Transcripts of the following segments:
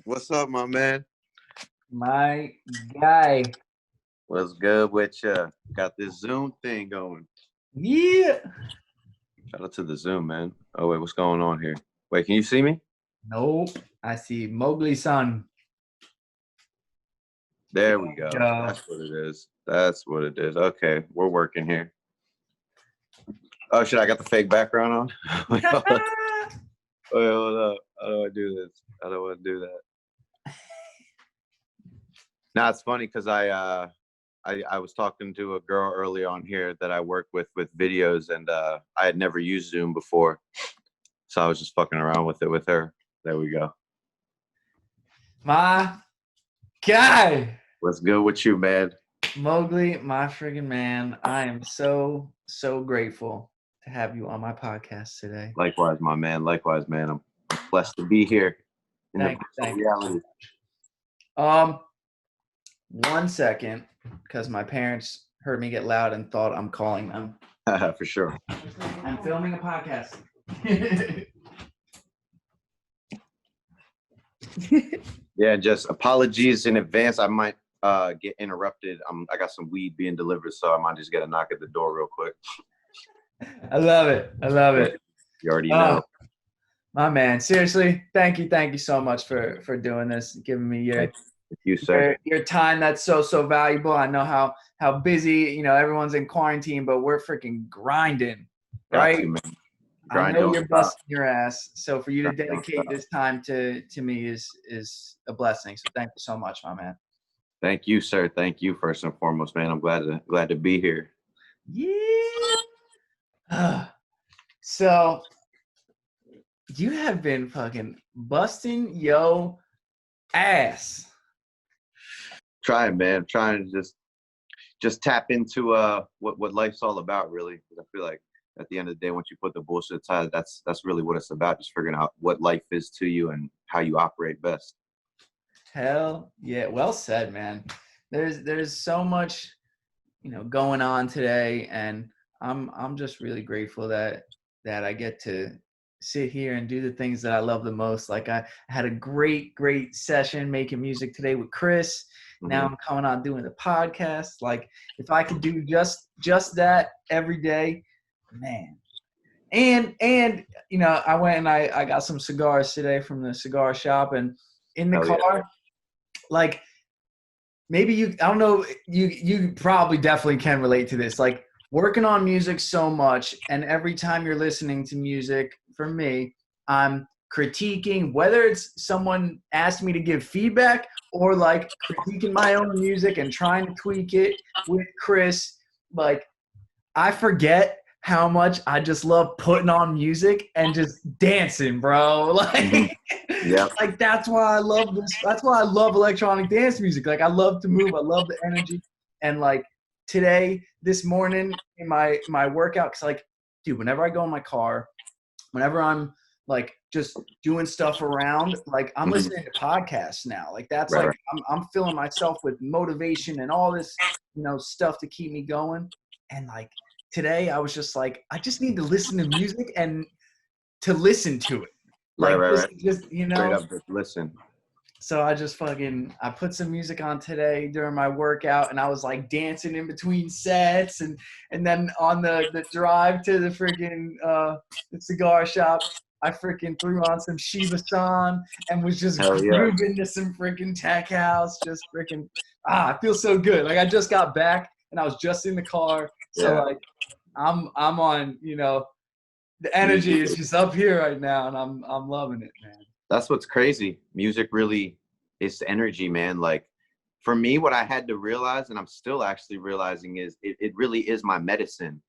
What's up, my man? My guy. What's good with you? Got this Zoom thing going. Yeah. Shout out to the Zoom, man. Oh, wait, what's going on here? Wait, can you see me? Nope. I see Mowgli son. There There we we go. go. That's what it is. That's what it is. Okay, we're working here. Oh, shit, I got the fake background on? Wait, hold up. Wait, hold up. How do I do this? I don't want to do that. Now, it's funny because I was talking to a girl earlier on here that I work with videos, and I had never used Zoom before. So I was just fucking around with it with her. There we go. My guy. What's good with you, man? Mowgli, my friggin' man. I am so grateful to have you on my podcast today. Likewise, my man. Likewise, man. I'm blessed to be here in the Thank you. virtual Thank you so reality. much. 1 second, because my parents heard me get loud and thought I'm calling them. For sure. I'm filming a podcast. Yeah, just apologies in advance. I might get interrupted. I got some weed being delivered, so I might just get a knock at the door real quick. I love it. I love it. You already Oh, know. my man. Seriously, thank you so much for doing this, giving me Thank you, sir. your time. That's so valuable. I know how busy, everyone's in quarantine, but we're freaking grinding, Got right? to, man. I Grind know don't you're stop. busting your ass. So for you to Grind don't dedicate stop. this time to me is a blessing. So thank you so much, my man. Thank you, sir. Thank you first and foremost, man. I'm glad to be here. Yeah. So you have been fucking busting yo ass. Trying, man. Trying to just tap into what life's all about, really. Because I feel like at the end of the day, once you put the bullshit aside, that's really what it's about. Just figuring out what life is to you and how you operate best. Hell yeah. Well said, man. There's so much, going on today, and I'm just really grateful that I get to sit here and do the things that I love the most. Like I had a great session making music today with Chris. Now Mm-hmm. I'm coming on doing the podcast. Like if I could do just that every day, man. And I went and I got some cigars today from the cigar shop, and in the Hell yeah. car, like maybe I don't know, you probably definitely can relate to this. Like working on music so much, and every time you're listening to music, for me, I'm critiquing whether it's someone asked me to give feedback or like critiquing my own music and trying to tweak it with Chris. Like I forget how much I just love putting on music and just dancing, bro. Mm-hmm. Like, Yeah. like that's why I love this. That's why I love electronic dance music. Like I love to move. I love the energy. And like today, this morning in my workout, cause like, dude, whenever I go in my car, whenever I'm like just doing stuff around, like I'm Mm-hmm. listening to podcasts now. Like that's Right, like right. I'm filling myself with motivation and all this, stuff to keep me going. And like today I was just like, I just need to listen to music and to listen to it. Right, Like right, right. just Straight up, just listen. so I put some music on today during my workout, and I was like dancing in between sets, and then on the drive to the freaking the cigar shop, I freaking threw on some Shiba San and was just Hell yeah. grooving to some freaking tech house, just freaking I feel so good. Like I just got back and I was just in the car, so Yeah. like I'm on, the energy Music. is just up here right now, and I'm loving it, man. That's what's crazy. Music really is energy, man. Like for me, what I had to realize, and I'm still actually realizing, is it really is my medicine.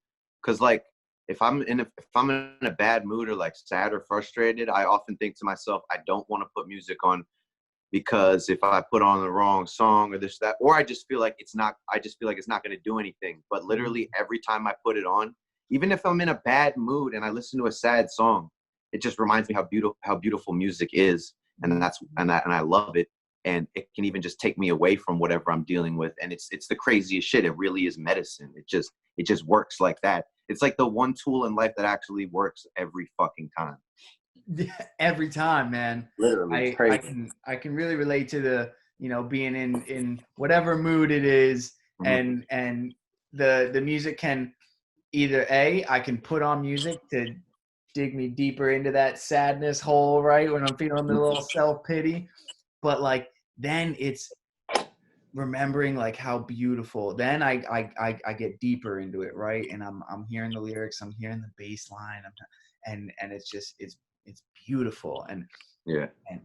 Cause like if I'm in a bad mood or like sad or frustrated, I often think to myself, I don't want to put music on because if I put on the wrong song or this, that, or I just feel like it's not going to do anything. But literally every time I put it on, even if I'm in a bad mood and I listen to a sad song, it just reminds me how beautiful music is. And I love it. And it can even just take me away from whatever I'm dealing with. And it's the craziest shit. It really is medicine. It just works like that. It's like the one tool in life that actually works every fucking time. Every time, man. Literally, it's crazy. I can really relate to the, you know, being in whatever mood it is, Mhm. and the music can either I can put on music to dig me deeper into that sadness hole, right? When I'm feeling the little self-pity. But like then it's remembering like how beautiful. Then I get deeper into it, right? And I'm hearing the lyrics, I'm hearing the bass line, and it's just it's beautiful. Yeah. And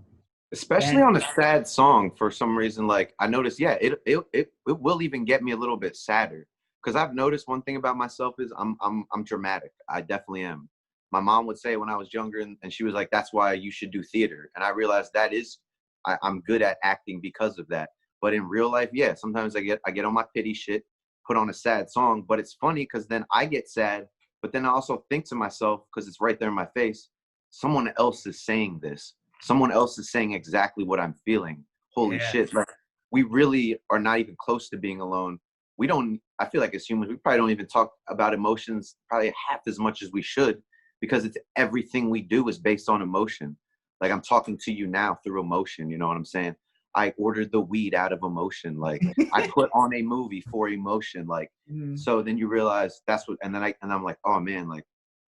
Especially then on a sad song for some reason. Like I noticed, yeah, it will even get me a little bit sadder. Because I've noticed one thing about myself is I'm dramatic. I definitely am. My mom would say when I was younger, and she was like, "That's why you should do theater." And I realized that is, I'm good at acting because of that. But in real life, yeah, sometimes I get on my pity shit, put on a sad song. But it's funny because then I get sad, but then I also think to myself because it's right there in my face. Someone else is saying this. Someone else is saying exactly what I'm feeling. Holy yeah, shit! Like we really are not even close to being alone. We don't. I feel like as humans, we probably don't even talk about emotions probably half as much as we should because it's everything we do is based on emotion. Like I'm talking to you now through emotion. You know what I'm saying? I ordered the weed out of emotion. Like I put on a movie for emotion. Like mm, so, then you realize that's what. And then I'm like, oh man, like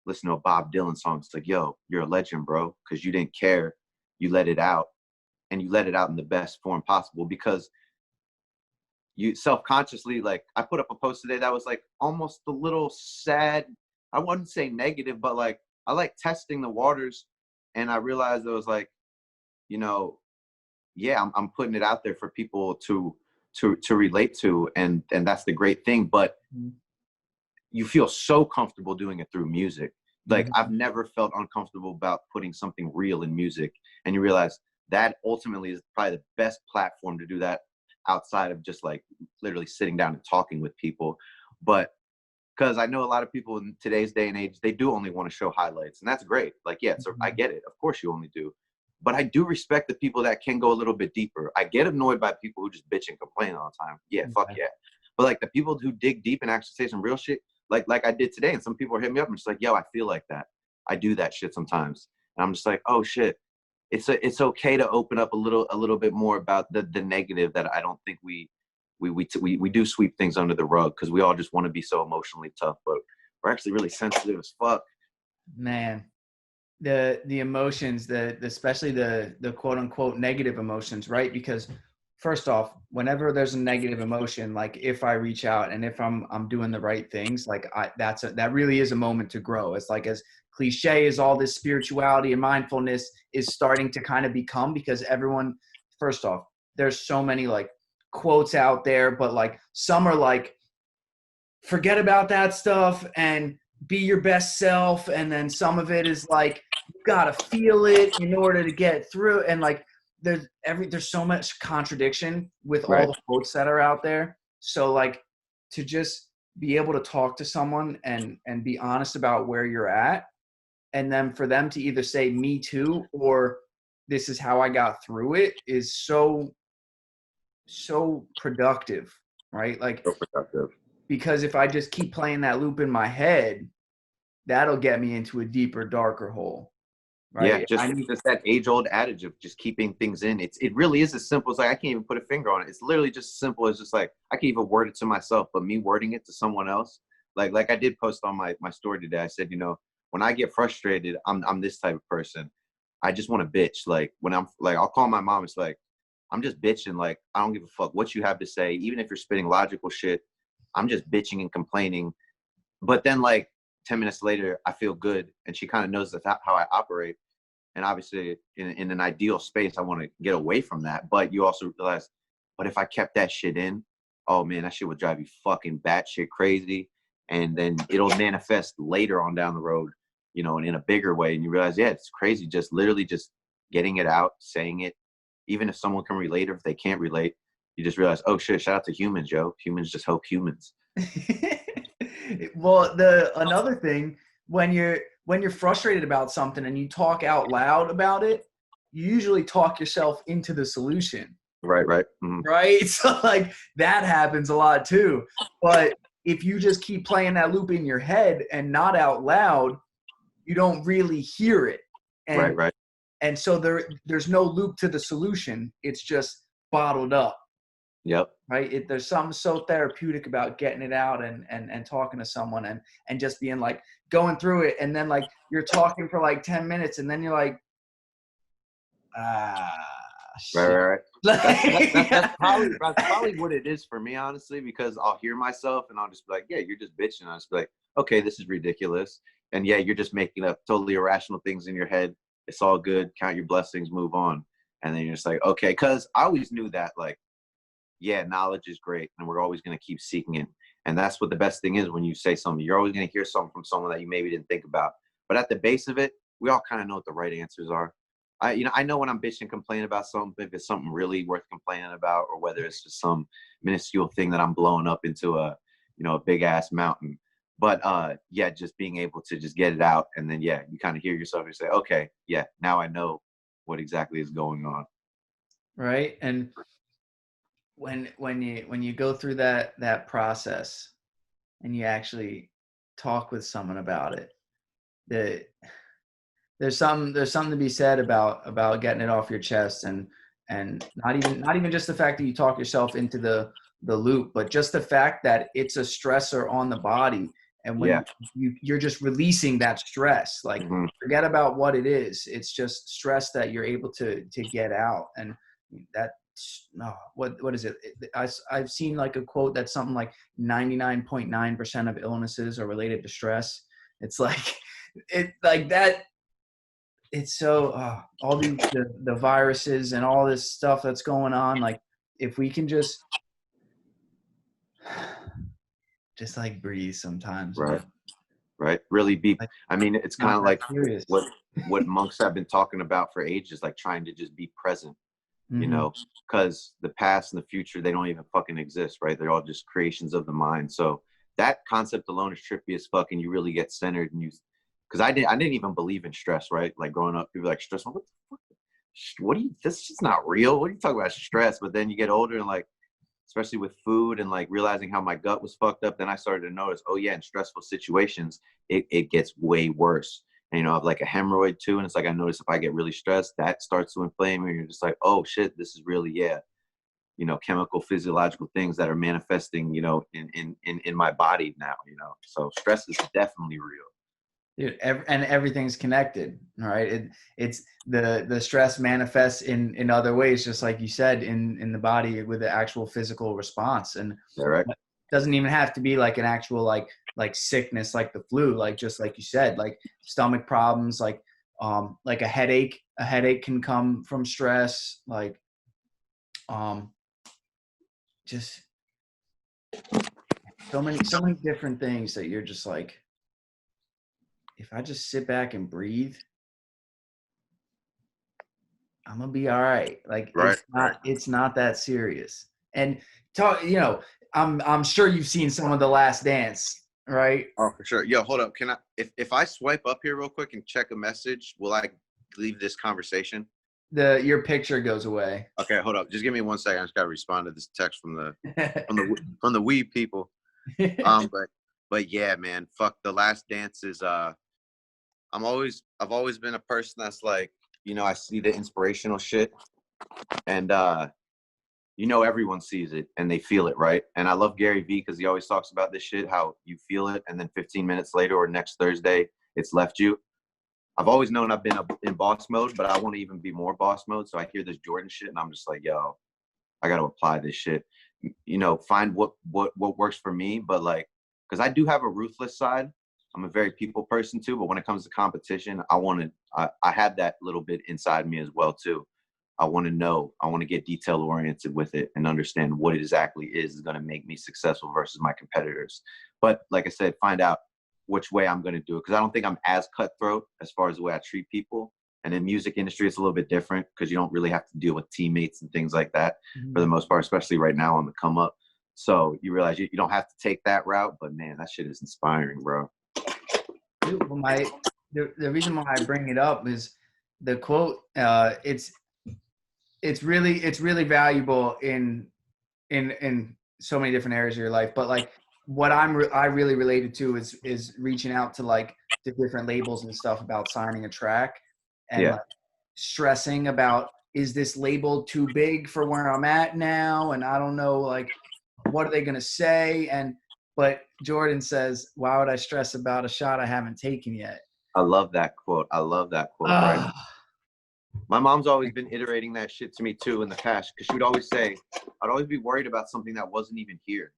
listen to a Bob Dylan song. It's like, yo, you're a legend, bro, because you didn't care. You let it out, and you let it out in the best form possible because you self-consciously, like I put up a post today that was like almost a little sad. I wouldn't say negative, but like I like testing the waters, and I realized it was like, you know, yeah, I'm putting it out there for people to relate to, and that's the great thing. But mm, you feel so comfortable doing it through music. Like I've mm, never felt uncomfortable about putting something real in music. And you realize that ultimately is probably the best platform to do that outside of just like literally sitting down and talking with people. But because I know a lot of people in today's day and age, they do only want to show highlights, and that's great. Like, yeah, so I mm, get it. Of course, you only do, but I do respect the people that can go a little bit deeper. I get annoyed by people who just bitch and complain all the time. Yeah, fuck yeah. yeah. But like the people who dig deep and actually say some real shit, like I did today, and some people are hitting me up and just like, yo, I feel like that. I do that shit sometimes, and I'm just like, oh shit. It's okay to open up a little bit more about the negative that I don't think we do sweep things under the rug because we all just want to be so emotionally tough, but we're actually really sensitive as fuck. Man, the emotions, the especially the quote unquote negative emotions, right? Because first off, whenever there's a negative emotion, like if I reach out and if I'm doing the right things, like that really is a moment to grow. It's like as cliche as all this spirituality and mindfulness is starting to kind of become, because everyone, first off, there's so many like quotes out there, but like some are like forget about that stuff and be your best self, and then some of it is like you gotta feel it in order to get through, and like there's so much contradiction with all Right. the quotes that are out there. So like to just be able to talk to someone and be honest about where you're at, and then for them to either say me too or this is how I got through it is so productive, right? Like So productive. because if I just keep playing that loop in my head, that'll get me into a deeper, darker hole, Yeah, right? I need, just that age old adage of just keeping things in. It really is as simple as like I can't even put a finger on it. It's literally just simple as just like I can even word it to myself, but me wording it to someone else, like I did post on my story today. I said, when I get frustrated, I'm this type of person. I just want to bitch. Like when I'm like I'll call my mom. It's like I'm just bitching. Like I don't give a fuck what you have to say, even if you're spitting logical shit. I'm just bitching and complaining. But then like 10 minutes later, I feel good, and she kind of knows that's how I operate. And obviously, in an ideal space, I want to get away from that. But you also realize, but if I kept that shit in, oh man, that shit would drive you fucking batshit crazy. And then it'll manifest later on down the road, and in a bigger way. And you realize, yeah, it's crazy. Just literally just getting it out, saying it. Even if someone can relate or if they can't relate, you just realize, oh shit, shout out to humans, yo. Humans just help humans. well, the another thing when you're frustrated about something and you talk out loud about it, you usually talk yourself into the solution, Right, right. Mm-hmm. right? So like that happens a lot too. But if you just keep playing that loop in your head and not out loud, you don't really hear it. And Right. and so there's no loop to the solution. It's just bottled up. Yep. Right. There's something so therapeutic about getting it out and talking to someone and just being like going through it. And then like you're talking for like 10 minutes and then you're like, ah, shit. Right. That's probably what it is for me, honestly, because I'll hear myself and I'll just be like, yeah, you're just bitching. I'll just be like, okay, this is ridiculous. And yeah, you're just making up totally irrational things in your head. It's all good. Count your blessings, move on. And then you're just like, okay, because I always knew that, like, yeah, knowledge is great and we're always going to keep seeking it. And that's what the best thing is when you say something. You're always going to hear something from someone that you maybe didn't think about. But at the base of it, we all kind of know what the right answers are. I know when I'm bitching and complaining about something, if it's something really worth complaining about, or whether it's just some minuscule thing that I'm blowing up into a big ass mountain. But yeah, just being able to just get it out. And then, yeah, you kind of hear yourself and say, okay, yeah, now I know what exactly is going on. Right. And when you go through that process and you actually talk with someone about it, that there's something to be said about getting it off your chest and not even just the fact that you talk yourself into the loop, but just the fact that it's a stressor on the body. And when Yeah. you're just releasing that stress, like Mm-hmm. forget about what it is. It's just stress that you're able to get out. And that, no, what is it? I've seen like a quote that's something like 99.9% of illnesses are related to stress. It's like it like that. It's so all the viruses and all this stuff that's going on. Like if we can just like breathe sometimes, Right. man. Right. Really be. Like I mean, it's kind not of that like serious. what monks have been talking about for ages, like trying to just be present, Mm-hmm. because the past and the future, they don't even fucking exist, right? They're all just creations of the mind. So that concept alone is trippy as fuck, and you really get centered. And because I didn't even believe in stress, right? Like growing up, people were like stress. What the fuck? What do you? This is not real. What are you talking about stress? But then you get older and like, especially with food and like realizing how my gut was fucked up, then I started to notice, oh yeah, in stressful situations, it gets way worse. And I have like a hemorrhoid too, and it's like I notice if I get really stressed, that starts to inflame, and you're just like, oh shit, this is really, yeah, chemical physiological things that are manifesting, in my body now. So stress is definitely real. Dude, and everything's connected, right? It's the stress manifests in other ways, just like you said, in the body with the actual physical response, and All right. it doesn't even have to be like an actual like sickness, like the flu, like just like you said, like stomach problems, like a headache. A headache can come from stress, like um, just so many different things that you're just like, if I just sit back and breathe, I'm gonna be all right. Like Right. it's not that serious. And talk, I'm sure you've seen some of The Last Dance, right? Oh, for sure. Yo, hold up. Can I, if I swipe up here real quick and check a message, will I leave this conversation? Your picture goes away. Okay, hold up. Just give me 1 second. I just gotta respond to this text from the weed people. But yeah, man, fuck. The Last Dance is I've always been a person that's like, I see the inspirational shit, and everyone sees it and they feel it, right? And I love Gary Vee because he always talks about this shit, how you feel it, and then 15 minutes later or next Thursday, it's left you. I've always known I've been in boss mode, but I want to even be more boss mode. So I hear this Jordan shit, and I'm just like, yo, I got to apply this shit. Find what works for me, but like, because I do have a ruthless side. I'm a very people person too, but when it comes to competition, I have that little bit inside me as well too. I want to know. I want to get detail oriented with it and understand what it exactly is going to make me successful versus my competitors. But like I said, find out which way I'm going to do it, because I don't think I'm as cutthroat as far as the way I treat people. And in music industry, it's a little bit different because you don't really have to deal with teammates and things like that for the most part, especially right now on the come up. So you realize you don't have to take that route, but man, that shit is inspiring, bro. Dude, well, the reason why I bring it up is the quote. It's really valuable in so many different areas of your life. But like what I really related to is reaching out to like the different labels and stuff about signing a track. and Yeah. like stressing about, is this label too big for where I'm at now? And I don't know, like, what are they going to say? But Jordan says, why would I stress about a shot I haven't taken yet? I love that quote. I love that quote, right? My mom's always been iterating that shit to me too in the past, because she would always say, I'd always be worried about something that wasn't even here.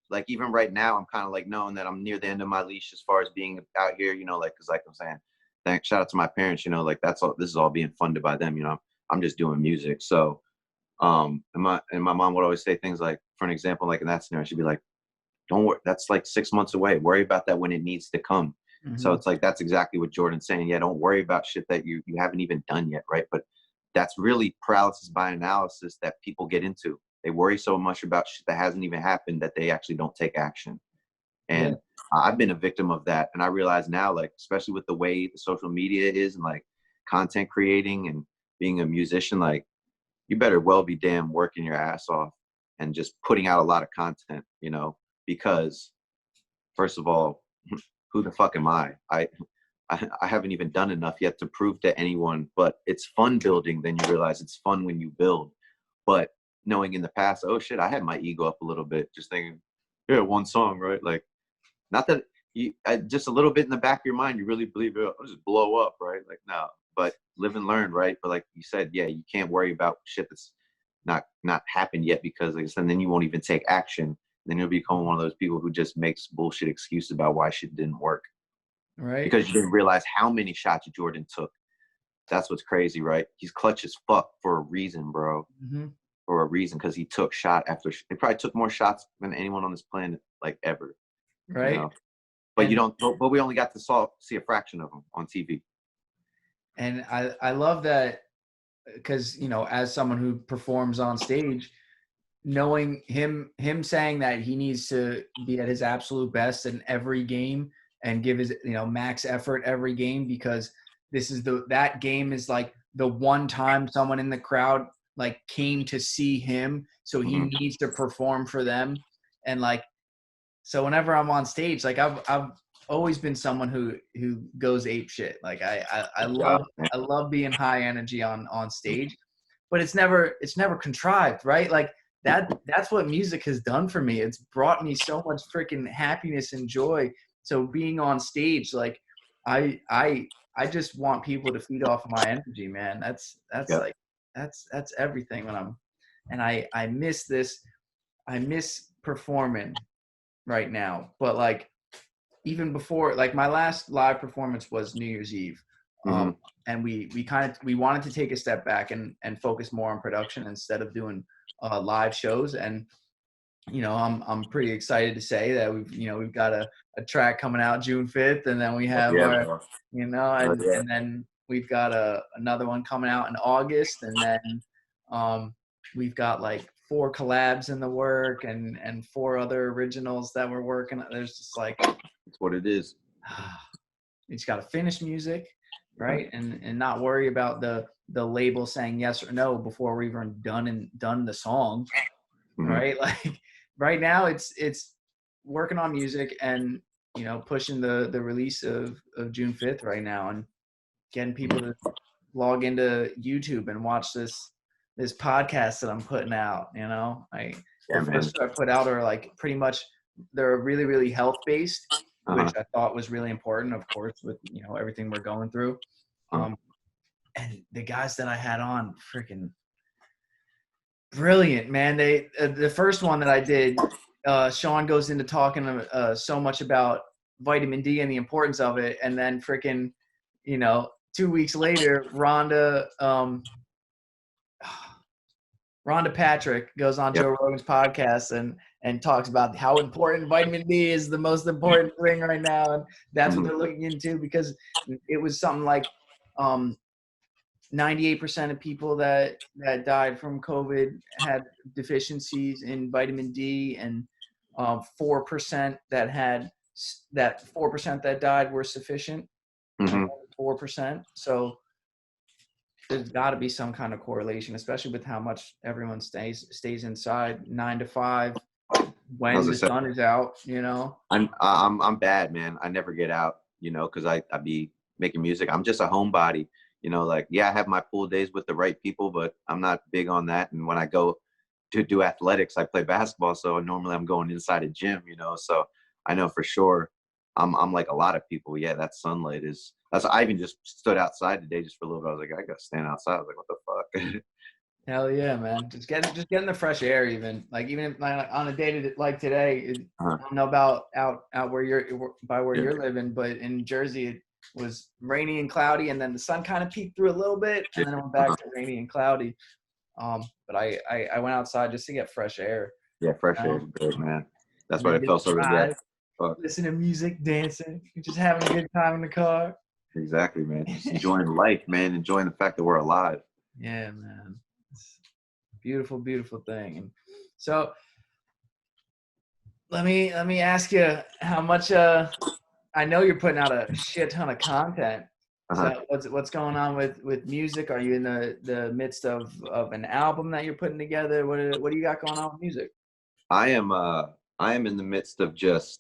Like even right now, I'm kind of like knowing that I'm near the end of my leash as far as being out here, you know, like, cause like I'm saying, thanks, shout out to my parents, you know, like that's all, this is all being funded by them, you know, I'm just doing music. So, and my mom would always say things like, for an example, like in that scenario, she'd be like, don't worry, that's like 6 months away. Worry about that when it needs to come. So Mm-hmm. it's like, that's exactly what Jordan's saying. Yeah, don't worry about shit that you haven't even done yet, right? But that's really paralysis by analysis that people get into. They worry so much about shit that hasn't even happened that they actually don't take action. Yeah. And I've been a victim of that. And I realize now, like, especially with the way the social media is and like content creating and being a musician, like, you better well be damn working your ass off and just putting out a lot of content, you know, because first of all, who the fuck am I? I haven't even done enough yet to prove to anyone, but it's fun building. Then you realize it's fun when you build. But knowing in the past, oh shit, I had my ego up a little bit, just thinking, yeah, one song, right? Like, not that you, just a little bit in the back of your mind, you really believe it'll just blow up, right? Like, no, but live and learn, right? But like you said, yeah, you can't worry about shit that's not happened yet, because like I said, then you won't even take action. Then you'll become one of those people who just makes bullshit excuses about why shit didn't work, Right. because you didn't realize how many shots Jordan took. That's what's crazy, right? He's clutch as fuck for a reason, bro. Mm-hmm. For a reason, because he took shot after. He probably took more shots than anyone on this planet, like ever. You Right. know, but you And don't. But we only got to see a fraction of them on TV. I love that, because, you know, as someone who performs on stage, knowing him saying that he needs to be at his absolute best in every game and give his, you know, max effort every game, because that game is like the one time someone in the crowd like came to see him, so he Mm-hmm. needs to perform for them. And like, so whenever I'm on stage, like I've always been someone who goes ape shit. Like I Good job, love man. I love being high energy on stage, but it's never contrived, right? Like that's what music has done for me. It's brought me so much freaking happiness and joy. So being on stage, like I I I just want people to feed off of my energy, man. That's Yeah. like that's everything when I'm, and I miss this. I miss performing right now. But like even before, like my last live performance was New Year's Eve. Mm-hmm. And we wanted to take a step back and focus more on production instead of doing live shows. And you know, I'm pretty excited to say that we've got a track coming out June 5th, and then we Oh, have yeah, our, bro. you know, Oh, and yeah. and then we've got another one coming out in August, and then um, we've got like 4 collabs in the work, and 4 other originals that we're working on. There's just like, It's what it is. you just got to finish music, right? And not worry about the label saying yes or no before we're even done the song, Mm-hmm. right? Like right now it's working on music and, you know, pushing the release of June 5th right now, and getting people to log into YouTube and watch this podcast that I'm putting out. You know, the Yeah, man. first two I put out are like pretty much, they're really, really health based, which Uh-huh. I thought was really important, of course, with, you know, everything we're going through. Uh-huh. And the guys that I had on, freaking brilliant, man. They the first one that I did, Sean goes into talking so much about vitamin D and the importance of it, and then freaking, you know, 2 weeks later, Rhonda Patrick goes on Yep. Joe Rogan's podcast and talks about how important vitamin D is, the most important thing right now, and that's what Mm-hmm. they're looking into, because it was something like 98% of people that died from COVID had deficiencies in vitamin D, and 4% that 4% that died were sufficient, and Mm-hmm. 4%. So there's got to be some kind of correlation, especially with how much everyone stays inside 9 to 5 when As I the said, sun is out. You know. I'm bad, man. I never get out, you know, because I be making music. I'm just a homebody. You know, like, yeah, I have my pool days with the right people, but I'm not big on that. And when I go to do athletics, I play basketball, so normally I'm going inside a gym, you know. So I know for sure I'm like a lot of people. Yeah, that sunlight is. That's. I even just stood outside today just for a little bit. I was like, I gotta stand outside. I was like, what the fuck? Hell yeah, man. Just getting the fresh air, even if, like, on a day like today, Uh-huh. I don't know about out where Yeah. you're living, but in Jersey it was rainy and cloudy, and then the sun kind of peeked through a little bit, Yeah. and then it went Uh-huh. back to rainy and cloudy. But I went outside just to get fresh air, Yeah, fresh you air know, is good, man. That's and what then it just felt so good. Yeah. drive, Fuck. listen to music, dancing, just having a good time in the car. Exactly, man. Just enjoying life, man. Enjoying the fact that we're alive. Yeah, man. It's a beautiful, beautiful thing. And so let me ask you how much I know you're putting out a shit ton of content. Uh-huh. So what's going on with music? Are you in the midst of an album that you're putting together? What do you got going on with music? I am I am in the midst of just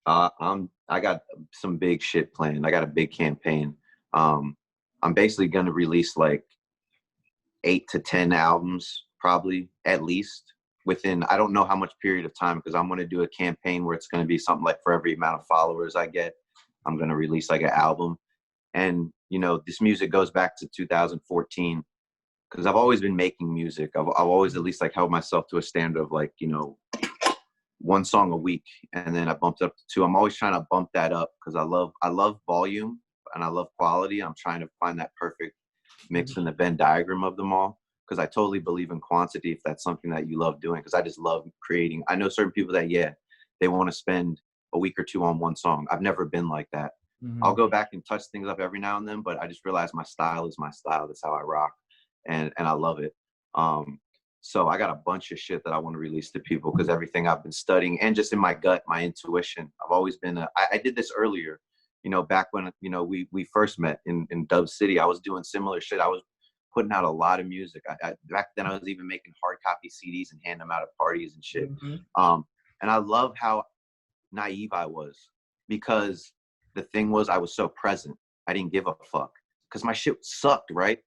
I got some big shit planned. I got a big campaign. Um I'm basically gonna release like 8 to 10 albums, probably at least within I don't know how much period of time because I'm gonna do a campaign where it's gonna be something like for every amount of followers I get, I'm gonna release like an album. And you know, this music goes back to 2014 because I've always been making music. I've always at least like held myself to a standard of like, you know, one song a week, and then I bumped it up to two. I'm always trying to bump that up because I love volume and I love quality. I'm trying to find that perfect mix in the Venn diagram of them all because I totally believe in quantity if that's something that you love doing because I just love creating. I know certain people that they want to spend a week or two on one song. I've never been like that. I'll Mm-hmm. go back and touch things up every now and then, but I just realized my style is my style. That's how I rock, and I love it. Um, so I got a bunch of shit that I want to release to people because everything I've been studying and just in my gut, my intuition. I've always been I did this earlier, you know, back when you know we first met in Dub City. I was doing similar shit. I was putting out a lot of music. Back then I was even making hard copy CDs and hand them out at parties and shit. Mm-hmm. Um, and I love how naive I was because the thing was I was so present. I didn't give a fuck because my shit sucked, right?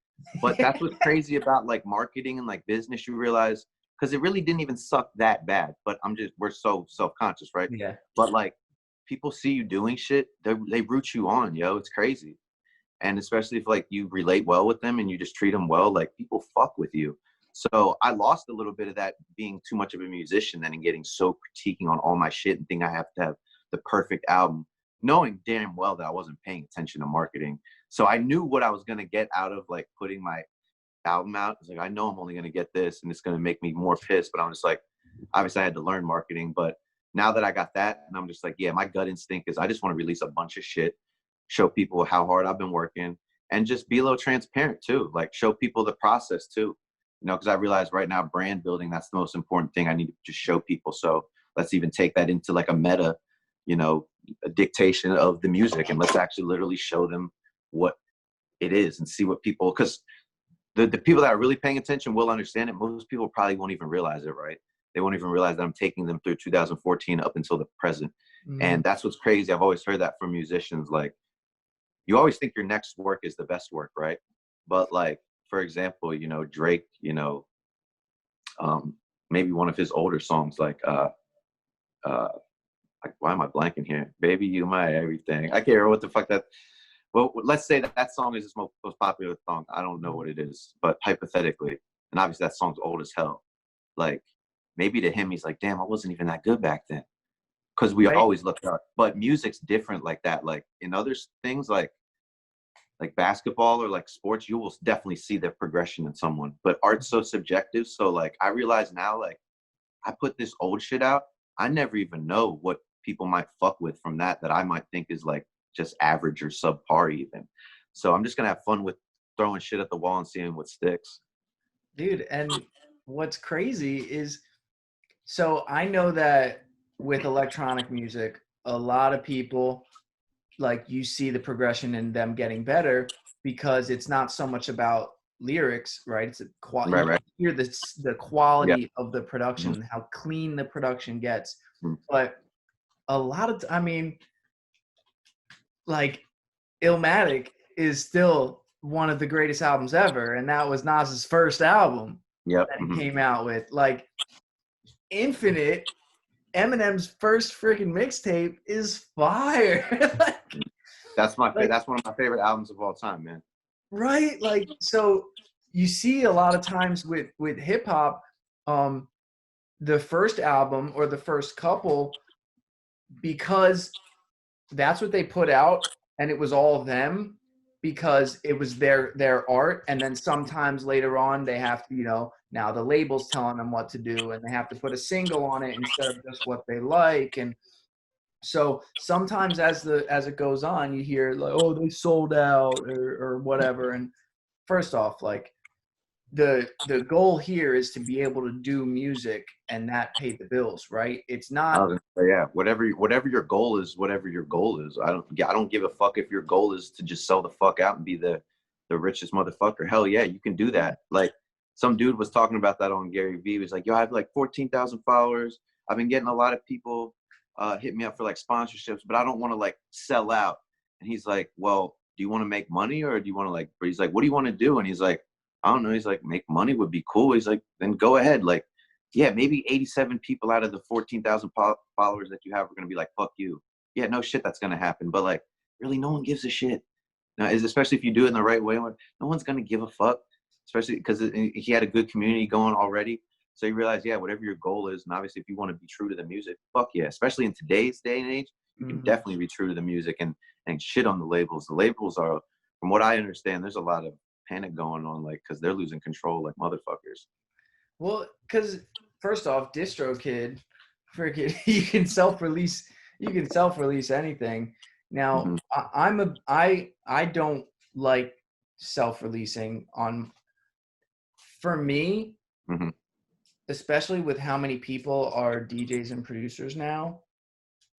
But that's what's crazy about like marketing and like business. You realize because it really didn't even suck that bad. But we're so self-conscious, right? Yeah. But like people see you doing shit, they root you on, yo. It's crazy. And especially if like you relate well with them and you just treat them well, like people fuck with you. So I lost a little bit of that being too much of a musician then and getting so critiquing on all my shit and think I have to have the perfect album, knowing damn well that I wasn't paying attention to marketing. So I knew what I was gonna get out of like putting my album out. It's like I know I'm only gonna get this and it's gonna make me more pissed. But I'm just like, obviously I had to learn marketing. But now that I got that, and I'm just like, yeah, my gut instinct is I just want to release a bunch of shit, show people how hard I've been working, and just be a little transparent too. Like show people the process too. You know, because I realize right now brand building, that's the most important thing I need to just show people. So let's even take that into like a meta, you know, a dictation of the music, and let's actually literally show them what it is and see what people, because the people that are really paying attention will understand it. Most people probably won't even realize it, right? They won't even realize that I'm taking them through 2014 up until the present. Mm-hmm. And that's what's crazy. I've always heard that from musicians. Like, you always think your next work is the best work, right? But like, for example, you know, Drake, you know, maybe one of his older songs, uh, like, why am I blanking here? Baby, you my everything. I can't remember what the fuck that. Well, let's say that song is his most popular song. I don't know what it is, but hypothetically, and obviously that song's old as hell. Like maybe to him, he's like, damn, I wasn't even that good back then. Because we Right. always look up. But music's different like that. Like in other things, like basketball or like sports, you will definitely see the progression in someone. But art's so subjective. So like I realize now, like I put this old shit out. I never even know what people might fuck with from that I might think is like just average or subpar even. So I'm just gonna have fun with throwing shit at the wall and seeing what sticks. Dude, and what's crazy is, so I know that with electronic music, a lot of people, like, you see the progression in them getting better because it's not so much about lyrics, right? It's Right, you right. hear the Yeah. quality of the Mhm. production, how clean the production gets. Mhm. But a lot of, I mean, like, Illmatic is still one of the greatest albums ever, and that was Nas's first album Yep. that he came out with. Like Infinite, Eminem's first freaking mixtape is fire. Like, That's like, that's one of my favorite albums of all time, man. right? Like, so you see a lot of times with hip hop, the first album or the first couple, because that's what they put out, and it was all them because it was their art. And then sometimes later on they have to, now the label's telling them what to do, and they have to put a single on it instead of just what they like. And so sometimes as it goes on, you hear like, oh, they sold out or whatever. And first off, like, the goal here is to be able to do music and that pay the bills, right? It's I not. was gonna say, yeah, whatever your goal is, whatever your goal is. I don't give a fuck if your goal is to just sell the fuck out and be the richest motherfucker. Hell yeah, you can do that. Like some dude was talking about that on Gary Vee. He was like, yo, I have like 14,000 followers. I've been getting a lot of people hit me up for like sponsorships, but I don't want to like sell out. And he's like, well, do you want to make money or do you want to like, but he's like, what do you want to do? And he's like, I don't know. He's like, make money would be cool. He's like, then go ahead. Like, yeah, maybe 87 people out of the 14,000 followers that you have are going to be like, fuck you. Yeah, no shit, that's going to happen. But like, really, no one gives a shit. Now, especially if you do it in the right way. No one's going to give a fuck, especially because he had a good community going already. So you realize, yeah, whatever your goal is, and obviously if you want to be true to the music, fuck yeah. Especially in today's day and age, you can definitely be true to the music and shit on the labels. The labels are, from what I understand, there's a lot of panic going on, like, because they're losing control like motherfuckers. Well, because first off, DistroKid, freaking, you can self-release anything. Now, I don't like self-releasing on. For me, especially with how many people are DJs and producers now,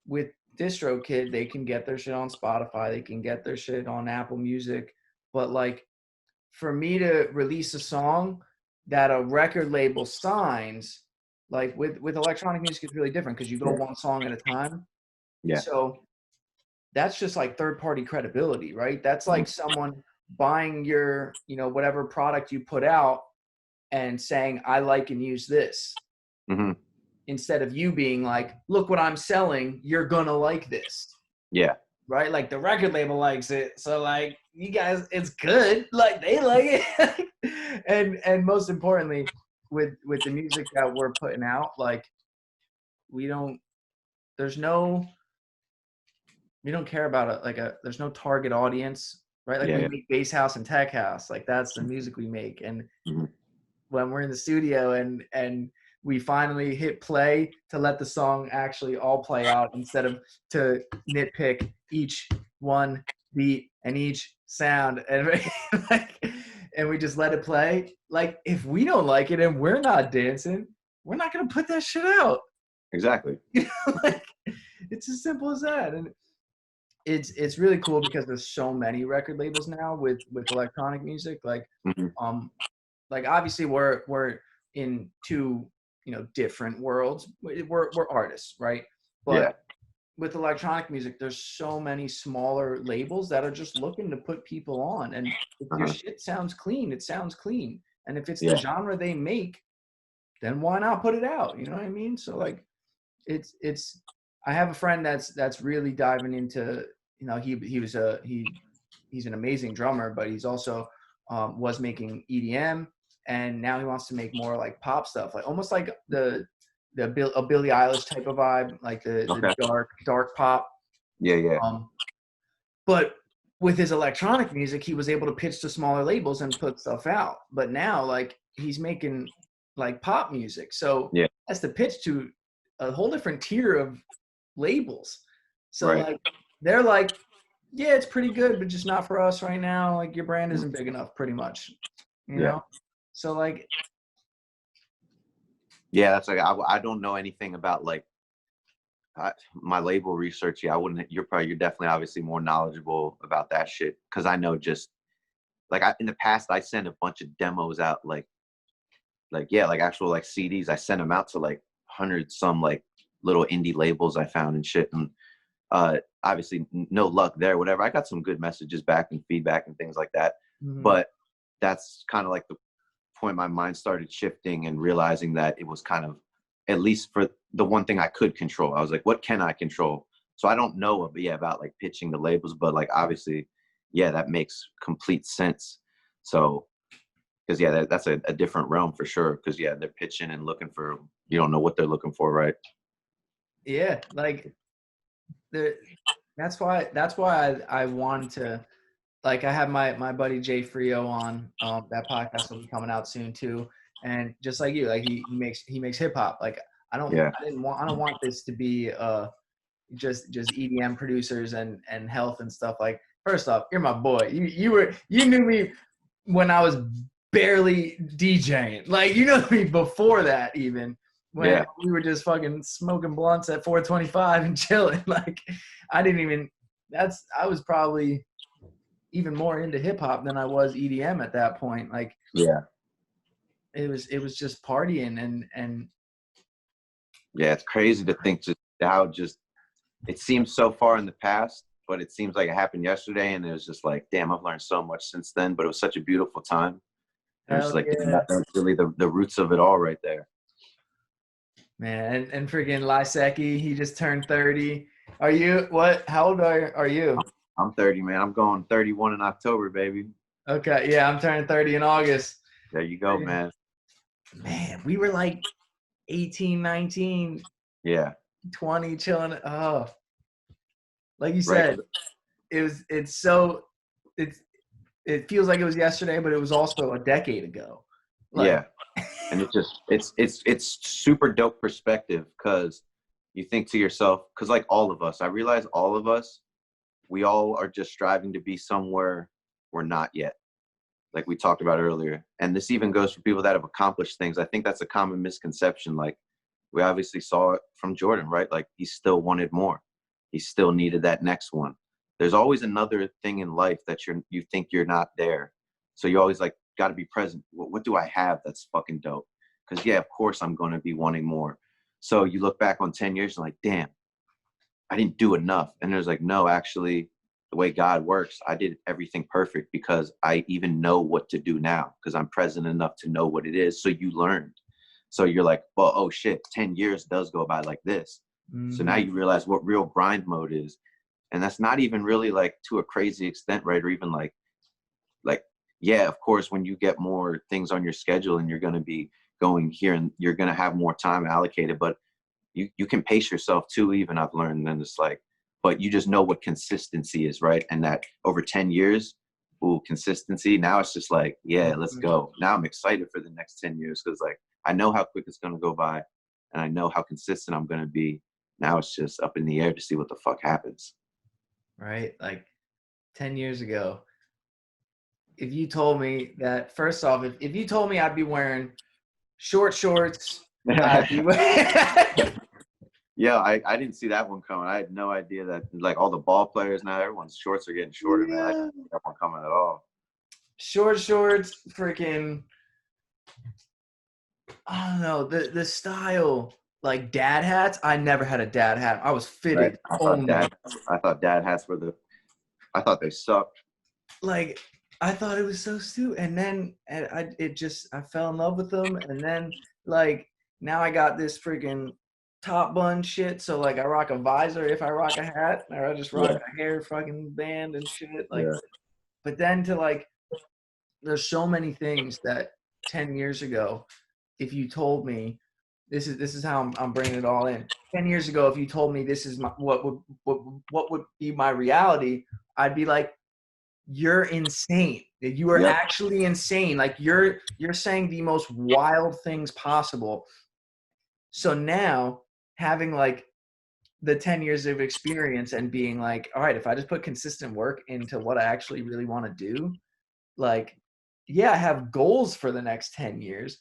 with DistroKid, they can get their shit on Spotify, they can get their shit on Apple Music, but like, for me to release a song that a record label signs, like with electronic music, it's really different because you go one song at a time. Yeah. So that's just like third party credibility, right? That's like someone buying your, whatever product you put out and saying, I like and use this. Instead of you being like, look what I'm selling, you're gonna like this. Yeah. Right? Like the record label likes it. So like, you guys, it's good. Like they like it. and most importantly, with the music that we're putting out, like we don't care about there's no target audience, right? Like we make bass house and tech house. Like that's the music we make. And when we're in the studio and we finally hit play to let the song actually all play out instead of to nitpick each one beat and each sound and and we just let it play. Like if we don't like it and we're not dancing, we're not gonna put that shit out. Exactly. Like it's as simple as that. And it's really cool because there's so many record labels now with electronic music. Like like obviously we're in two different worlds. We're artists, right? But with electronic music, there's so many smaller labels that are just looking to put people on. And if your shit sounds clean, it sounds clean. And if it's the genre they make, then why not put it out? You know what I mean? So like it's I have a friend that's really diving into, he's an amazing drummer, but he's also was making EDM, and now he wants to make more like pop stuff, like almost like a Billie Eilish type of vibe, like the dark pop. Yeah. But with his electronic music, he was able to pitch to smaller labels and put stuff out. But now, like, he's making like pop music, so that's the pitch to a whole different tier of labels. So like they're like, yeah, it's pretty good, but just not for us right now. Like your brand isn't big enough, pretty much. You know? So like, that's like I don't know anything about like my label research. I wouldn't. You're definitely obviously more knowledgeable about that shit, because I know just like in the past I sent a bunch of demos out, like actual like CDs. I sent them out to like 100 some like little indie labels I found and shit, and obviously no luck there, whatever. I got some good messages back and feedback and things like that, Mhm. But that's kind of like the point my mind started shifting and realizing that it was kind of, at least for the one thing I could control, I was like, what can I control? So I don't know about like pitching the labels, but like obviously, yeah, that makes complete sense. So because yeah, that's a different realm for sure. Because yeah, they're pitching and looking for, you don't know what they're looking for, right? Yeah, like the that's why I wanted to, like, I have my buddy Jay Frio on, that podcast will be coming out soon too. And just like you, like he makes hip hop. Like Yeah, I don't want this to be just EDM producers and health and stuff. Like, first off, you're my boy. You knew me when I was barely DJing. Like, you know me before that, even when yeah, we were just fucking smoking blunts at 425 and chilling. Like, I didn't even. I was probably even more into hip hop than I was EDM at that point. Like, yeah, it was just partying and yeah. It's crazy to think just how just it seems so far in the past, but it seems like it happened yesterday, and it was just like, damn, I've learned so much since then. But it was such a beautiful time. And it's hell just like, damn, yeah, that's really the roots of it all right there. man. And freaking Lyseki, he just turned 30. Are you what? How old are you? I'm 30, man. I'm going 31 in October, baby. Okay, yeah, I'm turning 30 in August. There you go, man. Man, we were like 18, 19, Yeah, 20, chilling. Oh, like you right. said, it's it feels like it was yesterday, but it was also a decade ago. Like, Yeah, and it's super dope perspective because you think to yourself, because like all of us, I realize all of us, we all are just striving to be somewhere we're not yet, like we talked about earlier. And this even goes for people that have accomplished things. I think that's a common misconception. Like we obviously saw it from Jordan, right? Like he still wanted more. He still needed that next one. There's always another thing in life that you think you're not there. So you always like got to be present. What do I have that's fucking dope? Because yeah, of course I'm going to be wanting more. So you look back on 10 years and like, damn, I didn't do enough. And there's like, no, actually, the way God works, I did everything perfect because I even know what to do now because I'm present enough to know what it is. So you learned. So you're like, well, oh shit, 10 years does go by like this. So now mhm, you realize what real grind mode is. And that's not even really like to a crazy extent, right? Or even like, yeah, of course, when you get more things on your schedule and you're going to be going here and you're going to have more time allocated, but you can pace yourself too, even I've learned. And it's like, but you just know what consistency is, right? And that over 10 years, ooh, consistency. Now it's just like, yeah, let's mhm. go. Now I'm excited for the next 10 years because like I know how quick it's gonna go by and I know how consistent I'm gonna be. Now it's just up in the air to see what the fuck happens. Right? Like 10 years ago, if you told me that, first off, if you told me I'd be wearing short shorts, I'd be wearing, Yeah, I didn't see that one coming. I had no idea that like all the ball players now, everyone's shorts are getting shorter, man. I didn't yeah, see that one coming at all. short shorts, freaking, I don't know, the style, like dad hats. I never had a dad hat. I was Right? fitted only. I thought dad hats were I thought they sucked. Like, I thought it was so stupid, and then I fell in love with them, and then like now I got this freaking top bun shit. So like I rock a visor if I rock a hat, or I just rock Yeah, a hair fucking band and shit. Like, yeah, but then to like, there's so many things that 10 years ago, if you told me, this is how I'm bringing it all in. 10 years ago, if you told me this is what would be my reality, I'd be like, you're insane. You are yep, actually insane. Like, you're saying the most wild things possible. So now, having like the 10 years of experience and being like, all right, if I just put consistent work into what I actually really want to do, like, yeah, I have goals for the next 10 years,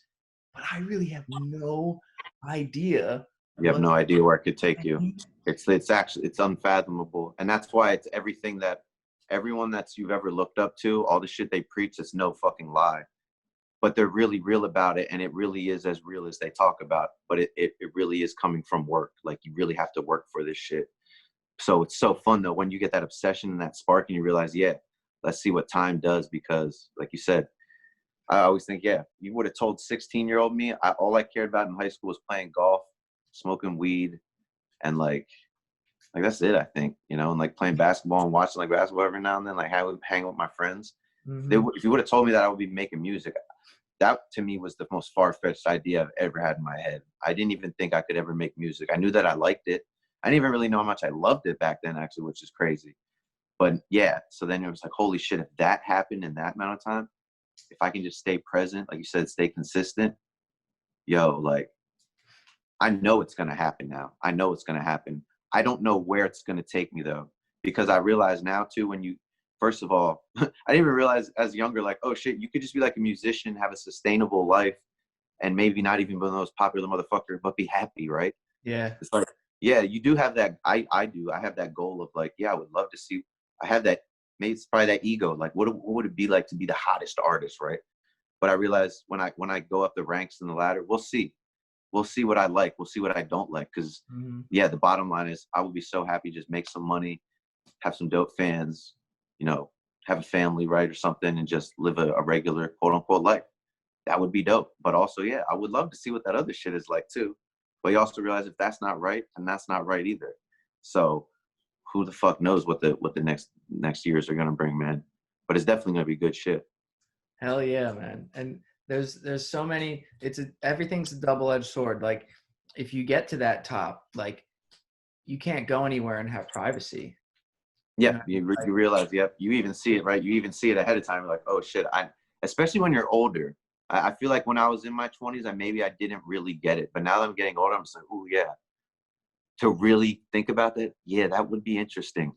but I really have no idea you have what no idea where it could take you. the It's actually it's unfathomable, and that's why it's everything that everyone that's you've ever looked up to, all the shit they preach is no fucking lie. But they're really real about it, and it really is as real as they talk about. But it really is coming from work. Like you really have to work for this shit. So it's so fun though when you get that obsession and that spark, and you realize, yeah, let's see what time does, because like you said, I always think, yeah, you would have told 16-year-old me, all I cared about in high school was playing golf, smoking weed, and like that's it, I think, and like playing basketball and watching like basketball every now and then, like hang with my friends. Mm-hmm. If you would have told me that I would be making music, that to me was the most far-fetched idea I've ever had in my head. I didn't even think I could ever make music. I knew that I liked it. I didn't even really know how much I loved it back then, actually, which is crazy. But yeah, so then it was like, holy shit, if that happened in that amount of time, if I can just stay present, like you said, stay consistent, yo, like I know it's gonna happen now. I know it's gonna happen. I don't know where it's gonna take me though, because I realize now too, when you, first of all, I didn't even realize as younger, like, oh shit, you could just be like a musician, have a sustainable life, and maybe not even be the most popular motherfucker, but be happy, right? Yeah. It's like, yeah, you do have that. I do. I have that goal of like, yeah, I would love to see. I have that. Maybe it's probably that ego. Like, what would it be like to be the hottest artist, right? But I realize when I go up the ranks in the ladder, we'll see. We'll see what I like. We'll see what I don't like. Because Mm-hmm. yeah, the bottom line is I would be so happy just make some money, have some dope fans, have a family, right, or something, and just live a regular quote unquote life. That would be dope. But also, yeah, I would love to see what that other shit is like too. But you also realize if that's not right, then that's not right either. So who the fuck knows what the next years are gonna bring, man. But it's definitely gonna be good shit. Hell yeah, man. And there's so many, everything's a double-edged sword. Like if you get to that top, like you can't go anywhere and have privacy. You Yeah, know, you realize, yep, you even see it, right? You even see it ahead of time. You're like, oh shit, especially when you're older. I feel like when I was in my 20s, I didn't really get it. But now that I'm getting older, I'm just like, oh yeah. To really think about that, yeah, that would be interesting.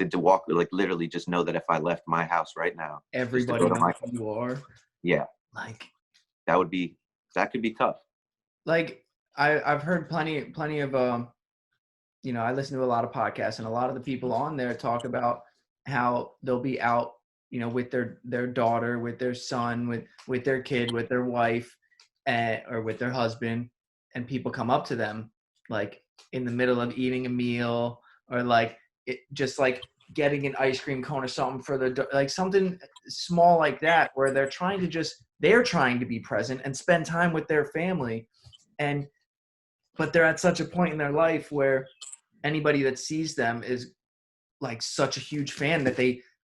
To walk, like literally just know that if I left my house right now, just to everybody go to knows my, who you are. yeah, Like that could be tough. like I've heard plenty of I listen to a lot of podcasts, and a lot of the people on there talk about how they'll be out, with their daughter, with their son, with their kid, with their wife, or with their husband, and people come up to them like in the middle of eating a meal, or like just like getting an ice cream cone or something for like something small like that, where they're trying to be present and spend time with their family, and but they're at such a point in their life where anybody that sees them is like such a huge fan that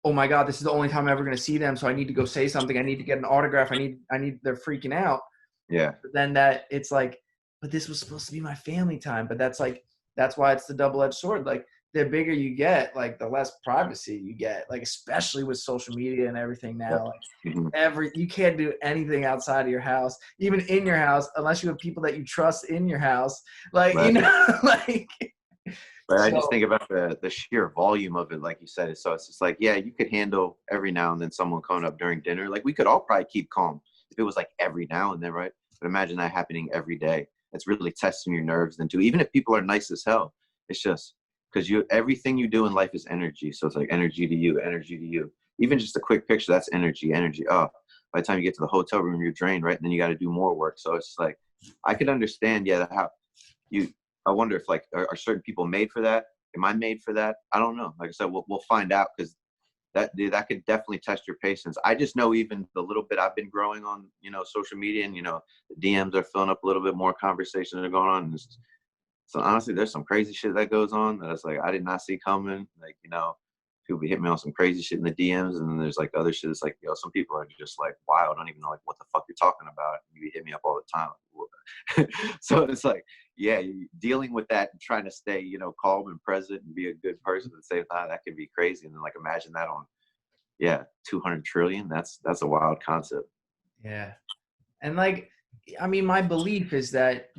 oh my God, this is the only time I'm ever going to see them. So I need to go say something. I need to get an autograph. They're freaking out. Yeah. But then that it's like, but this was supposed to be my family time. But that's why it's the double-edged sword. Like the bigger you get, like the less privacy you get, like, especially with social media and everything now. Like Mm-hmm. you can't do anything outside of your house, even in your house, unless you have people that you trust in your house. Like, Right. like, But I just so think about the sheer volume of it, like you said. So it's just like, yeah, you could handle every now and then someone coming up during dinner. Like we could all probably keep calm if it was like every now and then, right? But imagine that happening every day. It's really testing your nerves then too. Even if people are nice as hell, it's just because everything you do in life is energy. So it's like energy to you, energy to you. Even just a quick picture, that's energy, energy. Oh, by the time you get to the hotel room, you're drained, right? And then you got to do more work. So it's just like I could understand, yeah, how you. I wonder if like are certain people made for that? Am I made for that? I don't know. Like I said, we'll find out, because that could definitely test your patience. I just know even the little bit I've been growing on, social media, and the DMs are filling up a little bit more, conversations are going on. And so honestly, there's some crazy shit that goes on that it's like I did not see coming. Like people be hitting me on some crazy shit in the DMs, and then there's like other shit. It's like some people are just like, wow, I don't even know like what the fuck you're talking about. You hit me up all the time. So it's like, yeah, dealing with that and trying to stay, calm and present and be a good person at the same time, that could be crazy. And then like imagine that on, yeah, 200 trillion. That's a wild concept. yeah. And like, I mean, my belief is that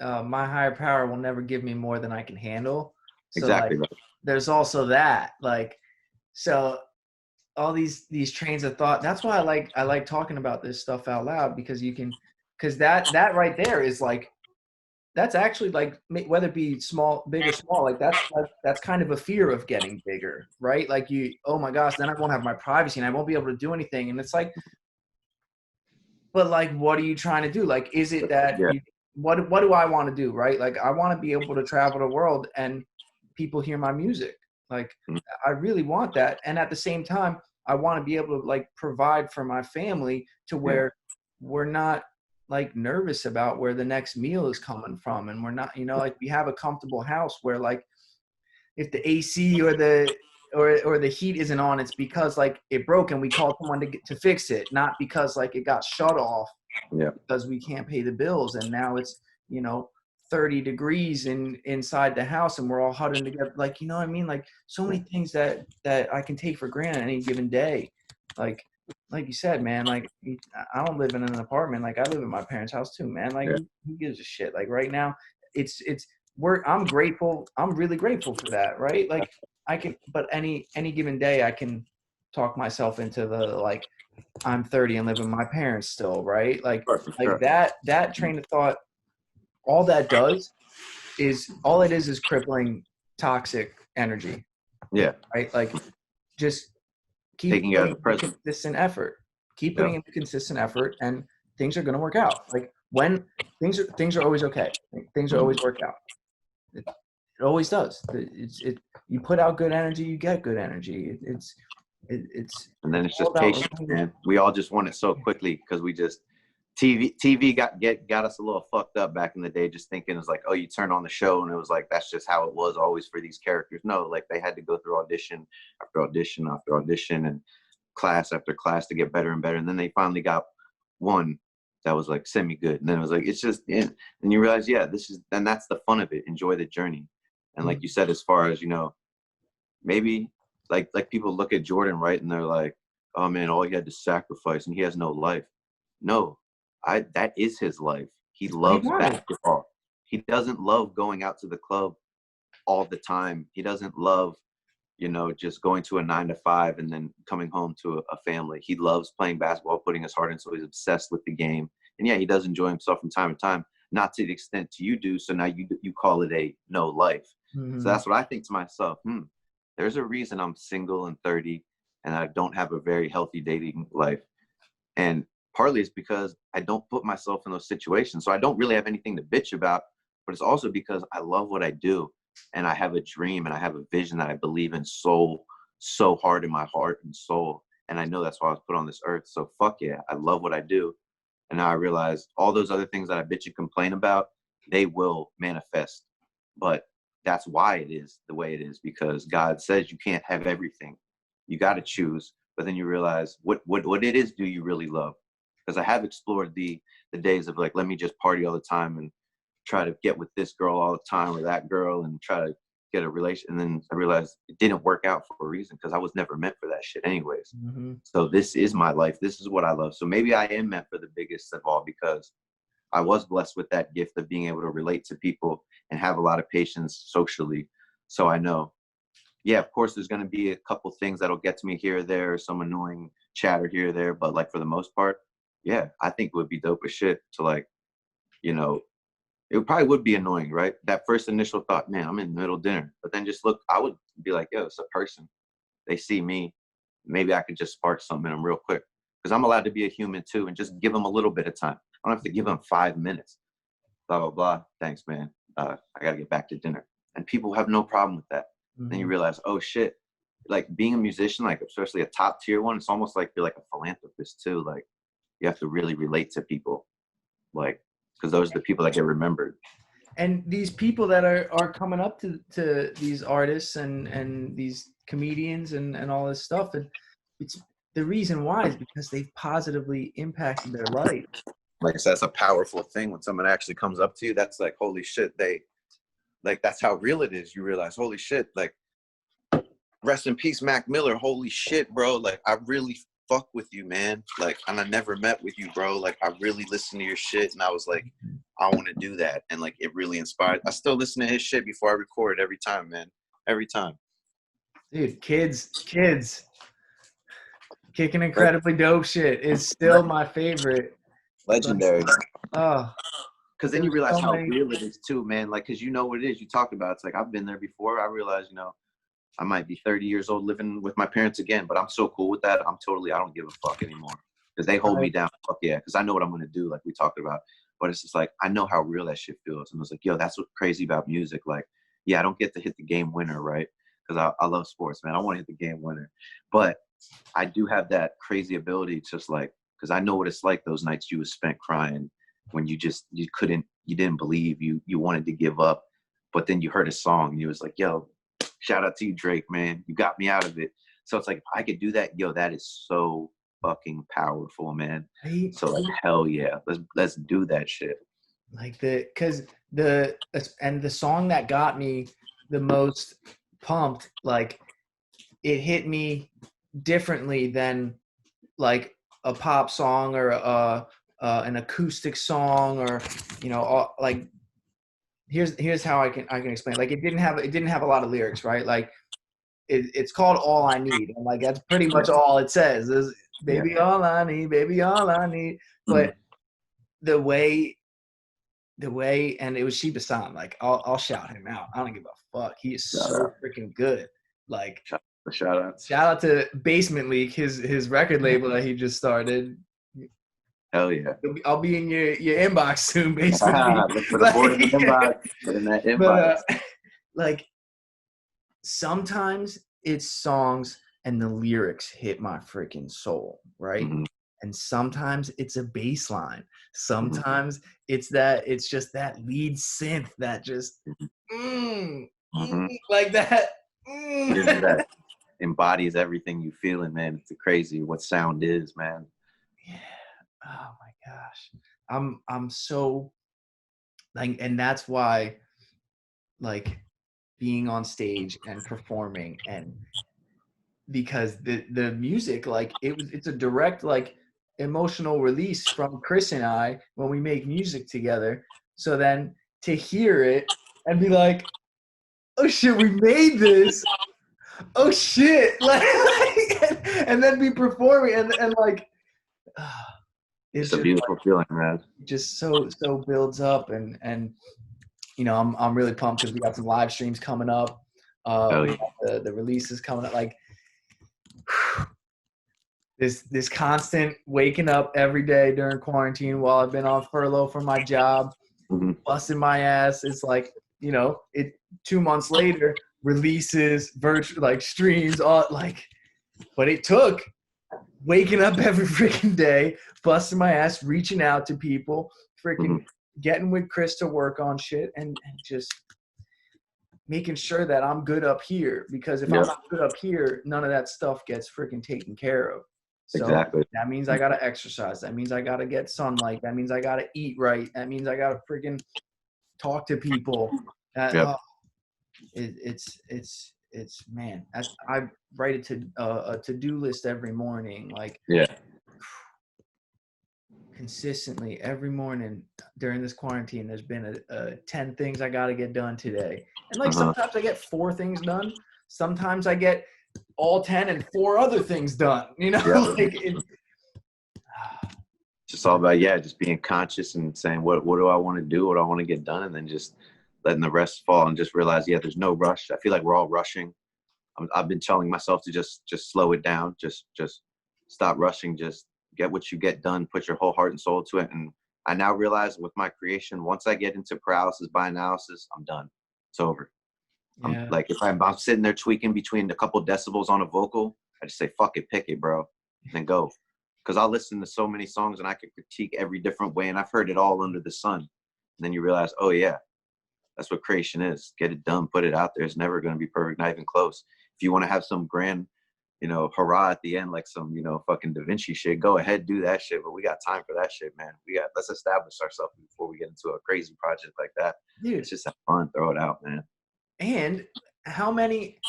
my higher power will never give me more than I can handle. So like, Exactly right. there's also that, like, so all these trains of thought. That's why I like talking about this stuff out loud, because because that right there is like, that's actually like, whether it be small, big or small, like that's kind of a fear of getting bigger, right? Like oh my gosh, then I won't have my privacy and I won't be able to do anything. And it's like, but like, what are you trying to do? Like, is it that Yeah. what do I want to do? Right? Like, I want to be able to travel the world and people hear my music. Like, Mm. I really want that. And at the same time, I want to be able to like provide for my family to where we're not like nervous about where the next meal is coming from, and we're not, you know, like we have a comfortable house where like if the AC or the heat isn't on, it's because like it broke and we called someone to fix it, not because like it got shut off because we can't pay the bills, and now it's, you know, 30 degrees inside the house and we're all huddling together. Like, you know what I mean? Like so many things that I can take for granted any given day. Like you said, man, like I don't live in an apartment. Like I live in my parents' house too, man. Like who gives a shit? Like right now it's I'm grateful. I'm really grateful for that. Right. Like I can, but any given day I can talk myself into the, like, I'm 30 and live with my parents still. Right. Like that train of thought, all that does is all it is crippling toxic energy. Yeah. Right. Like just keep taking out the present. Consistent effort. Keep putting in consistent effort, and things are going to work out. Like when things are always okay. Things are always work out. It always does. You put out good energy, you get good energy. It's and then it's just patience, man. We all just want it so quickly because we just TV got us a little fucked up back in the day, just thinking it's like, oh, you turn on the show and it was like that's just how it was always for these characters. No, like they had to go through audition after audition after audition and class after class to get better and better, and then they finally got one that was like semi good, and then it was like it's just and you realize, and that's the fun of it. Enjoy the journey. And like you said, as far as, you know, maybe like people look at Jordan, right, and they're like, oh man, all he had to sacrifice and he has no life. No, that is his life. He loves basketball. He doesn't love going out to the club all the time. He doesn't love, you know, just going to a 9 to 5 and then coming home to a family. He loves playing basketball, putting his heart in, so he's obsessed with the game. And yeah, he does enjoy himself from time to time, not to the extent you do. So now you call it a no life. Mm-hmm. So that's what I think to myself. There's a reason I'm single and 30 and I don't have a very healthy dating life. And partly it's because I don't put myself in those situations. So I don't really have anything to bitch about, but it's also because I love what I do. And I have a dream and I have a vision that I believe in so hard in my heart and soul. And I know that's why I was put on this earth. So fuck yeah, I love what I do. And now I realize all those other things that I bitch and complain about, they will manifest. But that's why it is the way it is, because God says you can't have everything. You got to choose. But then you realize what it is do you really love? Because I have explored the days of like, let me just party all the time and try to get with this girl all the time or that girl and try to get a relation. And then I realized it didn't work out for a reason, because I was never meant for that shit anyways. Mm-hmm. So this is my life. This is what I love. So maybe I am meant for the biggest of all, because I was blessed with that gift of being able to relate to people and have a lot of patience socially. So I know, yeah, of course, there's going to be a couple things that'll get to me here or there, some annoying chatter here or there. But like for the most part, yeah, I think it would be dope as shit to, like, you know, it probably would be annoying, right? That first initial thought, man, I'm in the middle of dinner. But then just look, I would be like, yo, it's a person. They see me. Maybe I could just spark something in them real quick. Because I'm allowed to be a human too and just give them a little bit of time. I don't have to give them 5 minutes. Blah, blah, blah. Thanks, man. I got to get back to dinner. And people have no problem with that. Mm-hmm. Then you realize, oh, shit. Like being a musician, like especially a top tier one, it's almost like you're like a philanthropist too. Like you have to really relate to people. Like, because those are the people that get remembered. And these people that are coming up to these artists and these comedians and all this stuff, and it's the reason why is because they've positively impacted their life. Like I said, that's a powerful thing when someone actually comes up to you. That's like, holy shit, they like, that's how real it is. You realize, holy shit, like, rest in peace, Mac Miller. Holy shit, bro. Like, I really fuck with you, man. Like, and I never met with you, bro. Like, I really listened to your shit, and I was like, I want to do that. And like, it really inspired. I still listen to his shit before I record every time, man. Every time. Dude, kids kicking incredibly dope shit is still my favorite. Legendary. Oh, because then you realize how real it is too, man. Like, because you know what it is. You talked about, it's like, I've been there before. I realized, you know, I might be 30 years old living with my parents again, but I'm so cool with that. I don't give a fuck anymore, because they hold me down. Fuck yeah, because I know what I'm going to do, like we talked about. But it's just like, I know how real that shit feels. And I was like, yo, that's what's crazy about music. Like, yeah, I don't get to hit the game winner, right? Because I love sports, man. I want to hit the game winner. But I do have that crazy ability, just like, because I know what it's like those nights you was spent crying when you didn't believe, you wanted to give up, but then you heard a song and you was like, yo, shout out to you, Drake, man, you got me out of it. So it's like, if I could do that, yo, that is so fucking powerful, man. Right? So like, hell yeah, let's do that shit. Like because the song that got me the most pumped, like it hit me differently than like a pop song or an acoustic song, or like here's how I can explain. Like it didn't have a lot of lyrics, right? Like it's called All I Need, and like that's pretty much all it says is baby, Yeah. all I need, baby, all I need. Mhm. But the way, and it was Sheba San. Like I'll shout him out. I don't give a fuck. He is Shout so out. freaking good. Like Shout outs. shout out to Basement League, his record label that he just started. Hell yeah. I'll be in your inbox soon, Basement League. Look for the board in the inbox. Put in that inbox. But like sometimes it's songs and the lyrics hit my freaking soul, right? Mhm. And sometimes it's a bass line. Mhm. Sometimes it's just that lead synth that just Mhm. like that. Gives you that, embodies everything you feeling, man. It's crazy what sound is, man. Yeah. Oh my gosh. I'm so like, and that's why like being on stage and performing, and because the music, like it's a direct like emotional release from Chris and I when we make music together. So then to hear it and be like, oh shit, we made this. Oh shit. Like, and then be performing and like it's It's a just beautiful feeling, man. just so builds up, and I'm really pumped because we got some live streams coming up. Hell We yeah. got the releases coming up. Like this constant waking up every day during quarantine while I've been on furlough from my job, Mhm. busting my ass. It's like, it 2 months later, releases, virtual like streams, all like, but it took waking up every freaking day, busting my ass, reaching out to people, freaking Mhm. getting with Chris to work on shit, and just making sure that I'm good up here, because if I'm Yep. not good up here, none of that stuff gets freaking taken care of. So Exactly. that means I gotta exercise. That means I gotta get sunlight. That means I gotta eat right. That means I gotta freaking talk to people. Yep. It's man. I write it to a to-do list every morning, like Yeah. consistently every morning during this quarantine. There's been a 10 things I got to get done today, and like sometimes I get 4 things done. Sometimes I get all 10 and 4 other things done. Yeah. Like Just all about, yeah, just being conscious and saying what do I want to do, what do I want to get done, and then just letting the rest fall and just realize, yeah, there's no rush. I feel like we're all rushing. I've been telling myself to just slow it down, just stop rushing, just get what you get done, put your whole heart and soul to it. And I now realize with my creation, once I get into paralysis by analysis, I'm done. It's over. I'm yeah, like, if I'm sitting there tweaking between a couple decibels on a vocal, I just say, fuck it, pick it, bro, and go. Because I'll listen to so many songs and I can critique every different way, and I've heard it all under the sun. And then you realize, oh yeah, that's what creation is. Get it done, put it out there. It's never going to be perfect, not even close. If you want to have some grand, hurrah at the end, like some, fucking Da Vinci shit, go ahead, do that shit. But we got time for that shit, man. Let's establish ourselves before we get into a crazy project like that. dude. It's just have fun, throw it out, man. And how many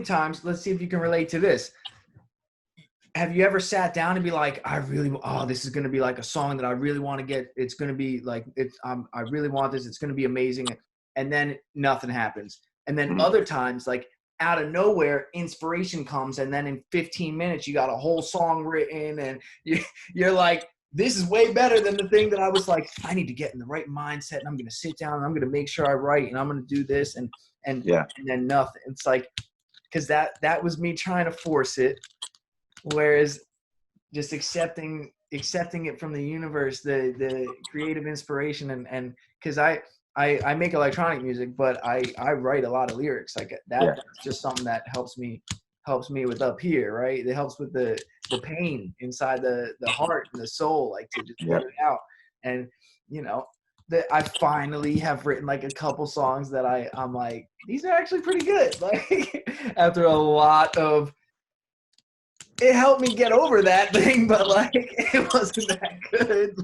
times? Let's see if you can relate to this. Have you ever sat down and be like, this is going to be like a song that I really want to get. It's going to be like, I really want this. It's going to be amazing. And then nothing happens. And then Mhm. other times, like out of nowhere, inspiration comes. And then in 15 minutes, you got a whole song written, and you're like, this is way better than the thing that I was like, I need to get in the right mindset, and I'm going to sit down and I'm going to make sure I write, and I'm going to do this. And Yeah. then nothing. It's like, because that was me trying to force it. Whereas just accepting it from the universe, the creative inspiration, and because I make electronic music, but I write a lot of lyrics like that. Yeah. That's just something that helps me helps me with up here, right? It helps with the pain inside the heart and the soul, like to just Yeah. let it out. And you know, that I finally have written like a couple songs that I'm like, these are actually pretty good. Like after a lot of, it helped me get over that thing, but like it wasn't that good.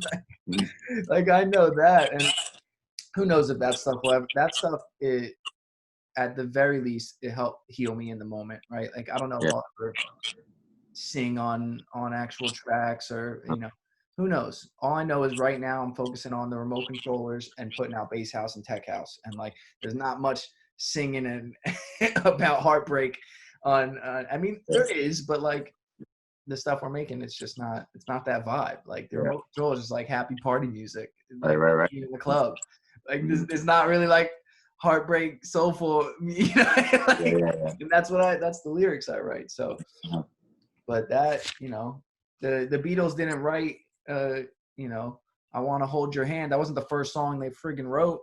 Like I know that, and who knows if that stuff will ever, that stuff, it at the very least it helped heal me in the moment, right? Like I don't know if Yeah. I'll ever sing on actual tracks, or who knows. All I know is right now I'm focusing on the remote controllers and putting out bass house and tech house, and like there's not much singing and about heartbreak on I mean there is, but like the stuff we're making, it's not that vibe. Like the remote control is just like happy party music, like Right. in the club. Like this, it's not really like heartbreak soulful, like, Yeah. and that's the lyrics I write. So but that, the Beatles didn't write I Want to Hold Your Hand. That wasn't the first song they friggin' wrote.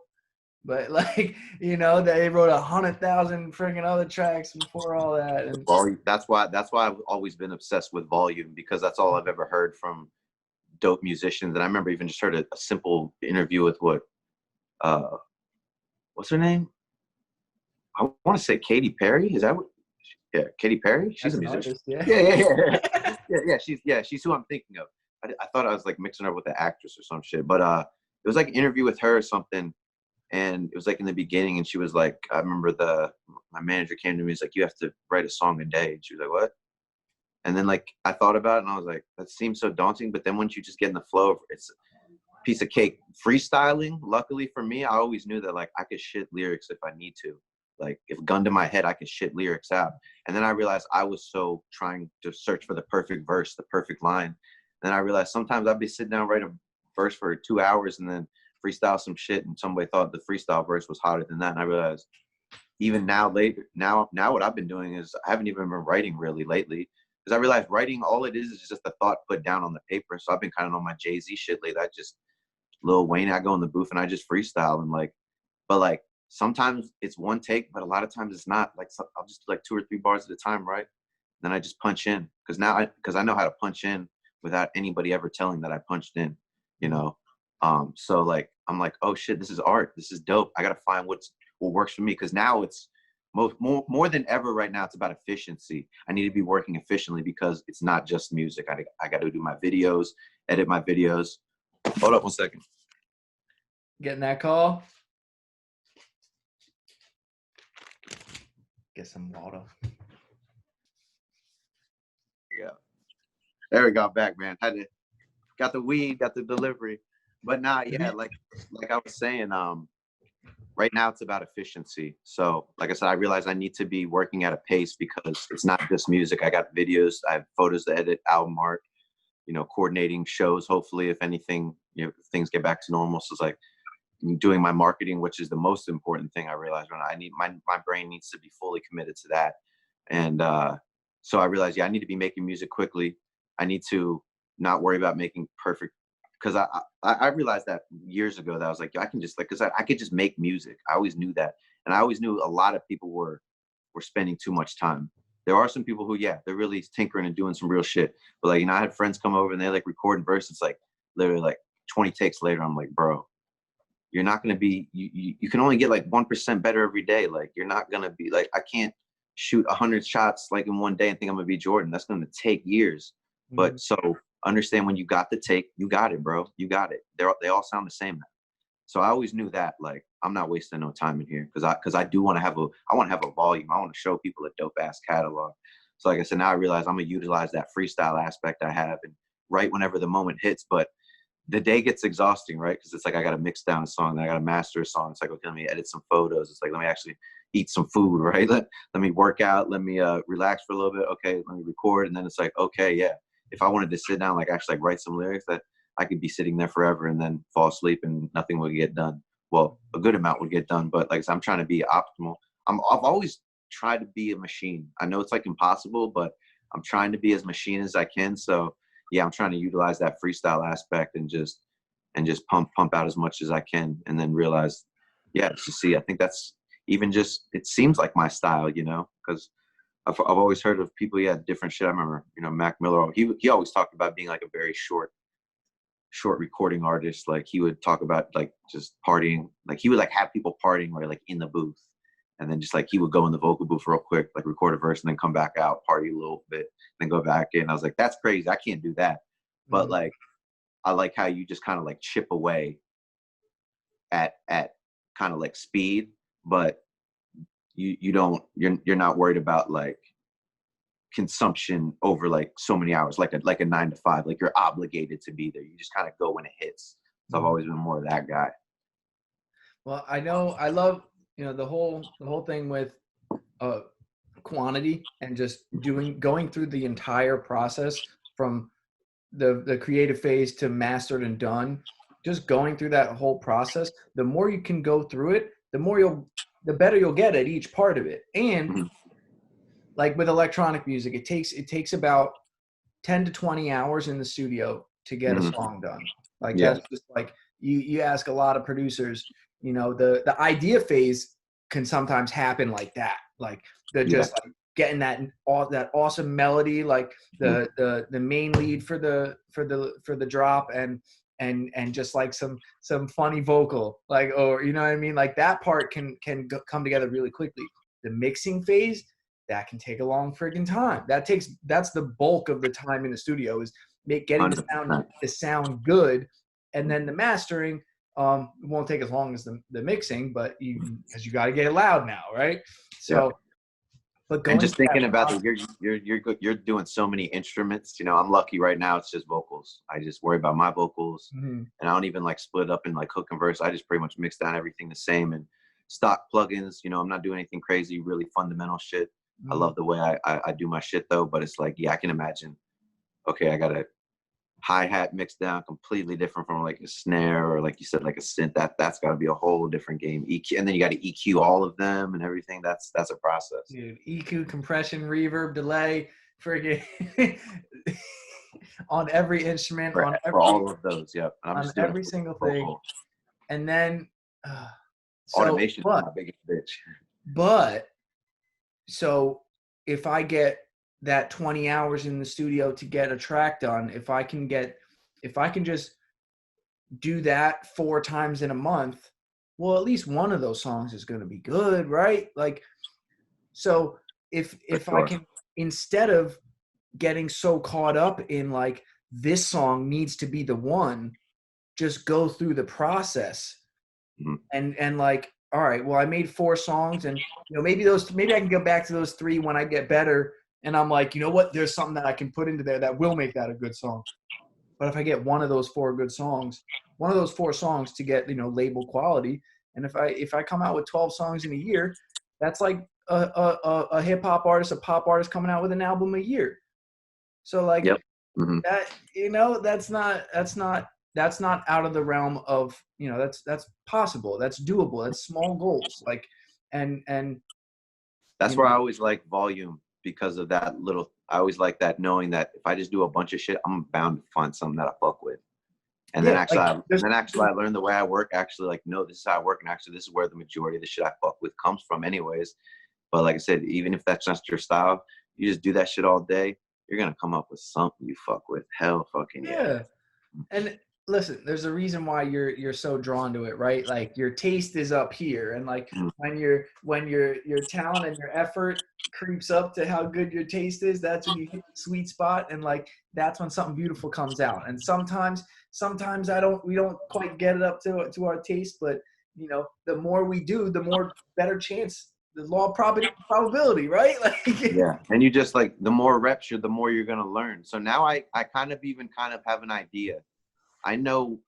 But like, they wrote 100,000 friggin' other tracks before all that. And That's why I've always been obsessed with volume, because that's all I've ever heard from dope musicians. And I remember even just heard a simple interview with what's her name? I want to say Katy Perry. Is that what? Yeah, Katy Perry. She's that's a an musician. artist, yeah. She's who I'm thinking of. I thought I was like mixing her with the actress or some shit, but it was like an interview with her or something, and it was like in the beginning, and she was like, I remember my manager came to me, he's like, you have to write a song a day, and she was like, what? And then like I thought about it, and I was like, that seems so daunting, but then once you just get in the flow, it's a piece of cake. Freestyling, luckily for me, I always knew that like I could shit lyrics if I need to. Like if gun to my head, I could shit lyrics out. And then I realized I was so trying to search for the perfect verse, the perfect line. And then I realized sometimes I'd be sitting down, write a verse for 2 hours and then freestyle some shit, and somebody thought the freestyle verse was hotter than that. And I realized even now what I've been doing is I haven't even been writing really lately, because I realized writing, all it is just a thought put down on the paper. So I've been kind of on my Jay-Z shit lately. I just Lil Wayne, I go in the booth and I just freestyle, and like, but like sometimes it's one take, but a lot of times it's not. Like I'll just do like 2 or 3 bars at a time, right? Then I just punch in, because I know how to punch in without anybody ever telling that I punched in, you know. So like I'm like, oh shit, this is art. This is dope. I gotta find what works for me, because now it's more than ever right now. It's about efficiency. I need to be working efficiently, because it's not just music. I got to do my videos, edit my videos. Hold up 1 second. Getting that call. Get some water. Yeah. There we go. Back, man. Got the weed, got the delivery. But now, yeah, like I was saying, right now it's about efficiency. So like I said, I realized I need to be working at a pace, because it's not just music. I got videos, I have photos to edit, album art, coordinating shows, hopefully, if anything, if things get back to normal. So it's like doing my marketing, which is the most important thing. I realized when I need my brain needs to be fully committed to that. And so I realized, yeah, I need to be making music quickly. I need to not worry about making perfect, because I realized that years ago, that I was like, I can just like, because I could just make music. I always knew that. And I always knew a lot of people were spending too much time. There are some people who, yeah, they're really tinkering and doing some real shit. But like, I had friends come over and they're like recording verses, like literally like 20 takes later. I'm like, bro, you're not going to be, you can only get like 1% better every day. Like, you're not going to be like, I can't shoot 100 shots like in one day and think I'm going to be Jordan. That's going to take years. But so understand, when you got the take, you got it, bro. You got it. They all sound the same now. So I always knew that, like, I'm not wasting no time in here, because I do want to have a volume. I want to show people a dope ass catalog. So like I said, now I realize I'm gonna utilize that freestyle aspect I have and write whenever the moment hits. But the day gets exhausting, right? Because it's like I got to mix down a song, then I got to master a song. It's like, okay, let me edit some photos. It's like, let me actually eat some food, right? Let me work out. Let me relax for a little bit. Okay, let me record. And then it's like, okay, yeah. If I wanted to sit down, like actually like write some lyrics, that I could be sitting there forever and then fall asleep and nothing would get done. Well, a good amount would get done, but like I said, I'm trying to be optimal. I've always tried to be a machine. I know it's like impossible, but I'm trying to be as machine as I can. So yeah, I'm trying to utilize that freestyle aspect and just pump out as much as I can, and then realize, yeah, to see, I think that's even just, it seems like my style, because I've always heard of people, yeah, different shit. I remember, you know, Mac Miller, he always talked about being like a very short recording artist. Like he would talk about like just partying, like he would like have people partying or like in the booth, and then just like he would go in the vocal booth real quick, like record a verse and then come back out, party a little bit, then go back in. I was like, that's crazy, I can't do that. But like I like how you just kind of like chip away at kind of like speed, but you don't, you're not worried about like consumption over like so many hours, like a 9 to 5, like you're obligated to be there. You just kind of go when it hits. So I've always been more of that guy. Well, I know I love, you know, the whole thing with quantity and just going through the entire process from the creative phase to mastered and done. Just going through that whole process, the more you can go through it, the better you'll get at each part of it. And like with electronic music, it takes about 10 to 20 hours in the studio to get a song done. Like that's just like you ask a lot of producers, you know, the idea phase can sometimes happen like that. Like they're just like getting that awesome melody, like the main lead for the drop and just like some funny vocal, like, or you know what I mean? Like that part can come together really quickly. The mixing phase, that can take a long friggin' time. That's the bulk of the time in the studio is getting the sound good, and then the mastering won't take as long as the mixing, but because you got to get it loud now, right? So, but going and just thinking about that, you're doing so many instruments. You know, I'm lucky right now. It's just vocals. I just worry about my vocals, and I don't even like split up in like hook and verse. I just pretty much mix down everything the same and stock plugins. You know, I'm not doing anything crazy, really fundamental shit. I love the way I do my shit though, but it's like, yeah, I can imagine, okay, I got a hi-hat mixed down completely different from like a snare or like you said, like a synth. That's gotta be a whole different game. EQ, and then you gotta EQ all of them and everything. That's a process. Dude, EQ, compression, reverb, delay, friggin' on every instrument, For all of those, yep. I'm on just doing every single thing. And then automation is my biggest bitch. But so if I get that 20 hours in the studio to get a track done, if I can just do that 4 times in a month, well, at least one of those songs is going to be good, right? Like, so if I can, instead of getting so caught up in like this song needs to be the one, just go through the process and like, all right, well, I made 4 songs, and you know, maybe I can go back to those 3 when I get better, and I'm like, you know what, there's something that I can put into there that will make that a good song. But if I get one of those 4 good songs, one of those 4 songs to get, you know, label quality, and if I come out with 12 songs in a year, that's like a hip hop artist, a pop artist coming out with an album a year. So like that, you know, that's not out of the realm of, you know, that's possible, that's doable, that's small goals. Like, and that's where I always like volume, because of that little, I always like that, knowing that if I just do a bunch of shit, I'm bound to find something that I fuck with. And then actually, I learned the way I work, actually, like, no, this is how I work. And actually, this is where the majority of the shit I fuck with comes from anyways. But like I said, even if that's not your style, you just do that shit all day, you're going to come up with something you fuck with. Hell fucking yeah. And listen, there's a reason why you're so drawn to it, right? Like your taste is up here, and like when your talent and your effort creeps up to how good your taste is, that's when you hit the sweet spot, and like that's when something beautiful comes out. And sometimes we don't quite get it up to our taste, but you know, the more we do, the more better chance, the law of probability, right? Like yeah, and you just like, the more reps the more you're gonna learn. So now I kind of have an idea. I know,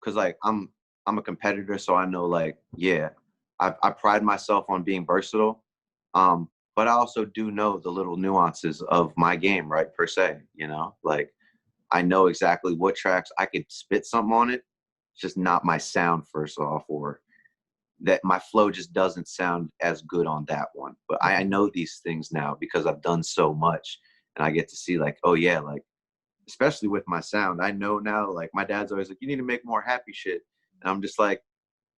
because like I'm a competitor, so I know, like, yeah, I pride myself on being versatile, but I also do know the little nuances of my game, right, per se. You know, like I know exactly what tracks I could spit something on it, it's just not my sound first off, or that my flow just doesn't sound as good on that one. But I know these things now because I've done so much, and I get to see like, oh yeah, like, especially with my sound, I know now, like my dad's always like, you need to make more happy shit. And I'm just like,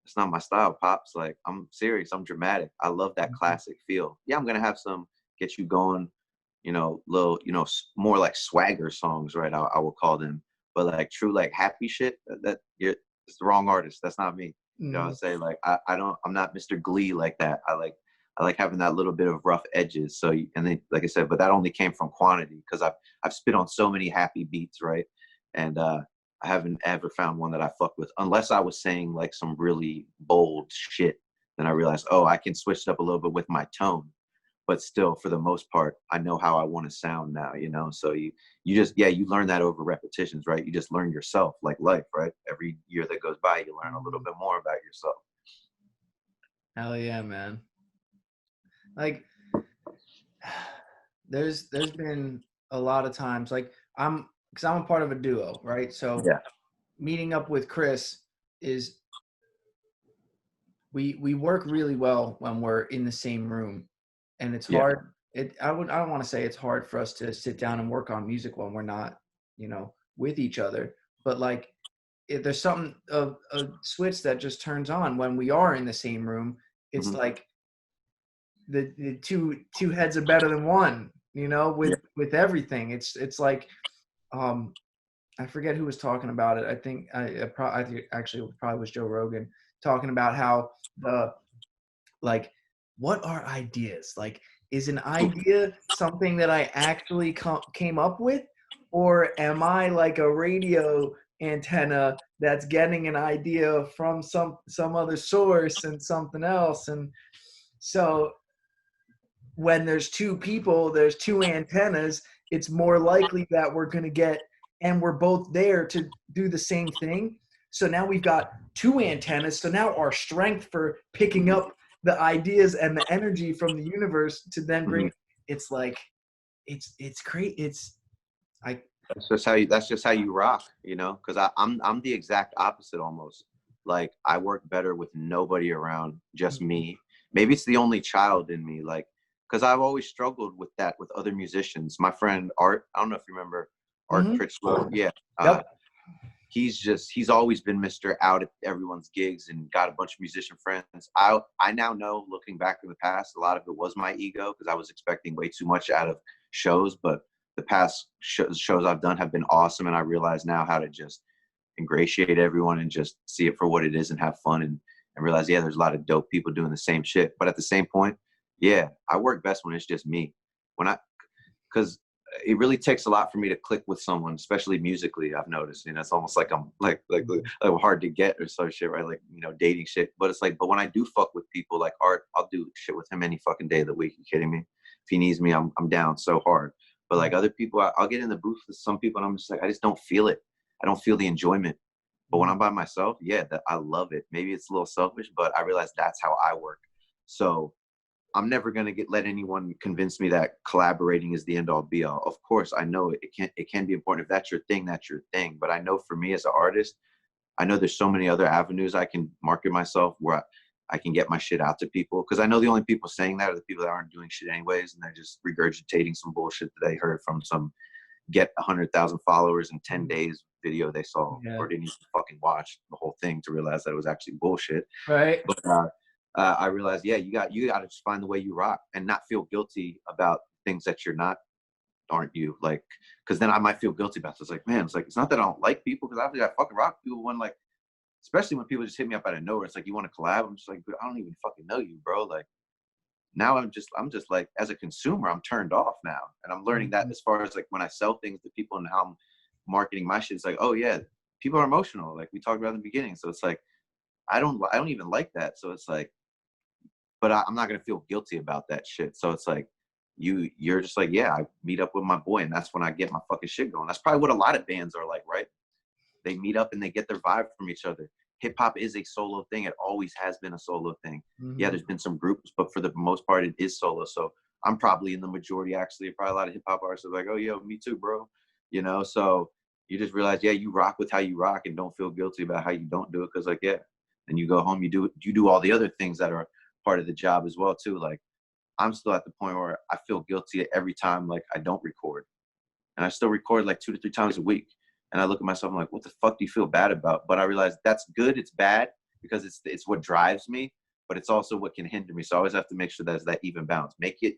it's not my style, Pops. Like, I'm serious, I'm dramatic. I love that classic feel. Yeah, I'm going to have some get you going, little, more like swagger songs, right? I will call them, but like true, like happy shit. It's the wrong artist. That's not me. You know what I'm saying? Like I'm not Mr. Glee like that. I like having that little bit of rough edges. So, and then, like I said, but that only came from quantity because I've spit on so many happy beats, right? And I haven't ever found one that I fuck with, unless I was saying like some really bold shit. Then I realized, oh, I can switch it up a little bit with my tone, but still, for the most part, I know how I want to sound now. So you just, you learn that over repetitions, right? You just learn yourself, like life, right? Every year that goes by, you learn a little bit more about yourself. Hell yeah, man. Like, there's been a lot of times, like because I'm a part of a duo, right? So Yeah. meeting up with Chris is we work really well when we're in the same room, and it's Yeah. hard. I don't want to say it's hard for us to sit down and work on music when we're not, with each other. But like, if there's something a switch that just turns on when we are in the same room. It's like the two heads are better than one. With everything. It's like, I forget who was talking about it. I think actually it probably was Joe Rogan talking about how like, what are ideas? Like, is an idea something that I actually came up with, or am I like a radio antenna that's getting an idea from some other source and something else? And so when there's two people, there's two antennas, it's more likely that we're going to get, and we're both there to do the same thing. So now we've got two antennas. So now our strength for picking up the ideas and the energy from the universe to then bring, it's like, it's great. That's just how you rock, because I'm the exact opposite almost. Like, I work better with nobody around, just me. Maybe it's the only child in me, like, because I've always struggled with that with other musicians. My friend Art, I don't know if you remember Art Critchlow. Yeah. Yep. He's always been Mr. Out at everyone's gigs and got a bunch of musician friends. I now know, looking back in the past, a lot of it was my ego because I was expecting way too much out of shows, but the past shows I've done have been awesome, and I realize now how to just ingratiate everyone and just see it for what it is and have fun and realize, there's a lot of dope people doing the same shit. But at the same point, I work best when it's just me. Because it really takes a lot for me to click with someone, especially musically. I've noticed, it's almost like I'm like hard to get or some shit, right? Like, dating shit. But it's like, but when I do fuck with people like Art, I'll do shit with him any fucking day of the week. You kidding me? If he needs me, I'm down so hard. But like other people, I'll get in the booth with some people and I'm just like, I just don't feel it. I don't feel the enjoyment. But when I'm by myself, I love it. Maybe it's a little selfish, but I realize that's how I work. So I'm never going to let anyone convince me that collaborating is the end all be all. Of course, I know it can be important. If that's your thing, that's your thing. But I know for me as an artist, I know there's so many other avenues I can market myself where I can get my shit out to people. Because I know the only people saying that are the people that aren't doing shit anyways, and they're just regurgitating some bullshit that they heard from some get 100,000 followers in 10 days video they saw, or didn't even fucking watch the whole thing to realize that it was actually bullshit. Right. But I realized, you got to just find the way you rock and not feel guilty about things that you're not, aren't you? Like, because then I might feel guilty about it. It's like, man, it's not that I don't like people, because I fucking rock people when, like, especially when people just hit me up out of nowhere. It's like, you want to collab? I'm just like, I don't even fucking know you, bro. Like, now I'm just like, as a consumer, I'm turned off now, and I'm learning that as far as like when I sell things to people and how I'm marketing my shit. It's like, oh yeah, people are emotional, like we talked about in the beginning. So it's like, I don't even like that. So it's like, but I'm not gonna feel guilty about that shit. So it's like, you're just like, I meet up with my boy, and that's when I get my fucking shit going. That's probably what a lot of bands are like, right? They meet up and they get their vibe from each other. Hip hop is a solo thing. It always has been a solo thing. Yeah, there's been some groups, but for the most part, it is solo. So I'm probably in the majority, actually. Probably a lot of hip hop artists are like, oh, yo, me too, bro. So you just realize, you rock with how you rock and don't feel guilty about how you don't do it. Cause like, and you go home, you do all the other things that are part of the job as well too. Like, I'm still at the point where I feel guilty every time, like, I don't record, and I still record like 2 to 3 times a week. And I look at myself, I'm like, what the fuck do you feel bad about? But I realize that's good. It's bad because it's what drives me, but it's also what can hinder me. So I always have to make sure there's that even balance. Make it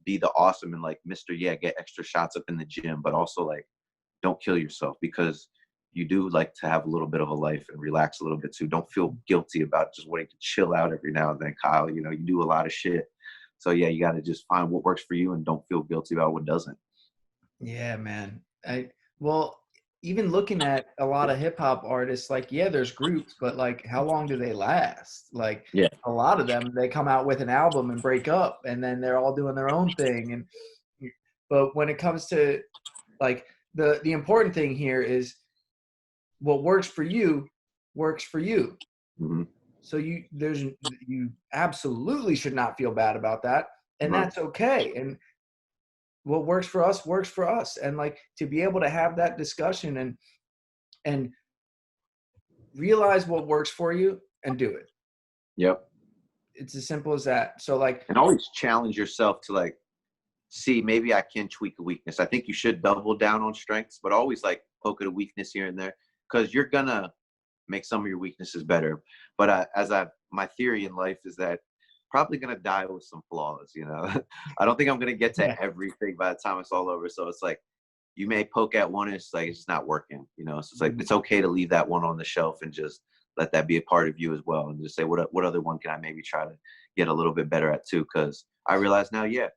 be the awesome and like Mr. Yeah, get extra shots up in the gym, but also like don't kill yourself, because you do like to have a little bit of a life and relax a little bit too. Don't feel guilty about just wanting to chill out every now and then, Kyle. You know, you do a lot of shit. So yeah, you got to just find what works for you and don't feel guilty about what doesn't. Yeah, man. Well, even looking at a lot of hip hop artists, like, yeah, there's groups, but like, how long do they last? Like, Yeah. a lot of them, they come out with an album and break up, and then they're all doing their own thing. But when it comes to like the important thing here is what works for you works for you. Mm-hmm. So you absolutely should not feel bad about that, and Right. that's okay. And what works for us works for us, and like to be able to have that discussion and realize what works for you and do it. Yep. It's as simple as that. So like, And always challenge yourself to like, see, maybe I can tweak a weakness. I think you should double down on strengths, but always like poke at a weakness here and there, because you're gonna make some of your weaknesses better. But my theory in life is that probably gonna die with some flaws. You know, I don't think I'm gonna get yeah. to everything by the time it's all over. So it's like you may poke at one, and it's like it's not working. You know, so it's like it's okay to leave that one on the shelf and just let that be a part of you as well, and just say what other one can I maybe try to get a little bit better at too? Because I realize now, yeah,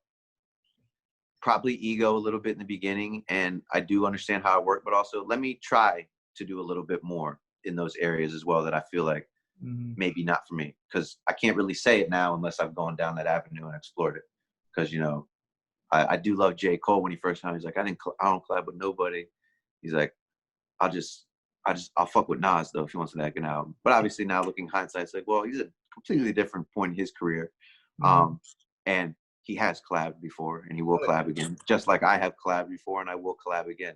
probably ego a little bit in the beginning, and I do understand how I work, but also let me try to do a little bit more in those areas as well that I feel like maybe not for me, because I can't really say it now unless I've gone down that avenue and explored it. Because, you know, I do love J. Cole. When he first came, he's like, I don't collab with nobody. He's like, I'll fuck with Nas though if he wants to make an album. But obviously now looking hindsight, it's like, well, he's a completely different point in his career. And he has collabed before, and he will collab again, just like I have collabed before, and I will collab again.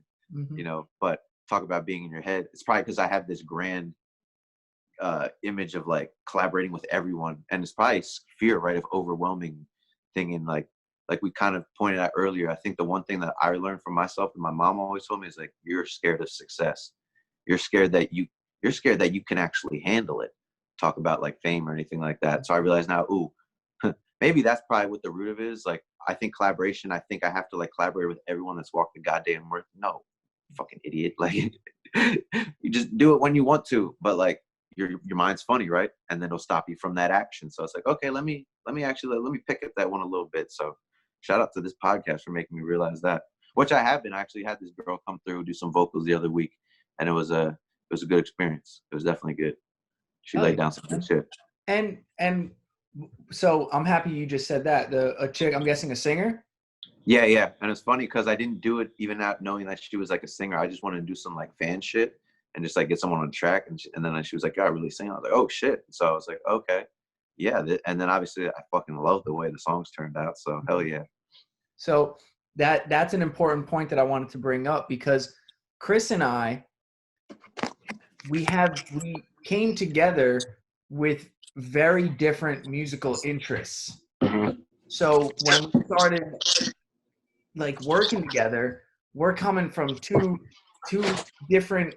You know, but talk about being in your head. It's probably because I have this grand image of like collaborating with everyone, and it's probably fear, right, of overwhelming thing. And like we kind of pointed out earlier, I think the one thing that I learned from myself, and my mom always told me, is like, you're scared of success. You're scared that you can actually handle it. Talk about like fame or anything like that. So I realize now, ooh, maybe that's probably what the root of it is. Like, I think collaboration, I think I have to like collaborate with everyone that's walked the goddamn earth. No, fucking idiot. Like, you just do it when you want to, but like your mind's funny, right? And then it'll stop you from that action. So it's like, okay, let me pick at that one a little bit. So shout out to this podcast for making me realize that, which I have been. I actually had this girl come through, do some vocals the other week, and it was a good experience. It was definitely good. She laid down some good shit. And so I'm happy you just said that. A chick, I'm guessing a singer? Yeah. And it's funny because I didn't do it even not knowing that she was like a singer. I just wanted to do some like fan shit and just like get someone on track. And then she was like, yeah, I really sing. I was like, oh shit. So I was like, okay. Yeah. And then obviously I fucking love the way the songs turned out. So hell yeah. So that's an important point that I wanted to bring up, because Chris and I, we came together with very different musical interests. So when we started like working together, we're coming from two different,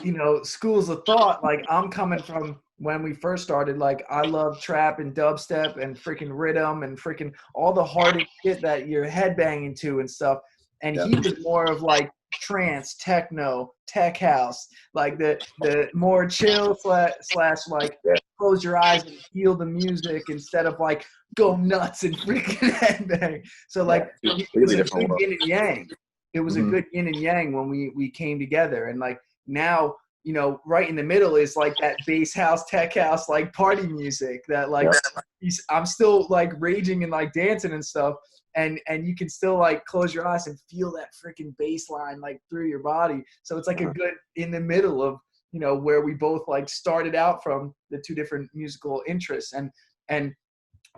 you know, schools of thought. Like, I'm coming from, when we first started, like, I love trap and dubstep and freaking rhythm and freaking all the hardest shit that you're headbanging to and stuff. And he was more of like trance, techno, tech house, like the more chill slash like close your eyes and feel the music instead of like go nuts and freaking headbang. So like it was a good yin and yang. It was a good yin and yang when we came together. And like now, you know, right in the middle is like that bass house, tech house, like party music that like I'm still like raging and like dancing and stuff. And you can still like close your eyes and feel that freaking bass line like through your body. So it's like a good in the middle of, you know, where we both like started out from the two different musical interests. And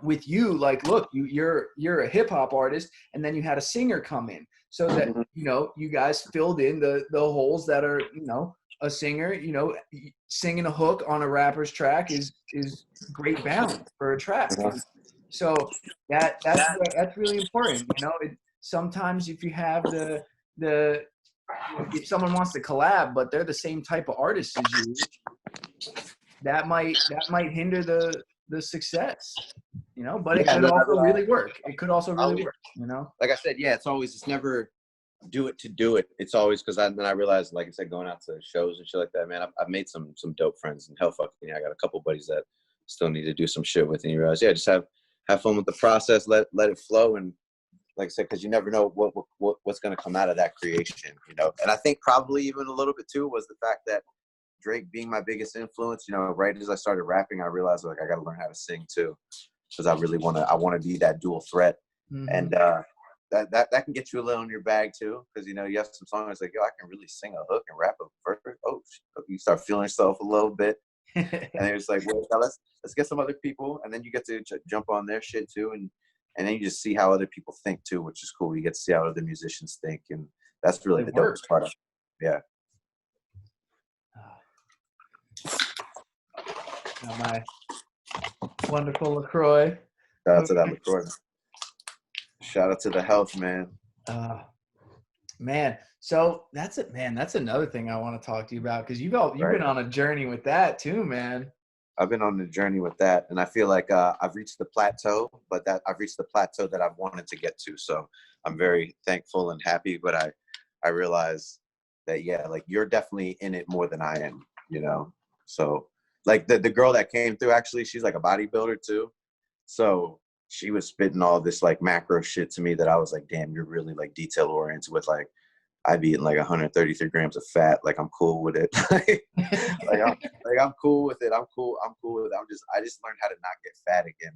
with you, like, look, you're a hip hop artist, and then you had a singer come in, so that, you know, you guys filled in the holes that are, you know, a singer, you know, singing a hook on a rapper's track is great balance for a track. So that's really important. You know, sometimes if you have if someone wants to collab, but they're the same type of artist as you, that might hinder the success. you know, but it Yeah, could and then I also realized, really work. It could also really always, work, you know? like I said, yeah, it's never do it to do it. It's always because then I realized, like I said, going out to shows and shit like that, man, I've made some dope friends, and hell fucking yeah, I got a couple buddies that still need to do some shit with, and you realize, yeah, just have fun with the process, let it flow, and like I said, because you never know what's going to come out of that creation, you know. And I think probably even a little bit too was the fact that Drake being my biggest influence, you know, right as I started rapping, I realized like I got to learn how to sing too, because I want to be that dual threat, Mm-hmm. and that can get you a little in your bag too, because you know you have some songs like, yo, I can really sing a hook and rap a verse. Oh, you start feeling yourself a little bit, and it's like, well, now let's get some other people, and then you get to jump on their shit too, and then you just see how other people think too, which is cool. You get to see how other musicians think, and that's really It the works. dopest part of it. Yeah. Got my wonderful LaCroix. Shout out to that LaCroix. Shout out to the health, man. Man, so that's it, man. That's another thing I want to talk to you about, because you've Right. been on a journey with that too, man. I've been on the journey with that, and I feel like I've reached the plateau, but that I've reached the plateau that I've wanted to get to. So I'm very thankful and happy. But I realize that, yeah, like you're definitely in it more than I am, you know. So like the girl that came through, actually, she's like a bodybuilder too. So she was spitting all this like macro shit to me that I was like, damn, you're really like detail oriented with like I've eaten like 133 grams of fat. Like I'm cool with it. I'm cool with it. I'm cool with it. I just learned how to not get fat again.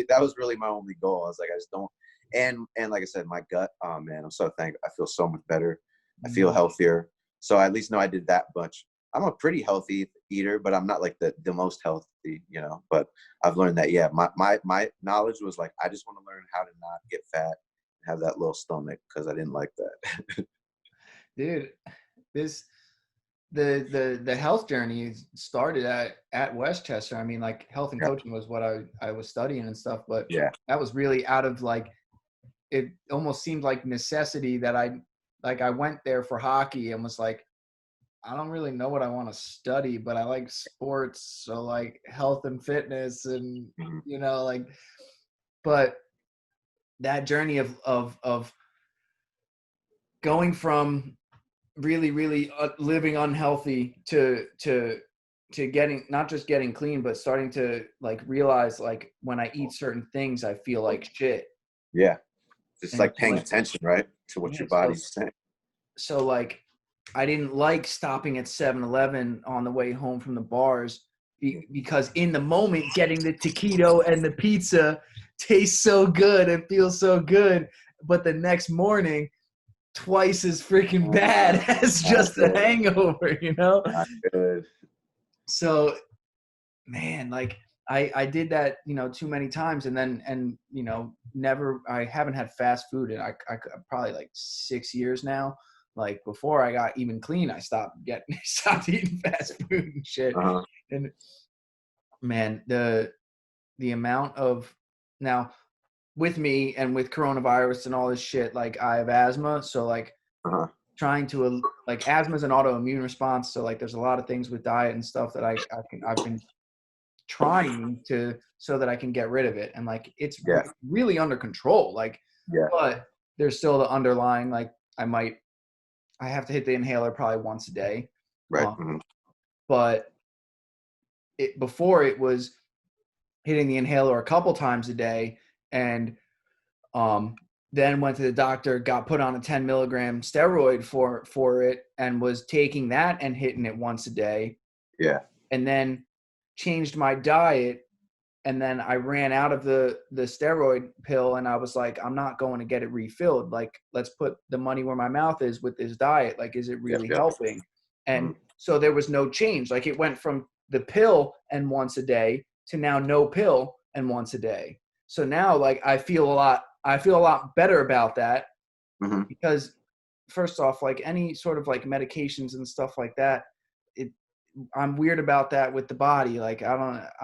That was really my only goal. I was like, I just don't. And like I said, my gut. Oh man, I'm so thankful. I feel so much better. I feel healthier. So I at least know I did that much. I'm a pretty healthy eater, but I'm not like the most healthy, you know. But I've learned that, yeah, my knowledge was like, I just want to learn how to not get fat, have that little stomach, because I didn't like that. Dude, this the health journey started at Westchester. I mean, like health and Yeah. coaching was what I was studying and stuff, but Yeah. that was really out of like, it almost seemed like necessity that I went there for hockey and was like, I don't really know what I want to study, but I like sports, so like health and fitness and Mhm. you know, like, but that journey of going from really living unhealthy to getting, not just getting clean, but starting to like realize like when I eat certain things I feel like shit. Yeah. Just And like paying attention, right, to what yeah, your body's saying. so like I didn't like stopping at 7-Eleven on the way home from the bars because in the moment getting the taquito and the pizza tastes so good and feels so good, but the next morning twice as freaking bad as just a hangover, you know? Not good. So, man, like I did that, you know, too many times, and you know, I haven't had fast food in I probably like 6 years now. Like before I got even clean, I stopped eating fast food and shit. Uh-huh. And man, the amount of, now with me and with coronavirus and all this shit, like I have asthma, so like Uh-huh. trying to, like, asthma is an autoimmune response, so like there's a lot of things with diet and stuff that I've been trying to, so that I can get rid of it, and like it's really under control, like, Yeah. but there's still the underlying, like I have to hit the inhaler probably once a day, Right. but before it was hitting the inhaler a couple times a day, and then went to the doctor, got put on a 10 milligram steroid for it, and was taking that and hitting it once a day. Yeah. And then changed my diet, and then I ran out of the steroid pill, and I was like, I'm not going to get it refilled. Like, let's put the money where my mouth is with this diet. Like, is it really helping? And so there was no change. Like, it went from the pill and once a day to now no pill and once a day. So now, like, I feel a lot better about that, because first off, like any sort of like medications and stuff like that, I'm weird about that with the body. Like I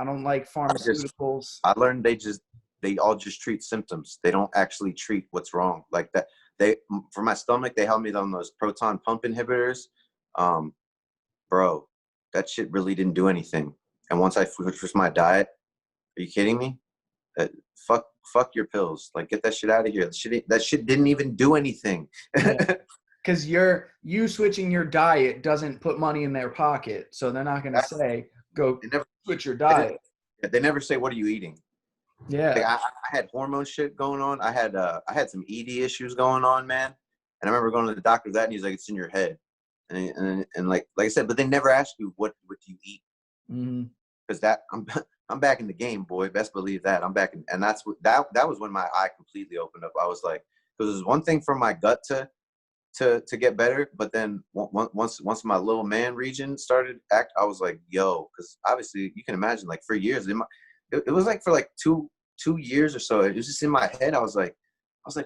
don't like pharmaceuticals. I learned they all just treat symptoms. They don't actually treat what's wrong. Like that, for my stomach, they held me on those proton pump inhibitors. Bro, that shit really didn't do anything. And once I switched my diet, are you kidding me? Uh, fuck your pills. Like, get that shit out of here. That shit didn't even do anything. Yeah. Because you switching your diet doesn't put money in their pocket, so they're not going to say go switch your diet. They never say, what are you eating? Yeah. Like, I had hormone shit going on. I had some ED issues going on, man. And I remember going to the doctor for that, and he's like, it's in your head. And like I said, but they never ask you what do you eat, because that I'm back in the game, boy. Best believe that I'm back in, and that was when my eye completely opened up. I was like, because there's one thing for my gut to get better, but then once my little man region started act, I was like, yo, because obviously you can imagine, like, for years it was like for like two years or so, it was just in my head. I was like,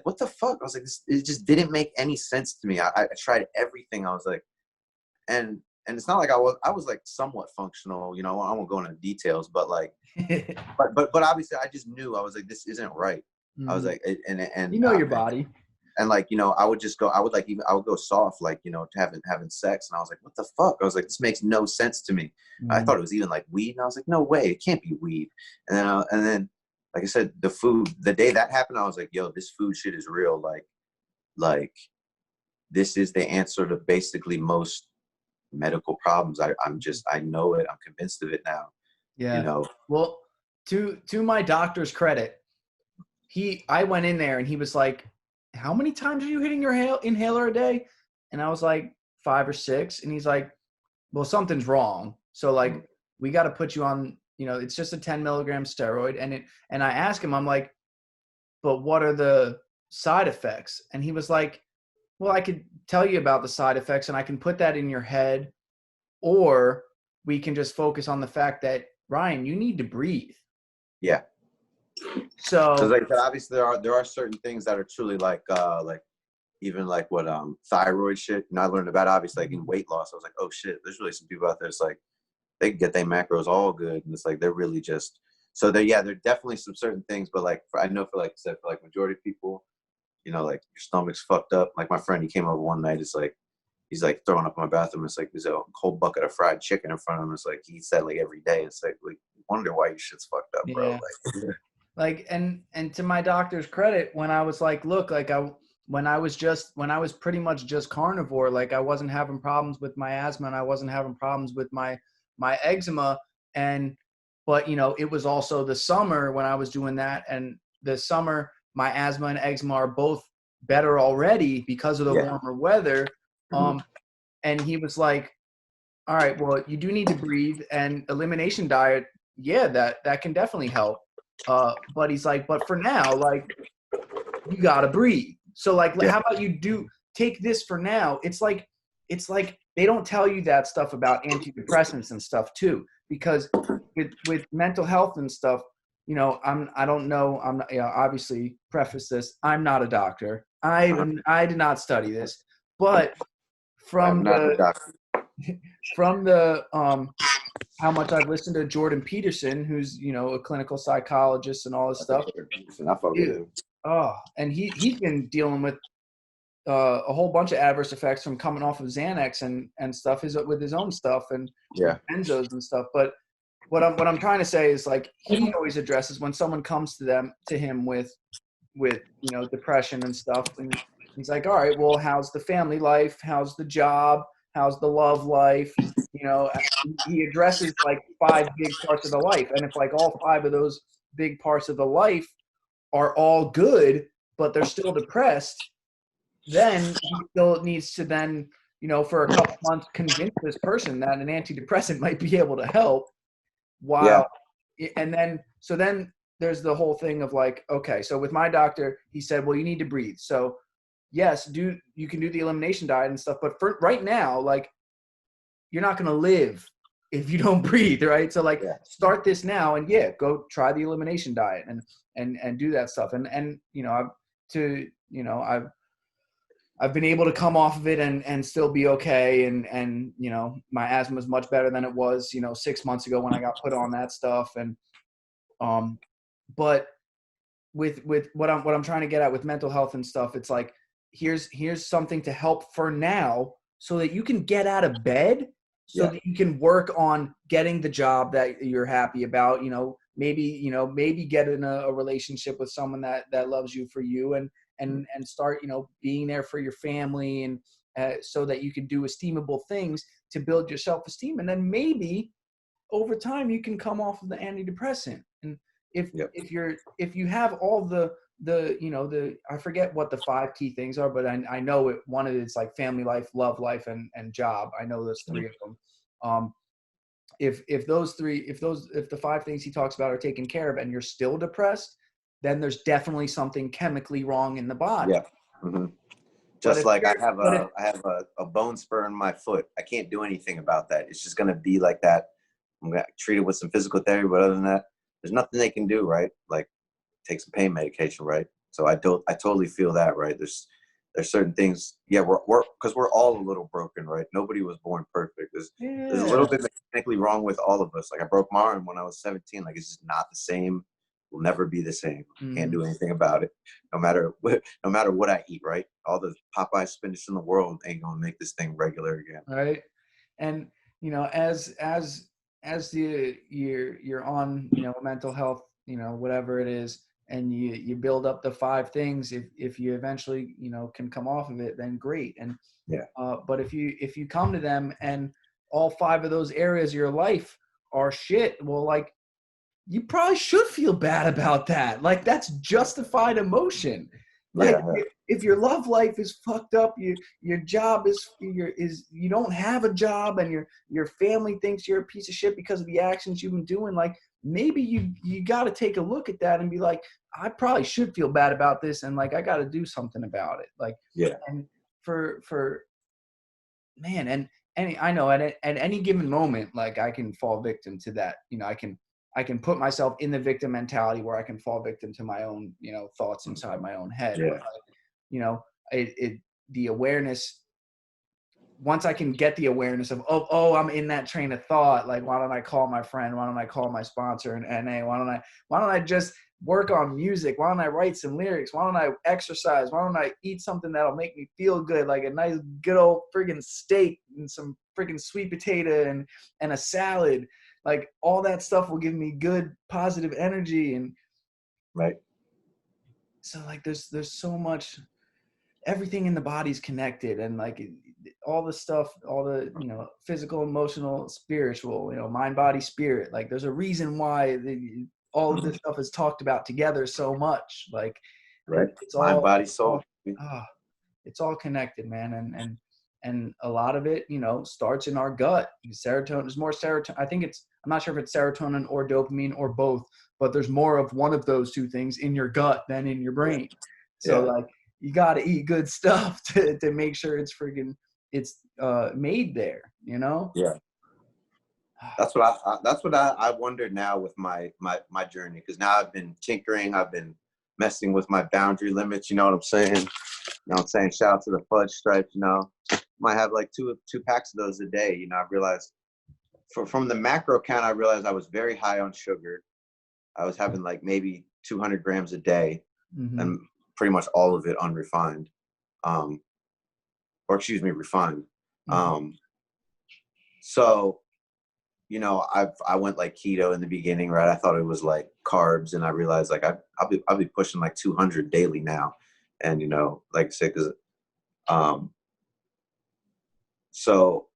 what the fuck? I was like, it just didn't make any sense to me. I tried everything. I was like, and it's not like I was like somewhat functional, you know. I won't go into details, but like, but obviously I just knew. I was like, this isn't right. I was like, and you know your body. And like, you know, I would go soft, like, you know, having sex. And I was like, what the fuck? I was like, this makes no sense to me. I thought it was even like weed. And I was like, no way, it can't be weed. And then, like I said, the food, the day that happened, I was like, yo, this food shit is real. Like this is the answer to basically most medical problems. I know it. I'm convinced of it now. Yeah. You know? Well, to my doctor's credit, I went in there and he was like, how many times are you hitting your inhaler a day? And I was like, 5 or 6. And he's like, well, something's wrong. So like, we got to put you on, you know, it's just a 10 milligram steroid. And I asked him, I'm like, but what are the side effects? And he was like, well, I could tell you about the side effects and I can put that in your head, or we can just focus on the fact that, Ryan, you need to breathe. Yeah. So like, obviously there are certain things that are truly like even like what thyroid shit, you know, I learned about, obviously, like in weight loss. I was like, oh shit, there's really some people out there, it's like they can get their macros all good, and it's like they're really just, so there are definitely some certain things, but like I know for, like I said, for like majority of people, you know, like your stomach's fucked up. Like my friend, he came over one night, it's like he's like throwing up in my bathroom. It's like there's a whole bucket of fried chicken in front of him. It's like he eats that like every day. It's like wonder why your shit's fucked up, bro. Yeah. Like, and to my doctor's credit, when I was like, look, like when I was pretty much just carnivore, like I wasn't having problems with my asthma and I wasn't having problems with my eczema. But you know, it was also the summer when I was doing that, and the summer, my asthma and eczema are both better already because of the warmer weather. And he was like, all right, well, you do need to breathe, and elimination diet. Yeah, that can definitely help. But he's like, but for now, like, you gotta breathe. So like, how about you take this for now? It's like they don't tell you that stuff about antidepressants and stuff too, because with mental health and stuff, you know, I don't know. I'm not, you know, obviously preface this, I'm not a doctor. I did not study this, but from the how much I've listened to Jordan Peterson, who's, you know, a clinical psychologist and all this stuff. Dude, and he's been dealing with a whole bunch of adverse effects from coming off of Xanax and stuff, with his own stuff and benzos and stuff. But what I'm trying to say is, like, he always addresses when someone comes to him with you know, depression and stuff, and he's like, all right, well, how's the family life? How's the job? How's the love life? You know, he addresses like 5 big parts of the life. And if like all 5 of those big parts of the life are all good, but they're still depressed, then he still needs to then, you know, for a couple months, convince this person that an antidepressant might be able to help. And then there's the whole thing of like, okay, so with my doctor, he said, well, you need to breathe. So yes, you can do the elimination diet and stuff, but for right now, like, you're not going to live if you don't breathe, right? So like, start this now, and go try the elimination diet and do that stuff. And you know, I've been able to come off of it and still be okay. And you know, my asthma is much better than it was, you know, 6 months ago when I got put on that stuff. And but with what I'm trying to get at with mental health and stuff, it's like, here's something to help for now, so that you can get out of bed, so that you can work on getting the job that you're happy about, you know, maybe, you know, maybe get in a relationship with someone that loves you for you, and start, you know, being there for your family, and so that you can do esteemable things to build your self-esteem. And then maybe over time you can come off of the antidepressant. And Yep. if you have all the you know, the, I forget what the 5 key things are, but I know it, one of it's like family life, love life, and job. I know those 3 of them. If those 3, if the 5 things he talks about are taken care of and you're still depressed, then there's definitely something chemically wrong in the body. Yeah. Mm-hmm. But Just if like I you're, have but if, a bone spur in my foot. I can't do anything about that. It's just gonna be like that. I'm gonna treat it with some physical therapy, but other than that, there's nothing they can do, right? Like take some pain medication, right? So I totally feel that, right? There's certain things, yeah, we're because we're all a little broken, right? Nobody was born perfect. There's a little yeah, bit mechanically wrong with all of us. Like I broke my arm when I was 17. Like it's just not the same. Will never be the same. Can't mm-hmm. do anything about it. No matter what I eat, right? All the Popeye spinach in the world ain't gonna make this thing regular again. Right. And, you know, as you're on, you know, mental health, you know, whatever it is, and you build up the 5 things, if you eventually, you know, can come off of it, then great. And Yeah. but if you come to them and all 5 of those areas of your life are shit, well, like, you probably should feel bad about that. Like, that's justified emotion. Like, Yeah. Yeah. if your love life is fucked up, your job is you don't have a job, and your family thinks you're a piece of shit because of the actions you've been doing. Like, maybe you got to take a look at that and be like, I probably should feel bad about this, and like, I got to do something about it. Like, Yeah. and for man, and any, I know at any given moment, like, I can fall victim to that. You know, I can put myself in the victim mentality where I can fall victim to my own, you know, thoughts inside my own head. But Yeah. like, you know, the awareness, once I can get the awareness of, oh, I'm in that train of thought. Like, why don't I call my friend? Why don't I call my sponsor in NA? Why don't I just work on music? Why don't I write some lyrics? Why don't I exercise? Why don't I eat something that'll make me feel good? Like a nice, good old friggin' steak and some friggin' sweet potato and a salad. Like, all that stuff will give me good, positive energy. And Right. so, like, there's so much, everything in the body's connected, and like, all the stuff, all the, you know, physical, emotional, spiritual, you know, mind, body, spirit. Like, there's a reason why all of this stuff is talked about together so much. Like, Right. it's Mind, all, body, soul. ah, it's all connected, man. And a lot of it, you know, starts in our gut. Serotonin, there's more serotonin. I think I'm not sure if it's serotonin or dopamine or both, but there's more of one of those 2 things in your gut than in your brain. So Yeah. like, you got to eat good stuff to make sure it's made there, you know? Yeah. That's what I wonder now with my journey, because now I've been tinkering, I've been messing with my boundary limits. You know what I'm saying? You know what I'm saying? Shout out to the fudge stripes. You know, might have like two packs of those a day. You know, I realized from the macro count, I realized I was very high on sugar. I was having like maybe 200 grams a day, Mm-hmm. and pretty much all of it unrefined, um, or excuse me, refined. Mm-hmm. So you know, I went like keto in the beginning, right? I thought it was like carbs, and I realized like I'll be pushing like 200 daily now, and you know, like I said, because um, so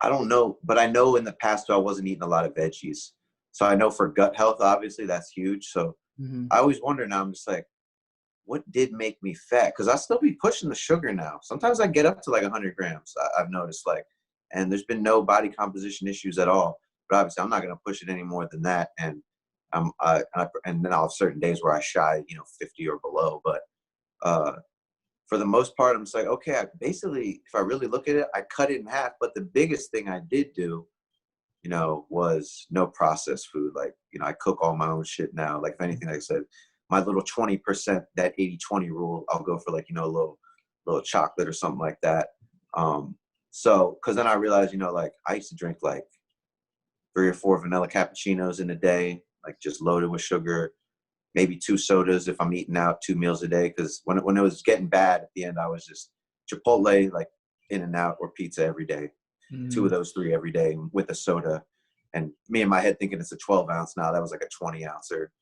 I don't know, but I know in the past I wasn't eating a lot of veggies, so I know for gut health, obviously that's huge. So Mm-hmm. I always wonder now. I'm just like, what did make me fat? Because I still be pushing the sugar now. Sometimes I get up to like 100 grams. I've noticed, like, and there's been no body composition issues at all. But obviously, I'm not going to push it any more than that. And and then I'll have certain days where I shy, you know, 50 or below. But uh, for the most part, I'm just like, okay, basically, if I really look at it, I cut it in half. But the biggest thing I did do, you know, was no processed food. Like, you know, I cook all my own shit now. Like, if anything, like I said, my little 20%, that 80-20 rule, I'll go for like, you know, a little chocolate or something like that. So, cause then I realized, you know, like I used to drink like 3 or 4 vanilla cappuccinos in a day, like just loaded with sugar, maybe 2 sodas if I'm eating out 2 meals a day. Cause when it was getting bad at the end, I was just Chipotle, like In and Out or pizza every day, 2 Mm-hmm. of those 3 every day with a soda. And me in my head thinking it's a 12 ounce. Now that was like a 20 ouncer.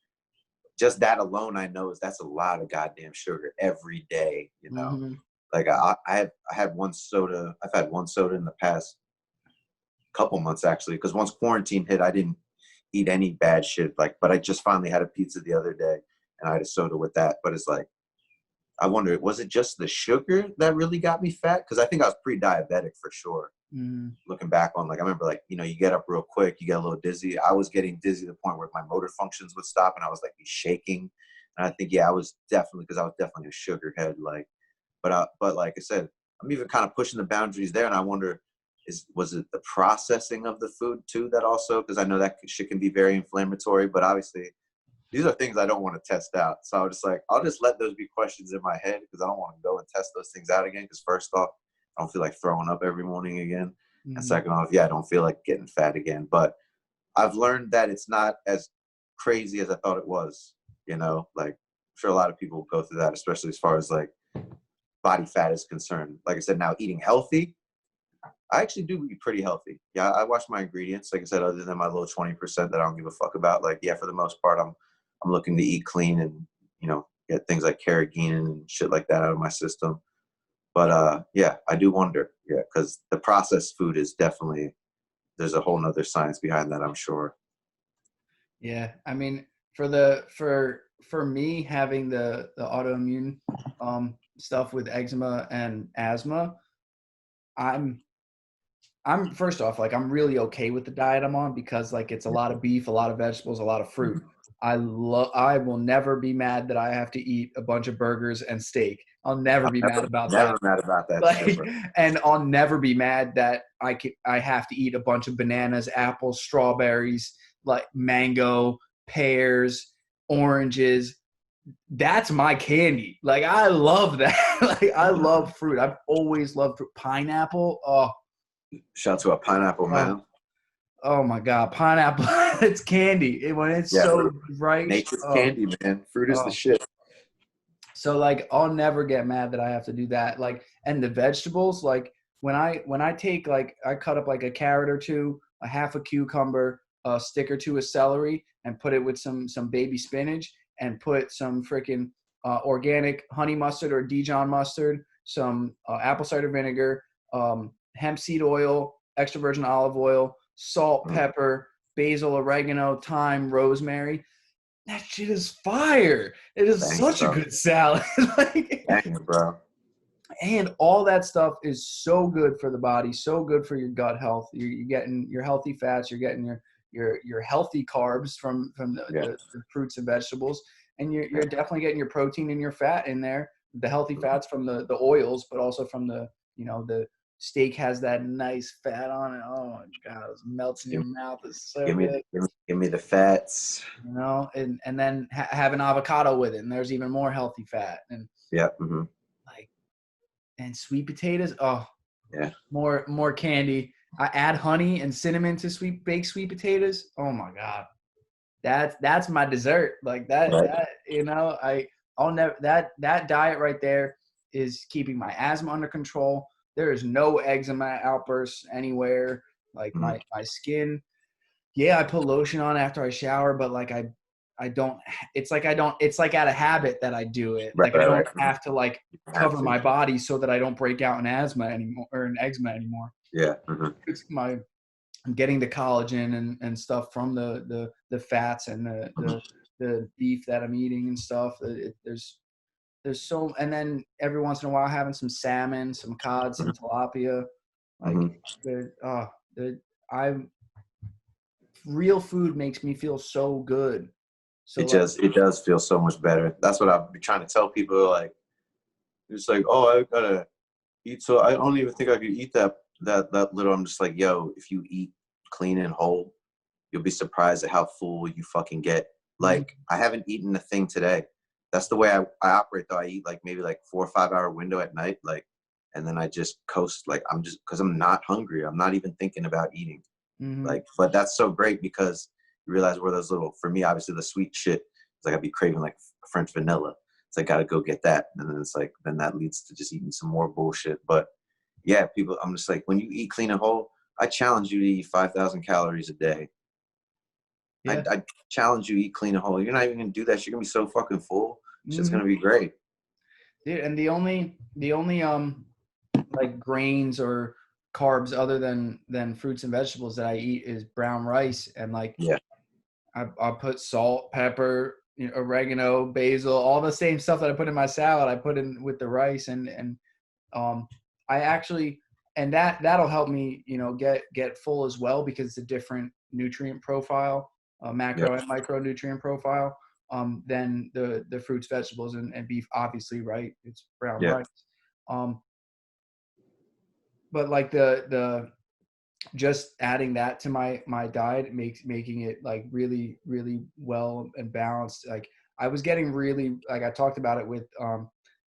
Just that alone, I know that's a lot of goddamn sugar every day, you know? Mm-hmm. Like I had one soda. I've had one soda in the past couple months actually, because once quarantine hit, I didn't eat any bad shit. Like, but I just finally had a pizza the other day, and I had a soda with that. But it's like, I wonder, was it just the sugar that really got me fat? Because I think I was pre-diabetic for sure. Mm-hmm. Looking back on, like, I remember, like, you know, you get up real quick, you get a little dizzy. I was getting dizzy to the point where my motor functions would stop, and I was like be shaking. And I think, yeah, I was definitely, because I was definitely a sugar head. Like, but like I said, I'm even kind of pushing the boundaries there, and I wonder, was it the processing of the food too that also, because I know that shit can be very inflammatory, but obviously these are things I don't want to test out. So I was just like, I'll just let those be questions in my head, because I don't want to go and test those things out again. Because first off, I don't feel like throwing up every morning again. And Mm-hmm. second off, yeah, I don't feel like getting fat again. But I've learned that it's not as crazy as I thought it was. You know, like I'm sure a lot of people go through that, especially as far as like body fat is concerned. Like I said, now eating healthy, I actually do eat pretty healthy. Yeah, I watch my ingredients. Like I said, other than my little 20% that I don't give a fuck about. Like, yeah, for the most part, I'm looking to eat clean and, you know, get things like carrageenan and shit like that out of my system. But yeah, I do wonder. Yeah, because the processed food is definitely, there's a whole nother science behind that, I'm sure. Yeah, I mean, for me having the autoimmune stuff with eczema and asthma, I'm I'm first off, like, I'm really okay with the diet I'm on, because like it's a lot of beef, a lot of vegetables, a lot of fruit. I will never be mad that I have to eat a bunch of burgers and steak. I'll never I'm be mad about that. never mad about that shit, Like, bro. and I'll never be mad that I have to eat a bunch of bananas, apples, strawberries, like mango, pears, oranges. That's my candy. Like, I love that. Like, I love fruit. I've always loved fruit. Pineapple. Oh, Shout out to a pineapple, oh, man. oh my God. Pineapple. It's candy. When it's Yeah, so ripe. nature's Oh, candy, man. Fruit is the oh. shit. So like I'll never get mad that I have to do that. Like, and the vegetables, like when I take, like, I cut up like a carrot or two, a half a cucumber, a stick or two of celery, and put it with some baby spinach, and put some freaking organic honey mustard or Dijon mustard, some apple cider vinegar, hemp seed oil, extra virgin olive oil, salt, Mm, pepper, basil, oregano, thyme, rosemary. That shit is fire. It is bang, such a bro. good salad. Like, Bang, bro. and all that stuff is so good for the body, so good for your gut health. You're getting your healthy fats, you're getting your healthy carbs from Yeah, the fruits and vegetables, and you're yeah. definitely getting your protein and your fat in there. The healthy fats from the oils, but also from the steak has that nice fat on it. Oh my God, it melts in your Give, mouth. It's so give me, good. give me the fats. And then have an avocado with it, and there's even more healthy fat. And Yeah. Mm-hmm. like, and sweet potatoes, oh, Yeah. more candy. I add honey and cinnamon to baked sweet potatoes. Oh my God, that's my dessert. Like that Right. that I'll never, that diet right there is keeping my asthma under control. There is no eczema outbursts anywhere. Like, Mm-hmm. my skin, yeah, I put lotion on after I shower, but like I don't, it's like I don't, it's like out of habit that I do it. Right. Like, I Right. don't Right. Mhm. have to like Have cover to. my body so that I don't break out in asthma anymore, or in eczema anymore. Yeah. Mm-hmm. It's I'm getting the collagen and stuff from the fats and the beef that I'm eating and stuff. There's so, and then every once in a while having some salmon, some cod, some tilapia. Like, Mm-hmm. the I real food makes me feel so good. So like, It does feel so much better. That's what I've been trying to tell people. Like, it's like, oh, I gotta eat. So I don't even think I could eat that little. I'm just like, yo, if you eat clean and whole, you'll be surprised at how full you fucking get. mhm, Like, I haven't eaten a thing today. That's the way I operate though. I eat like maybe like 4 or 5 hour window at night, like, and then I just coast. Like, I'm just, because I'm not hungry. I'm not even thinking about eating. mhm, Like, but that's so great because you realize where those little, for me, obviously the sweet shit, it's like I'd be craving like French vanilla. It's like, gotta go get that. And then it's like, then that leads to just eating some more bullshit. But yeah, people, I'm just like, when you eat clean and whole, I challenge you to eat 5,000 calories a day. Yeah. I challenge you, eat clean and whole. You're not even gonna do that. You're gonna be so fucking full. Shit's Hmm. gonna be great. Dude, and the only like grains or carbs other than fruits and vegetables that I eat is brown rice, and like Yeah, I put salt, pepper, oregano, basil, all the same stuff that I put in my salad. I put in with the rice, and um, I actually, and that'll help me, get full as well because it's a different nutrient profile, yeah, macro and micronutrient profile, than the fruits, vegetables, and beef. Obviously, right? It's brown yeah, rice. Um, but like the just adding that to my diet making it like really really well and balanced. Like I was getting really, like I talked about it with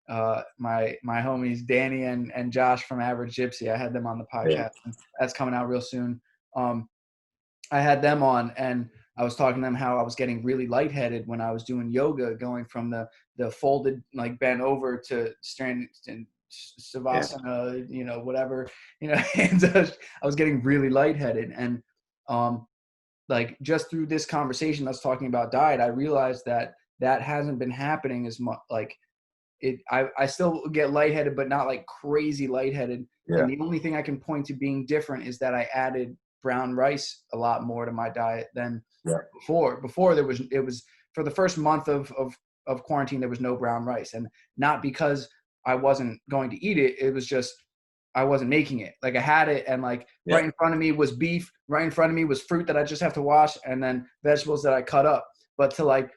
my homies Danny and Josh from Average Gypsy. I had them on the yeah, podcast, and that's coming out real soon. I had them on, and I was talking to them how I was getting really lightheaded when I was doing yoga, going from the folded, like bent over to stand and yeah, savasana, whatever, and I was getting really lightheaded. And um, like just through this conversation that's talking about diet, I realized that hasn't been happening as much. Like I still get lightheaded, but not like crazy lightheaded. yeah, And the only thing I can point to being different is that I added brown rice a lot more to my diet than yeah, before. Before it was for the first month of quarantine, there was no brown rice, and not because I wasn't going to eat it. It was just I wasn't making it. Like I had it, and like yeah, right in front of me was beef. Right in front of me was fruit that I just have to wash, and then vegetables that I cut up. But to like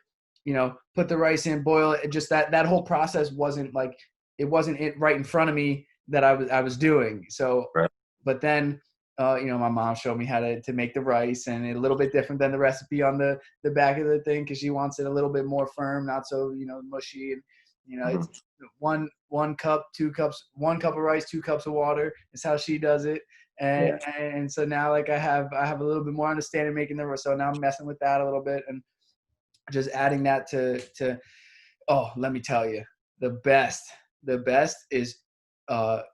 put the rice in, boil it. Just that whole process wasn't like it wasn't it right in front of me that I was doing. So, right, but then my mom showed me how to make the rice, and a little bit different than the recipe on the back of the thing because she wants it a little bit more firm, not so mushy. And hmm, it's one cup, 2 cups, 1 cup of rice, 2 cups of water is how she does it. And yeah, and so now like I have a little bit more understanding making the rice. So now I'm messing with that a little bit and just adding that to oh, let me tell you, the best is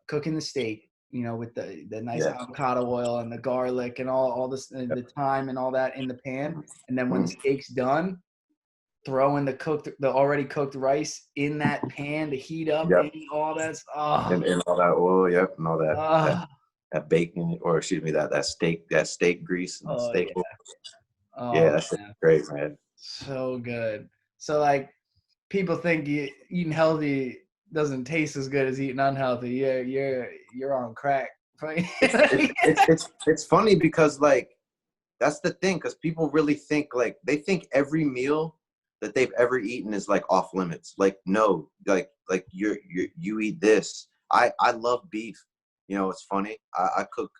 cooking the steak, with the nice yeah, avocado oil and the garlic and all this, the thyme and all that in the pan. And then when the hmm, steak's done, throw in the already cooked rice in that pan to heat up yep, and all that. Oh, and all that oil, yep, and all that oh, that bacon, or excuse me, that steak grease and oh steak yeah. oil. Yeah, Oh that's man, great, man. so good. So like people think eating healthy doesn't taste as good as eating unhealthy. You're on crack. It's funny because like that's the thing, because people really think like they think every meal that they've ever eaten is like off limits. Like no, like you eat this. I love beef. It's funny. I cook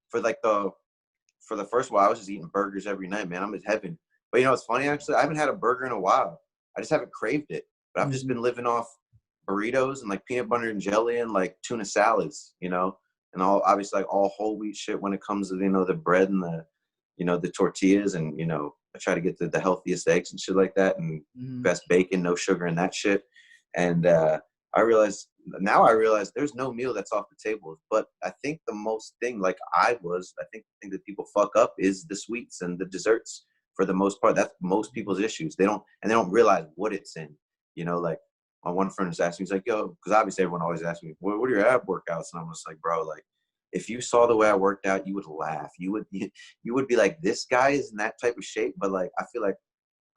for like for the first while I was just eating burgers every night, man. I'm in heaven. But it's funny actually. I haven't had a burger in a while. I just haven't craved it. But I've just Mhm. been living off burritos and like peanut butter and jelly and like tuna salads, and all obviously like all whole wheat shit when it comes to the bread and the tortillas, and I try to get the healthiest eggs and shit like that, and Mhm. best bacon, no sugar and that shit. And I realize there's no meal that's off the table. But I think the most thing, like I think the thing that people fuck up is the sweets and the desserts for the most part. That's most people's issues. They don't realize what it's in. Like my one friend was asking, he's like, yo, because obviously everyone always asks me, what are your ab workouts? And I'm just like, bro, like if you saw the way I worked out, you would laugh. You would be like, this guy is in that type of shape. But like I feel like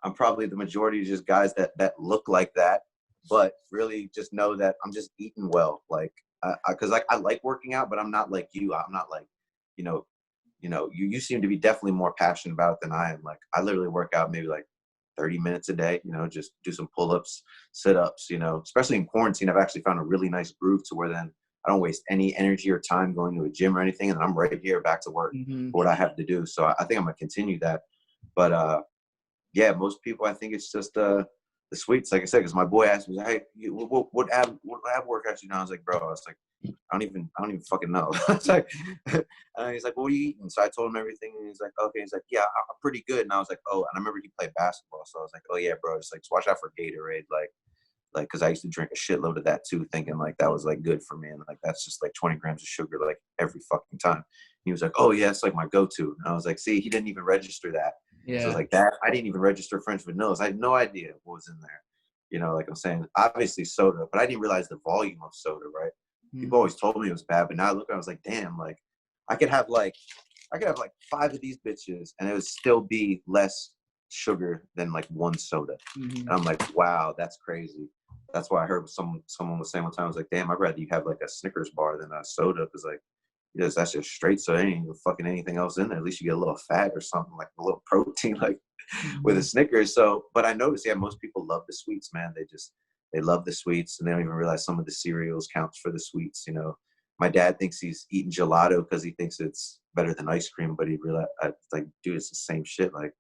I'm probably the majority of just guys that look like that, but really just know that I'm just eating well. Like, because like I like working out, but I'm not like you. I'm not like, you know, you seem to be definitely more passionate about it than I am. Like, I literally work out maybe like 30 minutes a day. Just do some pull-ups, sit-ups. Especially in quarantine, I've actually found a really nice groove to where then I don't waste any energy or time going to a gym or anything, and I'm right here back to work Mhm. for what I have to do. So I think I'm gonna continue that. But yeah, most people, I think it's just the sweets, like I said, because my boy asked me, hey, what ab workouts you know? I was like, bro, I was like, I don't even fucking know. It's like, he's like, well, what are you eating? So I told him everything, and he's like, okay. He's like, yeah, I'm pretty good. And I was like, oh, and I remember he played basketball, so I was like, oh yeah, bro, just watch out for Gatorade, like, because I used to drink a shitload of that too, thinking like that was like good for me, and like that's just like 20 grams of sugar like every fucking time. He was like, oh yeah, it's like my go-to, and I was like, see, he didn't even register that. So it's Yeah. like that. I didn't even register French vanillas. I had no idea what was in there. You know, like I'm saying, obviously soda, but I didn't realize the volume of soda, right? People Mm. always told me it was bad, but now I look, I was like, damn, like I could have like I could have like 5 of these bitches and it would still be less sugar than like one soda. Hmm. And I'm like, wow, that's crazy. That's why I heard someone was saying one time, I was like, damn, I'd rather you have like a Snickers bar than a soda, because like yes, that's just straight. So there ain't even fucking anything else in there. At least you get a little fat or something, like a little protein, like with a Hmm. Snickers. So, but I noticed, yeah, most people love the sweets, man. They love the sweets, and they don't even realize some of the cereals counts for the sweets. You know, my dad thinks he's eating gelato because he thinks it's better than ice cream, but he realized, like, dude, it's the same shit. Like,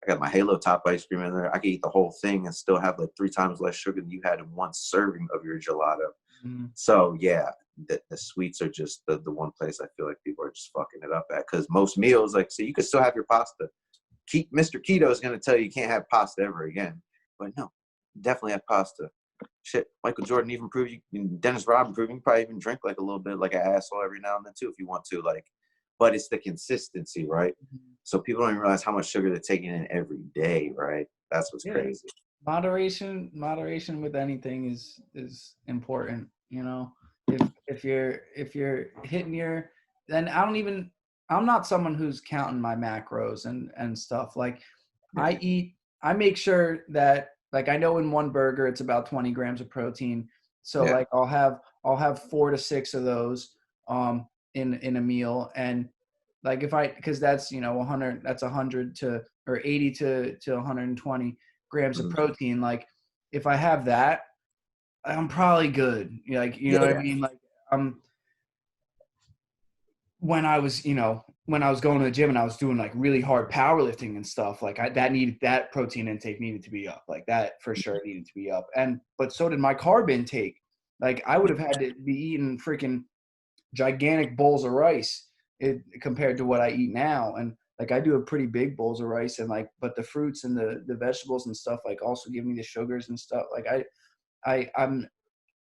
I got my Halo Top ice cream in there. I could eat the whole thing and still have like 3 times less sugar than you had in one serving of your gelato. Hmm. So yeah, the sweets are just the one place I feel like people are just fucking it up at. Because most meals, like, so you could still have your pasta. Mr. Keto is going to tell you can't have pasta ever again, but no, definitely have pasta. Shit, Michael Jordan even proved you. Dennis Rodman proved you can probably even drink like a little bit like an asshole every now and then too if you want to. Like, but it's the consistency, right? So people don't even realize how much sugar they're taking in every day, right? That's what's Yeah. crazy. Moderation with anything is important. You know, if you're hitting your, then I'm not someone who's counting my macros and stuff. Like Yeah. I make sure that, like, I know in one burger it's about 20 grams of protein. So Yeah. like I'll have 4 to 6 of those in a meal. And like because that's 100 to or 80 to 120 grams of Mhm. protein. Like if I have that, I'm probably good. Like, you know what I Yeah. mean? Like when I was, when I was going to the gym and I was doing like really hard powerlifting and stuff, like that protein intake needed to be up. Like that for sure needed to be up. But so did my carb intake. Like I would have had to be eating freaking gigantic bowls of rice compared to what I eat now. And like I do a pretty big bowls of rice, and like, but the fruits and the vegetables and stuff like also give me the sugars and stuff. Like I'm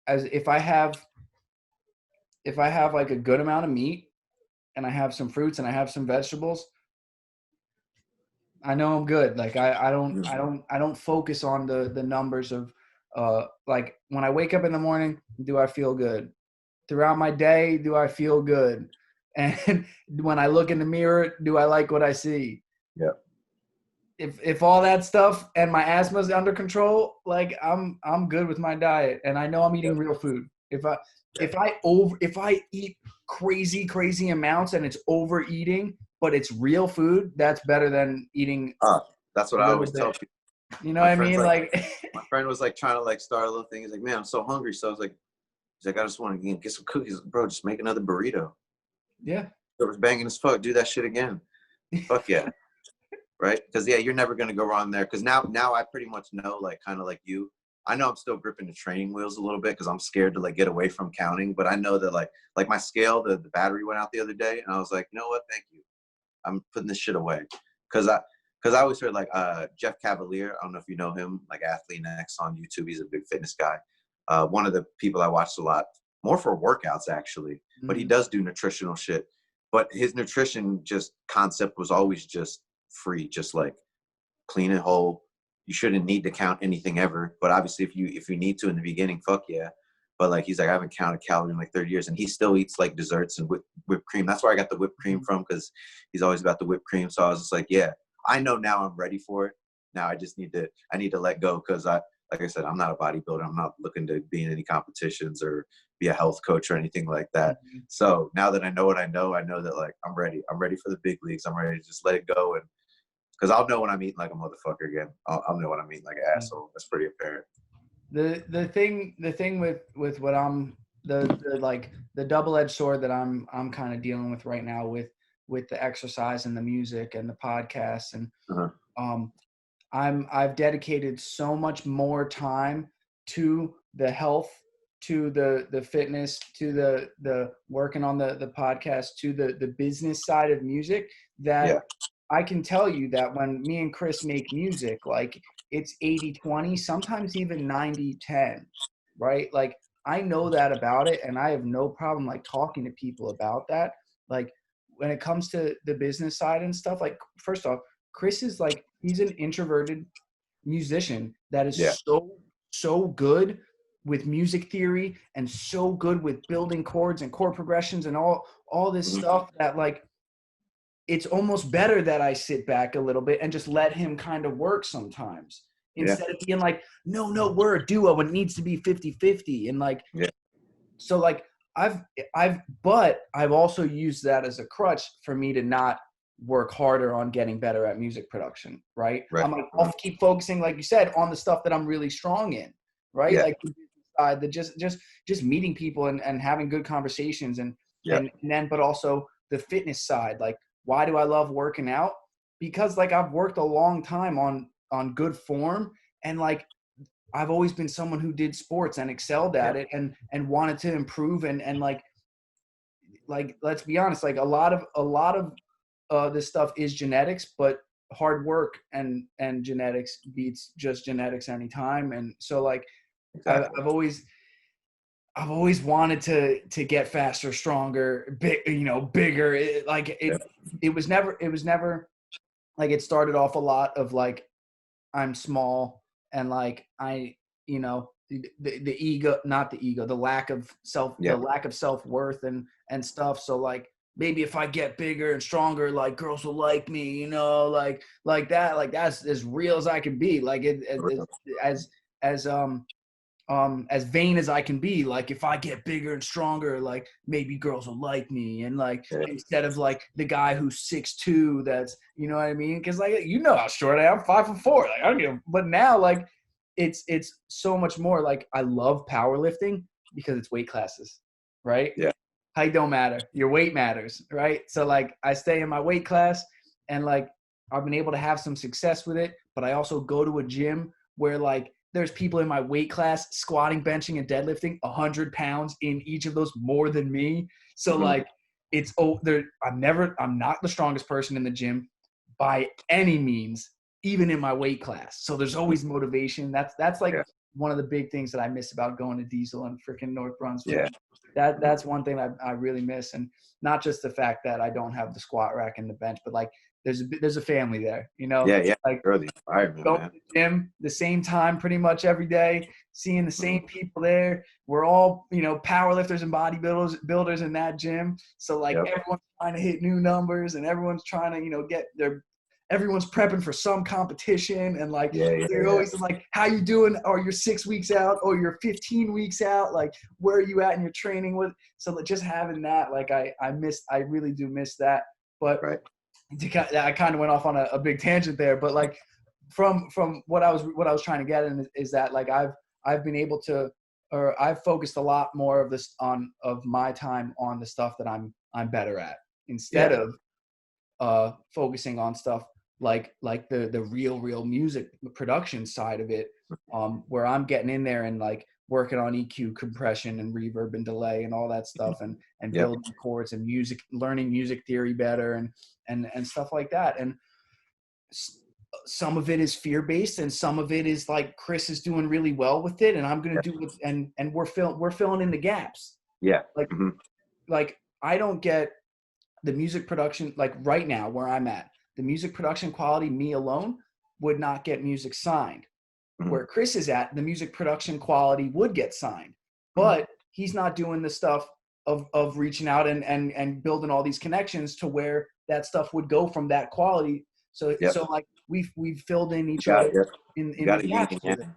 as if I have like a good amount of meat and I have some fruits and I have some vegetables, I know I'm good. Like I don't focus on the numbers of like when I wake up in the morning, do I feel good? Throughout my day, do I feel good? And when I look in the mirror, do I like what I see? Yeah. If all that stuff and my asthma's under control, like I'm good with my diet, and I know I'm Yeah. eating real food. If I Yeah. if I eat crazy amounts and it's overeating, but it's real food, that's better than eating That's what a I little always tell bit. people. You know what My I friend's mean? like, Like, my friend was like trying to like start a little thing. He's like, man, I'm so hungry. So I was like, he's like, I just want to get some cookies, bro. Just make another burrito. yeah. It was banging as fuck. Do that shit again. Fuck yeah, right? Because yeah, you're never gonna go wrong there. Because now I pretty much know, like, kind of like you. I know I'm still gripping the training wheels a little bit because I'm scared to like get away from counting. But I know that like my scale, the battery went out the other day, and I was like, you know what? Thank you. I'm putting this shit away. Because I always heard like Jeff Cavalier. I don't know if you know him, like Athlete Next on YouTube. He's a big fitness guy. One of the people I watched a lot, more for workouts actually, but he Mhm. does do nutritional shit. But his nutrition just concept was always just free, just like clean and whole. You shouldn't need to count anything ever. But obviously, if you need to in the beginning, fuck yeah. But like he's like, I haven't counted calories in like 30 years, and he still eats like desserts and whipped cream. That's where I got the whipped cream from, because he's always about the whipped cream. So I was just like, yeah, I know now I'm ready for it. Now I need to let go, because like I said, I'm not a bodybuilder. I'm not looking to be in any competitions or be a health coach or anything like that. Mhm. So now that I know what I know that like I'm ready. I'm ready for the big leagues. I'm ready to just let it go, and because I'll know when I'm eating like a motherfucker again. I'll know when I'm eating like an asshole. That's pretty apparent. The thing with what I'm the like the double-edged sword that I'm kind of dealing with right now with the exercise and the music and the podcast, and Uh-huh. um I've dedicated so much more time to the health, to the fitness, to the working on the podcast, to the business side of music, that Yeah. I can tell you that when me and Chris make music, like it's 80-20, sometimes even 90-10, right? Like I know that about it, and I have no problem like talking to people about that. Like when it comes to the business side and stuff, like first off, Chris is like, he's an introverted musician that Yeah. is so good with music theory and so good with building chords and chord progressions and all this stuff that like it's almost better that I sit back a little bit and just let him kind of work sometimes instead of being like, no, we're a duo and it needs to be 50-50. And like, so like but I've also used that as a crutch for me to not work harder on getting better at music production. Right. I'm like, I'll keep focusing, like you said, on the stuff that I'm really strong in. Right. Like the just meeting people and having good conversations and then, but also the fitness side. Like, why do I love working out? Because like I've worked a long time on good form, and like I've always been someone who did sports and excelled at it and wanted to improve and like let's be honest, like a lot of this stuff is genetics, but hard work and genetics beats just genetics anytime. And so like I've always wanted to get faster, stronger, bigger. It was never like, it started off a lot of like, I'm small and like the ego, not the ego, the lack of self-worth and stuff. So like, maybe if I get bigger and stronger, like girls will like me, like that, like that's as real as I can be. Like as vain as I can be, like if I get bigger and stronger, like maybe girls will like me. And like instead of like the guy who's 6'2", that's, you know what I mean? Because like, how short I am, 5'4". Like I don't give. But now like it's so much more. Like I love powerlifting because it's weight classes, right? Yeah. Height don't matter. Your weight matters, right? So like I stay in my weight class and like I've been able to have some success with it. But I also go to a gym where like there's people in my weight class squatting, benching, and deadlifting 100 pounds in each of those more than me. So like I'm not the strongest person in the gym by any means, even in my weight class. So there's always motivation. That's like one of the big things that I miss about going to Diesel and freaking North Brunswick. That's one thing I really miss. And not just the fact that I don't have the squat rack and the bench, but like there's a family there, like early going to the gym the same time pretty much every day, seeing the same people there. We're all, powerlifters and bodybuilders in that gym. So like everyone's trying to hit new numbers and everyone's trying to, everyone's prepping for some competition. And like, they're always like, how you doing? Or you're 6 weeks out, or you're 15 weeks out. Like, where are you at in your training with? So just having that, like I really do miss that. But I kind of went off on a big tangent there, but like from what I was trying to get in is that like I've been able to, or I've focused a lot more of my time on the stuff that I'm better at, instead of focusing on stuff like the real music production side of it, where I'm getting in there and like working on EQ, compression and reverb and delay and all that stuff, and building chords and learning music theory better and stuff like that. And some of it is fear-based and some of it is like Chris is doing really well with it and I'm going to do it, and we're filling in the gaps. Like I don't get the music production, like right now where I'm at, the music production quality, me alone would not get music signed. Where Chris is at, the music production quality would get signed, but he's not doing the stuff of reaching out and building all these connections to where that stuff would go from that quality. So like we've filled in each other in the gaps with it.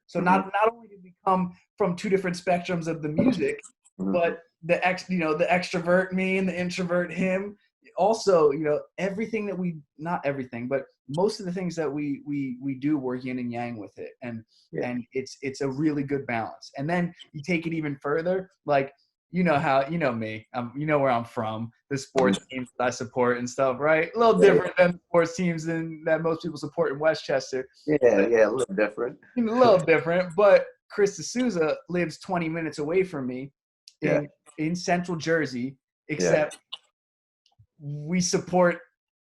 So not only did we come from two different spectrums of the music, but the extrovert me and the introvert him. Also, everything that not everything, but most of the things that we do, we're yin and yang with it. And it's a really good balance. And then you take it even further, like, how, me, where I'm from, the sports teams that I support and stuff, right? A little different than sports teams that most people support in Westchester. A little different. A little different, but Chris D'Souza lives 20 minutes away from me in Central Jersey, except we support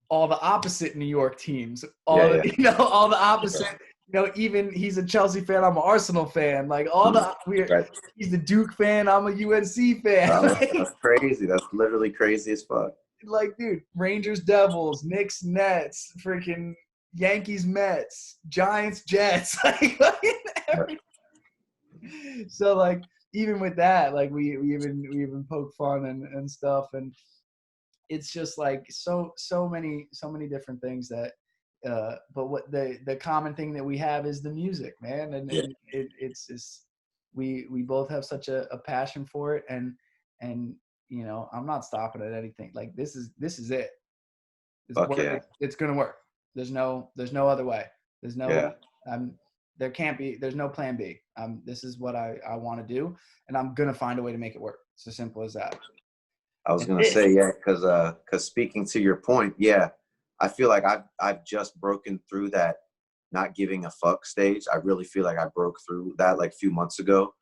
all the opposite New York teams. All the opposite. Even he's a Chelsea fan. I'm an Arsenal fan. Like he's the Duke fan. I'm a UNC fan. That's crazy. That's literally crazy as fuck. like, dude, Rangers, Devils, Knicks, Nets, freaking Yankees, Mets, Giants, Jets, like every, so like even with that, like we even poke fun and stuff, and it's just like so many different things that but what the common thing that we have is the music, man, and it's just we both have such a passion for it, and I'm not stopping at anything. Like this is it. It's Fuck work. yeah. It's gonna work. There's no other way. There's Yeah. no there can't be. There's no plan B. This is what I want to do, and I'm gonna find a way to make it work. It's as simple as that. I was And gonna this, say, yeah, because speaking to your point, yeah, I feel like I've just broken through that not giving a fuck stage. I really feel like I broke through that like a few months ago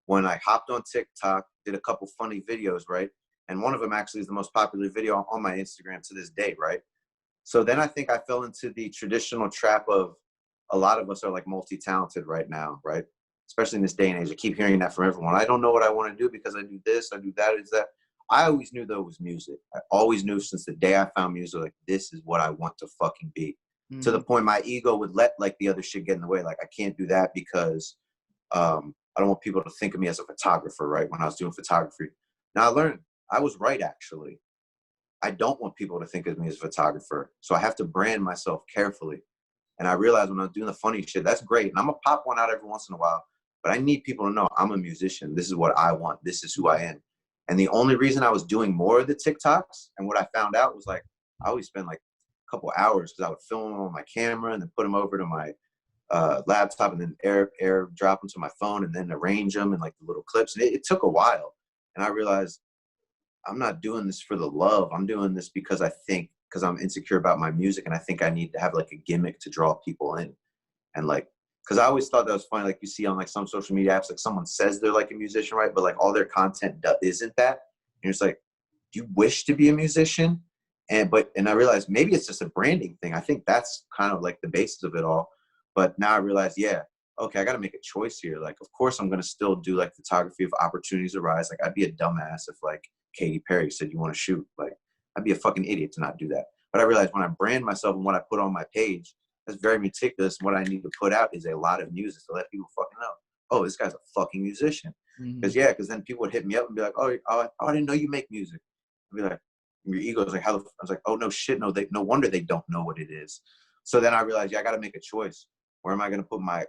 when I hopped on TikTok, did a couple funny videos, right? And one of them actually is the most popular video on my Instagram to this day, right? So then I think I fell into the traditional trap of a lot of us are like multi-talented right now, right? Especially in this day and age. I keep hearing that from everyone. I don't know what I want to do because I do this, I do that, is that. I always knew that it was music. I always knew since the day I found music, like this is what I want to fucking be. To the mhm, point my ego would let like the other shit get in the way. Like I can't do that because I don't want people to think of me as a photographer, right? When I was doing photography. Now I learned I was right actually. I don't want people to think of me as a photographer. So I have to brand myself carefully. And I realized when I'm doing the funny shit, that's great. And I'm gonna pop one out every once in a while. But I need people to know I'm a musician. This is what I want. This is who I am. And the only reason I was doing more of the TikToks and what I found out was like I always spend like a couple hours because I would film them on my camera and then put them over to my laptop and then air drop them to my phone and then arrange them in like the little clips. And it took a while. And I realized I'm not doing this for the love. I'm doing this because I think because I'm insecure about my music and I think I need to have like a gimmick to draw people in. And like, because I always thought that was funny. Like you see on like some social media apps, like someone says they're like a musician, right? But like all their content isn't that. And you're just like, do you wish to be a musician? And I realized maybe it's just a branding thing. I think that's kind of like the basis of it all. But now I realize, yeah, okay, I got to make a choice here. Like, of course, I'm going to still do like photography if opportunities arise. Like, I'd be a dumbass if like Katy Perry said you want to shoot. Like, I'd be a fucking idiot to not do that. But I realized when I brand myself and what I put on my page, that's very meticulous. What I need to put out is a lot of music to let people fucking know. Oh, this guy's a fucking musician. mhm, Because then people would hit me up and be like, oh, I didn't know you make music. I'd be like, your ego is like, how? I was like, oh no shit, no wonder they don't know what it is. So then I realized, yeah, I got to make a choice. Where am I going to put my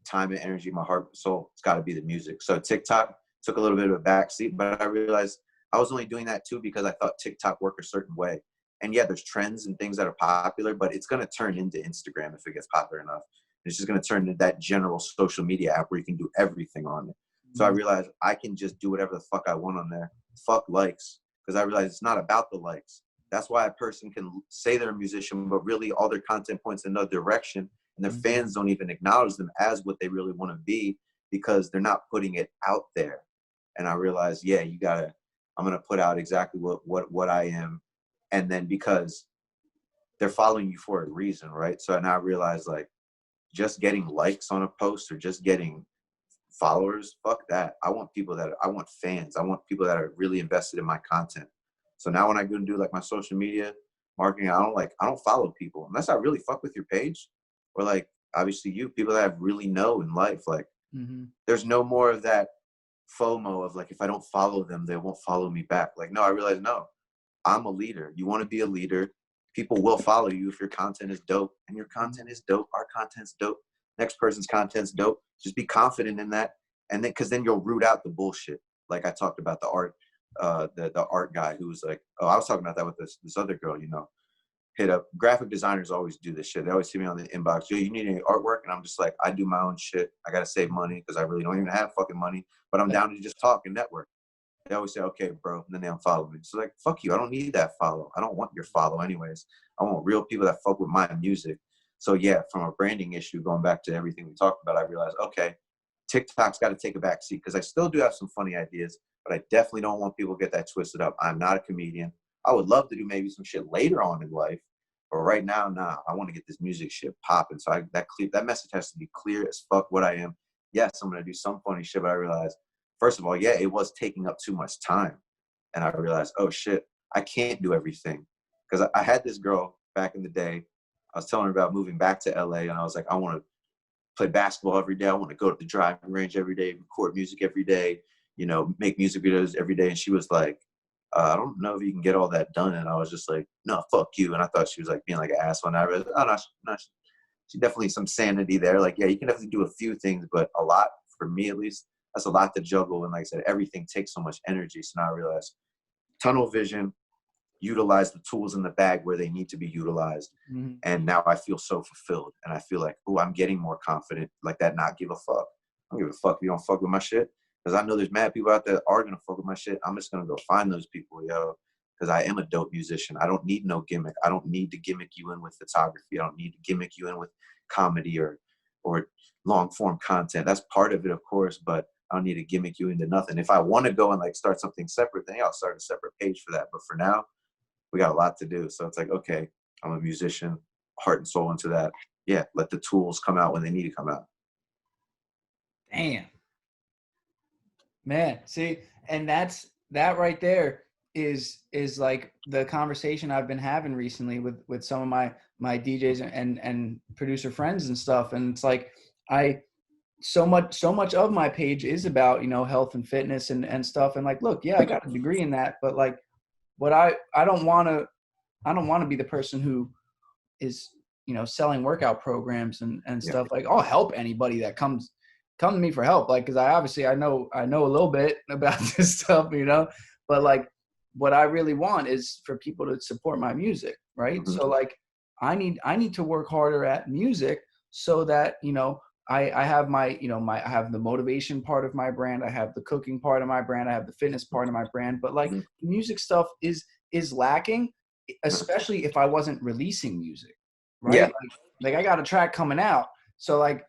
time and energy, my heart and soul? It's got to be the music. So TikTok took a little bit of a backseat, but I realized I was only doing that too because I thought TikTok worked a certain way. And yeah, there's trends and things that are popular, but it's going to turn into Instagram if it gets popular enough. It's just going to turn into that general social media app where you can do everything on it. So I mhm, realized I can just do whatever the fuck I want on there. Fuck likes, because I realized it's not about the likes. That's why a person can say they're a musician, but really all their content points in another direction, and their mhm, fans don't even acknowledge them as what they really want to be because they're not putting it out there. And I realized, yeah, you gotta. I'm gonna put out exactly what I am, and then because they're following you for a reason, right? So now I realize like just getting likes on a post or just getting followers, fuck that. I want fans. I want people that are really invested in my content. So now when I go and do like my social media marketing, I don't follow people unless I really fuck with your page or like obviously people that I really know in life. Like mhm, there's no more of that FOMO of like if I don't follow them, they won't follow me back. Like no, I realize no, I'm a leader. You want to be a leader. People will follow you if your content is dope. And your mhm, content is dope. Our content's dope. Next person's content's dope. Just be confident in that. And then, because then you'll root out the bullshit. Like I talked about the art, the art guy who was like, oh, I was talking about that with this other girl, hit up. Graphic designers always do this shit. They always see me on the inbox. Yo, you need any artwork? And I'm just like, I do my own shit. I gotta save money because I really don't even have fucking money. But I'm down to just talk and network. They always say, okay, bro, and then they unfollow me. So like, fuck you. I don't need that follow. I don't want your follow anyways. I want real people that fuck with my music. So yeah, from a branding issue, going back to everything we talked about, I realized, okay, TikTok's got to take a back seat because I still do have some funny ideas, but I definitely don't want people to get that twisted up. I'm not a comedian. I would love to do maybe some shit later on in life, but right now, nah, I want to get this music shit popping. So that message has to be clear as fuck what I am. Yes, I'm going to do some funny shit, but I realized, first of all, yeah, it was taking up too much time. And I realized, oh shit, I can't do everything. Because I had this girl back in the day. I was telling her about moving back to LA, and I was like, I want to play basketball every day. I want to go to the driving range every day, record music every day, you know, make music videos every day. And she was like, I don't know if you can get all that done. And I was just like, no, fuck you. And I thought she was like being like an asshole. And I realized, oh, no, no, she definitely some sanity there. Like, yeah, you can definitely do a few things, but a lot, for me at least, that's a lot to juggle. And like I said, everything takes so much energy. So now I realize tunnel vision, utilize the tools in the bag where they need to be utilized. Mm-hmm. And now I feel so fulfilled. And I feel like, oh, I'm getting more confident. Like that, not give a fuck. I don't give a fuck if you don't fuck with my shit. Because I know there's mad people out there that are going to fuck with my shit. I'm just going to go find those people, yo. Because I am a dope musician. I don't need no gimmick. I don't need to gimmick you in with photography. I don't need to gimmick you in with comedy or long form content. That's part of it, of course, but I don't need to gimmick you into nothing. If I want to go and like start something separate, then yeah, I'll start a separate page for that. But for now, we got a lot to do. So it's like, okay, I'm a musician, heart and soul into that. Yeah, let the tools come out when they need to come out. Damn. Man, see, and that right there is like the conversation I've been having recently with some of my DJs and producer friends and stuff. And it's like so much of my page is about, you know, health and fitness and stuff. And like, look, yeah, I got a degree in that, but like what I don't want to be the person who is, you know, selling workout programs and stuff. Like, I'll help anybody that come to me for help. Like, cause I know a little bit about this stuff, you know, but like what I really want is for people to support my music. Right. Mm-hmm. So like I need to work harder at music so that, you know, I have my, you know, I have the motivation part of my brand. I have the cooking part of my brand. I have the fitness part of my brand, but like music stuff is lacking, especially if I wasn't releasing music. Right. Yeah. Like I got a track coming out. So like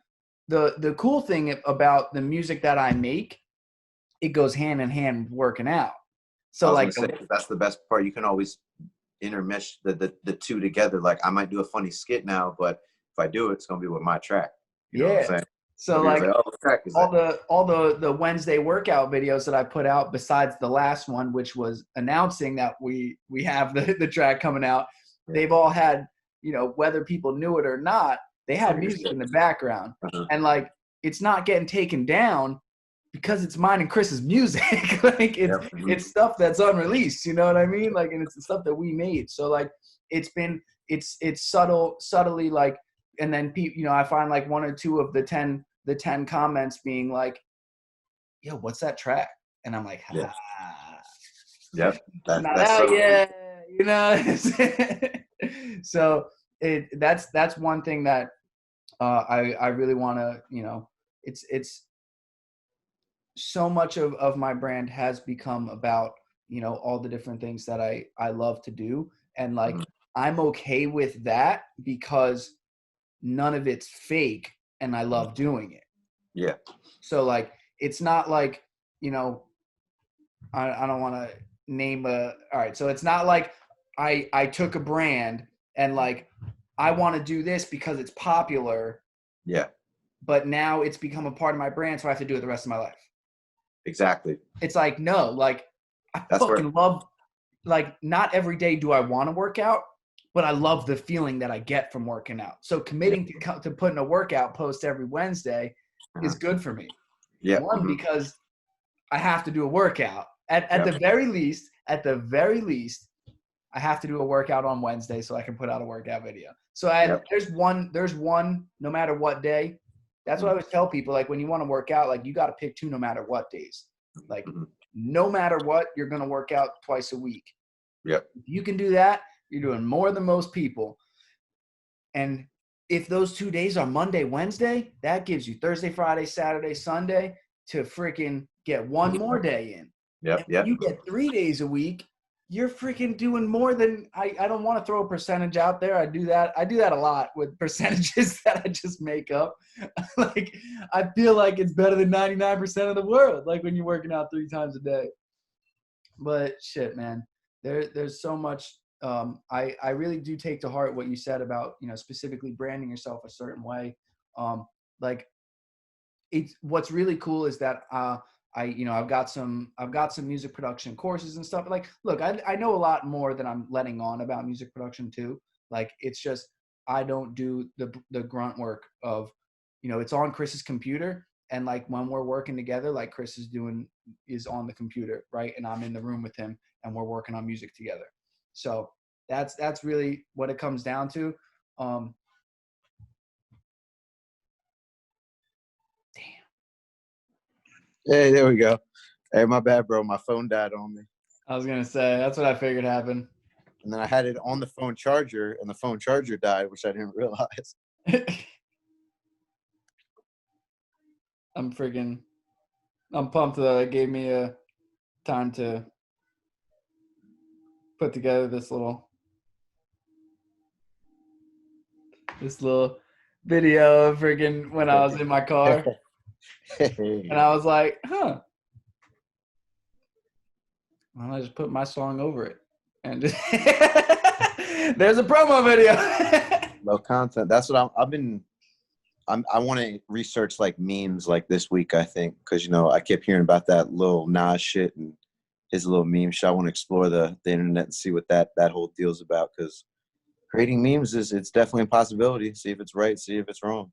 the cool thing about the music that I make, it goes hand in hand with working out. So I was like, gonna say, that's the best part. You can always intermesh the two together. Like I might do a funny skit now, but if I do it, it's gonna be with my track. You know what I'm saying? So like, oh, what track is that? all the Wednesday workout videos that I put out, besides the last one, which was announcing that we have the track coming out, they've all had, you know, whether people knew it or not, they had music in the background. And like, it's not getting taken down because it's mine and Chris's music. Like it's stuff that's unreleased, you know what I mean? Like, and it's the stuff that we made. So like, it's subtly like, and then people, you know, I find like one or two of the 10 comments being like, yo, what's that track? And I'm like, Yep. Not out yet, you know? So that's one thing that I really want to, you know, it's so much of my brand has become about, you know, all the different things that I love to do. And like, I'm okay with that because none of it's fake and I love doing it. Yeah. So like, it's not like, you know, I don't want to name all right. So it's not like I took a brand and like, I want to do this because it's popular. Yeah. But now it's become a part of my brand. So I have to do it the rest of my life. Exactly. It's like, no, like love, like not every day do I want to work out, but I love the feeling that I get from working out. So committing to putting a workout post every Wednesday is good for me. Yeah. One, because I have to do a workout. At the very least, I have to do a workout on Wednesday so I can put out a workout video. So there's one no matter what day. That's what I always tell people. Like when you want to work out, like you got to pick two no matter what days. Like no matter what, you're going to work out twice a week. Yep. If you can do that, you're doing more than most people. And if those 2 days are Monday, Wednesday, that gives you Thursday, Friday, Saturday, Sunday to freaking get one more day in. Yep. If you get 3 days a week, you're freaking doing more than I don't want to throw a percentage out there. I do that a lot with percentages that I just make up. Like I feel like it's better than 99% of the world, like when you're working out 3 times a day. But shit, man, there's so much. I really do take to heart what you said about, you know, specifically branding yourself a certain way. Like it's what's really cool is that I've got some music production courses and stuff. Like, look, I know a lot more than I'm letting on about music production too. Like, it's just I don't do the grunt work of, it's on Chris's computer, and like when we're working together, like Chris is on the computer, right, and I'm in the room with him, and we're working on music together. So that's really what it comes down to. Um, Hey, there we go. Hey, my bad, bro. My phone died on me. I was gonna say that's what I figured happened. And then I had it on the phone charger, and the phone charger died, which I didn't realize. I'm pumped that it gave me a time to put together this little video of freaking when I was in my car, and I was like, huh, why don't I just put my song over it? And there's a promo video. Low content. That's what I've been. I want to research like memes like this week, I think, because I kept hearing about that little Nas shit and his little meme shit. I want to explore the internet and see what that whole deal's about, because creating memes it's definitely a possibility. See if it's right, see if it's wrong.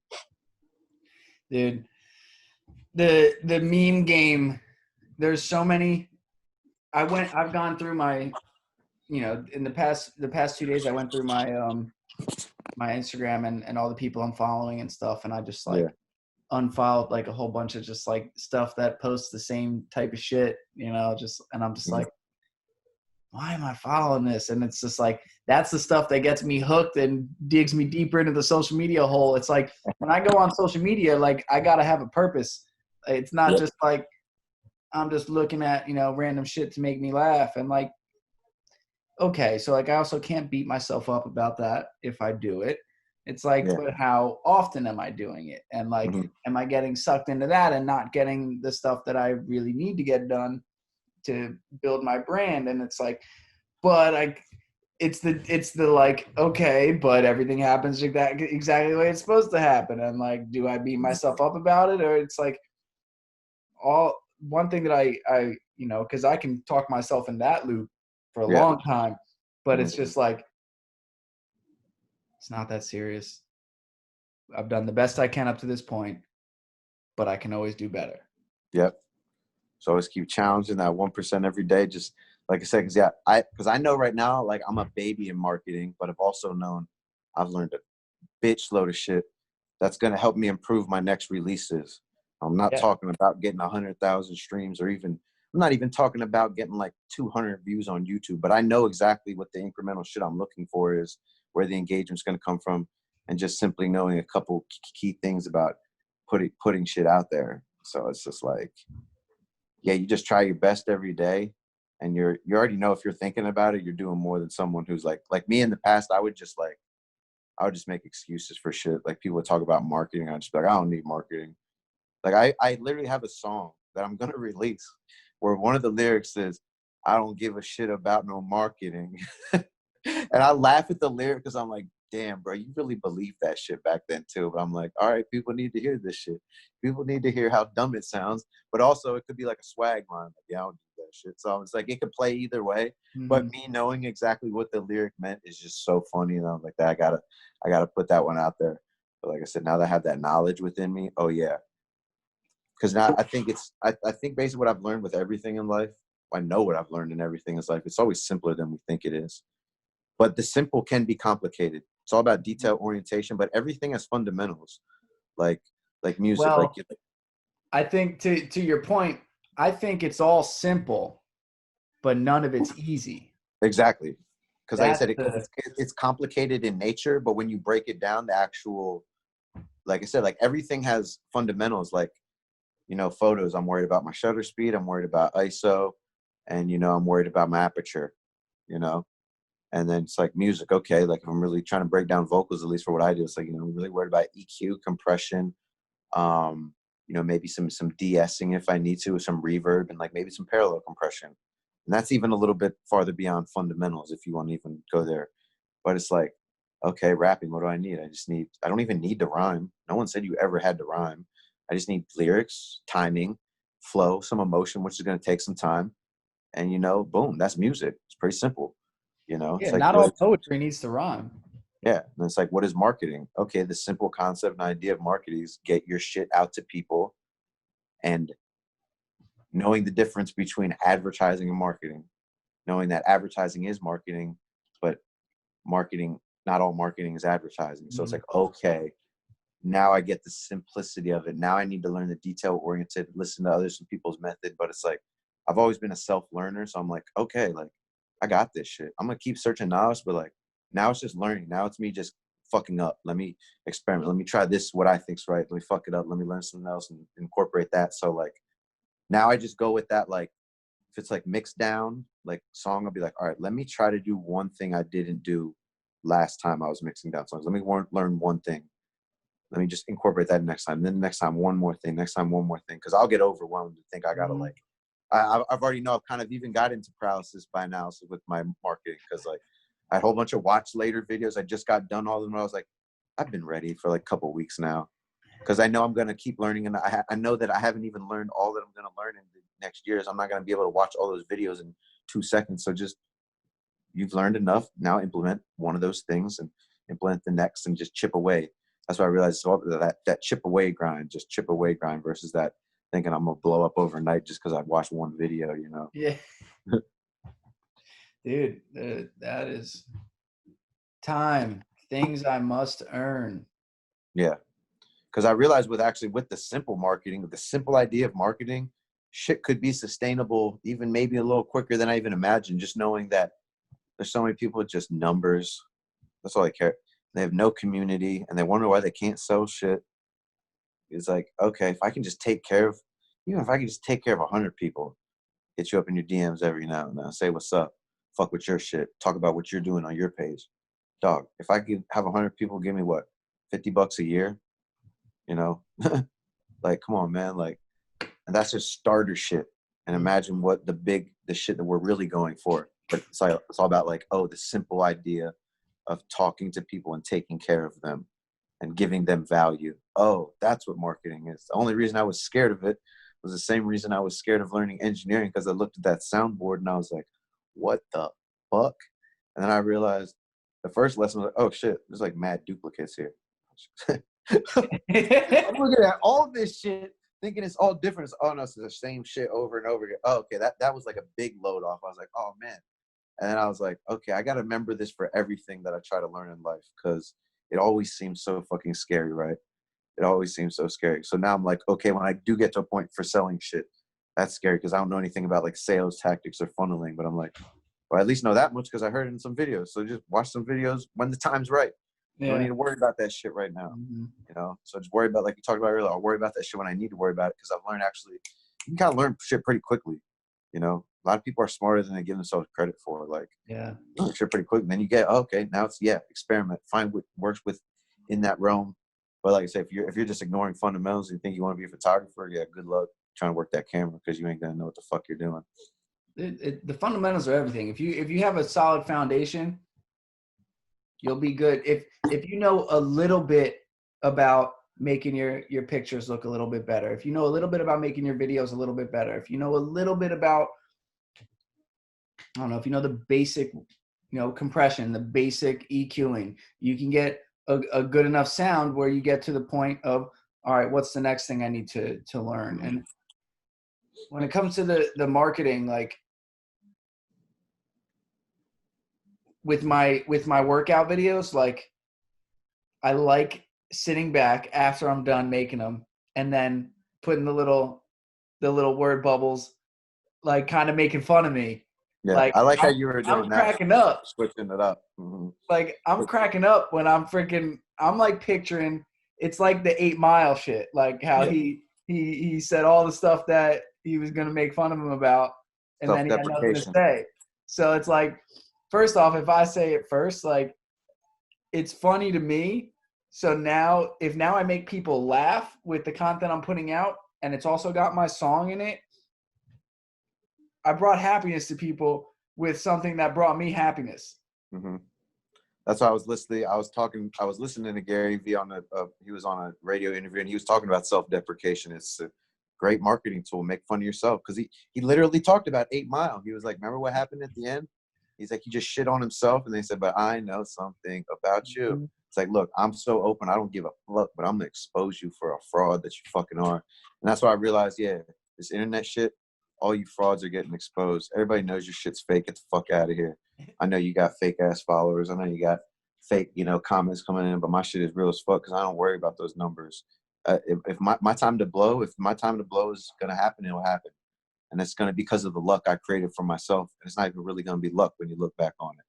Dude, the meme game, there's so many. I've gone through my, in the past 2 days, I went through my my Instagram and all the people I'm following and stuff, and I just like unfollowed like a whole bunch of just like stuff that posts the same type of shit, just, and I'm just like, why am I following this? And it's just like, that's the stuff that gets me hooked and digs me deeper into the social media hole. It's like when I go on social media, like I gotta have a purpose. It's not just like I'm just looking at, random shit to make me laugh. And like, okay, so like I also can't beat myself up about that if I do it. It's like, but how often am I doing it? And like, am I getting sucked into that and not getting the stuff that I really need to get done to build my brand? And it's like, but it's the like, okay, but everything happens exactly the way it's supposed to happen. And like, do I beat myself up about it? Or it's like one thing that I because I can talk myself in that loop for a long time, but it's just like, it's not that serious. I've done the best I can up to this point, but I can always do better. Yep. So always keep challenging that 1% every day. Just like I said, because I know right now, like I'm a baby in marketing, but I've also known I've learned a bitch load of shit that's going to help me improve my next releases. I'm not talking about getting 100,000 streams, or I'm not even talking about getting like 200 views on YouTube, but I know exactly what the incremental shit I'm looking for is, where the engagement's going to come from, and just simply knowing a couple key things about putting shit out there. So it's just like, you just try your best every day, and you already know if you're thinking about it, you're doing more than someone who's like me in the past. I would just make excuses for shit. Like people would talk about marketing, I'd just be like, I don't need marketing. Like I literally have a song that I'm gonna release where one of the lyrics is, I don't give a shit about no marketing. And I laugh at the lyric because I'm like, damn, bro, you really believed that shit back then too. But I'm like, all right, people need to hear this shit. People need to hear how dumb it sounds. But also it could be like a swag line. Like, I don't do that shit. So it's like, it could play either way. But me knowing exactly what the lyric meant is just so funny. And I'm like, I gotta put that one out there. But like I said, now that I have that knowledge within me, oh yeah. Because now I think I think basically what I've learned with everything in life, I know what I've learned in everything in life, it's always simpler than we think it is. But the simple can be complicated. It's all about detail orientation, but everything has fundamentals, like music. Well, I think to your point, I think it's all simple, but none of it's easy. Exactly. Because like I said, it's complicated in nature, but when you break it down, the actual, like I said, like everything has fundamentals. Like, photos, I'm worried about my shutter speed, I'm worried about ISO, and I'm worried about my aperture, and then it's like music. Okay, like if I'm really trying to break down vocals, at least for what I do, it's like, I'm really worried about EQ, compression, maybe some de-essing if I need to, with some reverb, and like maybe some parallel compression. And that's even a little bit farther beyond fundamentals if you want to even go there. But it's like, okay, rapping, what do I need? I don't even need to rhyme. No one said you ever had to rhyme. I just need lyrics, timing, flow, some emotion, which is going to take some time. And, you know, boom, that's music. It's pretty simple. You know, Yeah, it's like, not all poetry needs to rhyme. yeah. And it's like, what is marketing? Okay, the simple concept and idea of marketing is get your shit out to people, and knowing the difference between advertising and marketing, knowing that advertising is marketing, but marketing, not all marketing is advertising. So it's like, okay, now I get the simplicity of it. Now I need to learn the detail oriented, listen to others, some people's method. But it's like, I've always been a self learner. So I'm like, okay, like I got this shit. I'm going to keep searching knowledge, but like now it's just learning. Now it's me just fucking up. Let me experiment. Let me try this, what I think's right. Let me fuck it up. Let me learn something else and incorporate that. So like now I just go with that. Like if it's like mixed down, like song, I'll be like, all right, let me try to do one thing I didn't do last time I was mixing down songs. Let me learn one thing. Let me just incorporate that next time. Then next time, one more thing. Next time, one more thing. Because I'll get overwhelmed and think I gotta like. I've already know I've kind of even got into paralysis by analysis with my marketing, because like I had a whole bunch of watch later videos. I just got done all of them. I was like, I've been ready for like a couple of weeks now, because I know I'm gonna keep learning, and I know that I haven't even learned all that I'm gonna learn in the next years. I'm not gonna be able to watch all those videos in 2 seconds. So just, you've learned enough. Now implement one of those things and implement the next, and just chip away. That's why I realized, so that chip away grind, just chip away grind, versus that thinking I'm gonna blow up overnight just because I watched one video, you know? Yeah. Dude, that is time. Things I must earn. Yeah. Because I realized with the simple marketing, with the simple idea of marketing, shit could be sustainable even maybe a little quicker than I even imagined. Just knowing that there's so many people with just numbers. That's all they care. They have no community and they wonder why they can't sell shit. It's like, okay, if I can just take care of, even if I can just take care of 100 people, hit you up in your DMs every now and then, say what's up, fuck with your shit, talk about what you're doing on your page. Dog, if I could have 100 people give me what, $50 a year, you know, like, come on, man. Like, and that's just starter shit. And imagine what the shit that we're really going for. But it's all about like, oh, the simple idea of talking to people and taking care of them and giving them value. Oh, that's what marketing is. The only reason I was scared of it was the same reason I was scared of learning engineering, because I looked at that soundboard and I was like, what the fuck? And then I realized the first lesson was like, oh shit, there's like mad duplicates here. I'm looking at all this shit thinking it's all different. It's, oh no, it's the same shit over and over again. Oh, okay, that was like a big load off. I was like, oh man. And then I was like, okay, I got to remember this for everything that I try to learn in life, because it always seems so fucking scary, right? It always seems so scary. So now I'm like, okay, when I do get to a point for selling shit, that's scary because I don't know anything about like sales tactics or funneling. But I'm like, well, I at least know that much because I heard it in some videos. So just watch some videos when the time's right. You don't need to worry about that shit right now. You know, so just worry about, like you talked about earlier, I'll worry about that shit when I need to worry about it, because I've learned actually, you can kind of learn shit pretty quickly. You know, a lot of people are smarter than they give themselves credit for. Like, learn shit pretty quick. And then you get, oh, okay, now it's, experiment, find what works with in that realm. But like I say, if you're just ignoring fundamentals and you think you want to be a photographer, good luck trying to work that camera, because you ain't gonna know what the fuck you're doing. The fundamentals are everything. If you have a solid foundation, you'll be good. If you know a little bit about making your pictures look a little bit better, if you know a little bit about making your videos a little bit better, if you know a little bit about, I don't know, if you know the basic, compression, the basic EQing, you can get a good enough sound where you get to the point of, all right, what's the next thing I need to learn? And when it comes to the marketing, like with my workout videos, like I like sitting back after I'm done making them and then putting the little word bubbles, like kind of making fun of me. Yeah, Like I like how you were doing I'm that, cracking up, switching it up. like I'm cracking up when I'm like picturing, it's like the 8 Mile shit, like how he said all the stuff that he was going to make fun of him about, and then he had nothing to say. So it's like, first off, if I say it first, like it's funny to me. So now I make people laugh with the content I'm putting out, and it's also got my song in it, I brought happiness to people with something that brought me happiness. That's why I was listening. I was listening to Gary Vee he was on a radio interview, and he was talking about self-deprecation. It's great marketing tool. Make fun of yourself. Because he literally talked about 8 Mile. He was like, remember what happened at the end? He's like, he just shit on himself. And they said, but I know something about you. It's like, look, I'm so open. I don't give a fuck, but I'm going to expose you for a fraud that you fucking are. And that's why I realized, yeah, this internet shit, all you frauds are getting exposed. Everybody knows your shit's fake. Get the fuck out of here. I know you got fake ass followers. I know you got fake, comments coming in, but my shit is real as fuck because I don't worry about those numbers. If my time to blow, if my time to blow is going to happen, it'll happen. And it's going to be because of the luck I created for myself. And it's not even really going to be luck when you look back on it.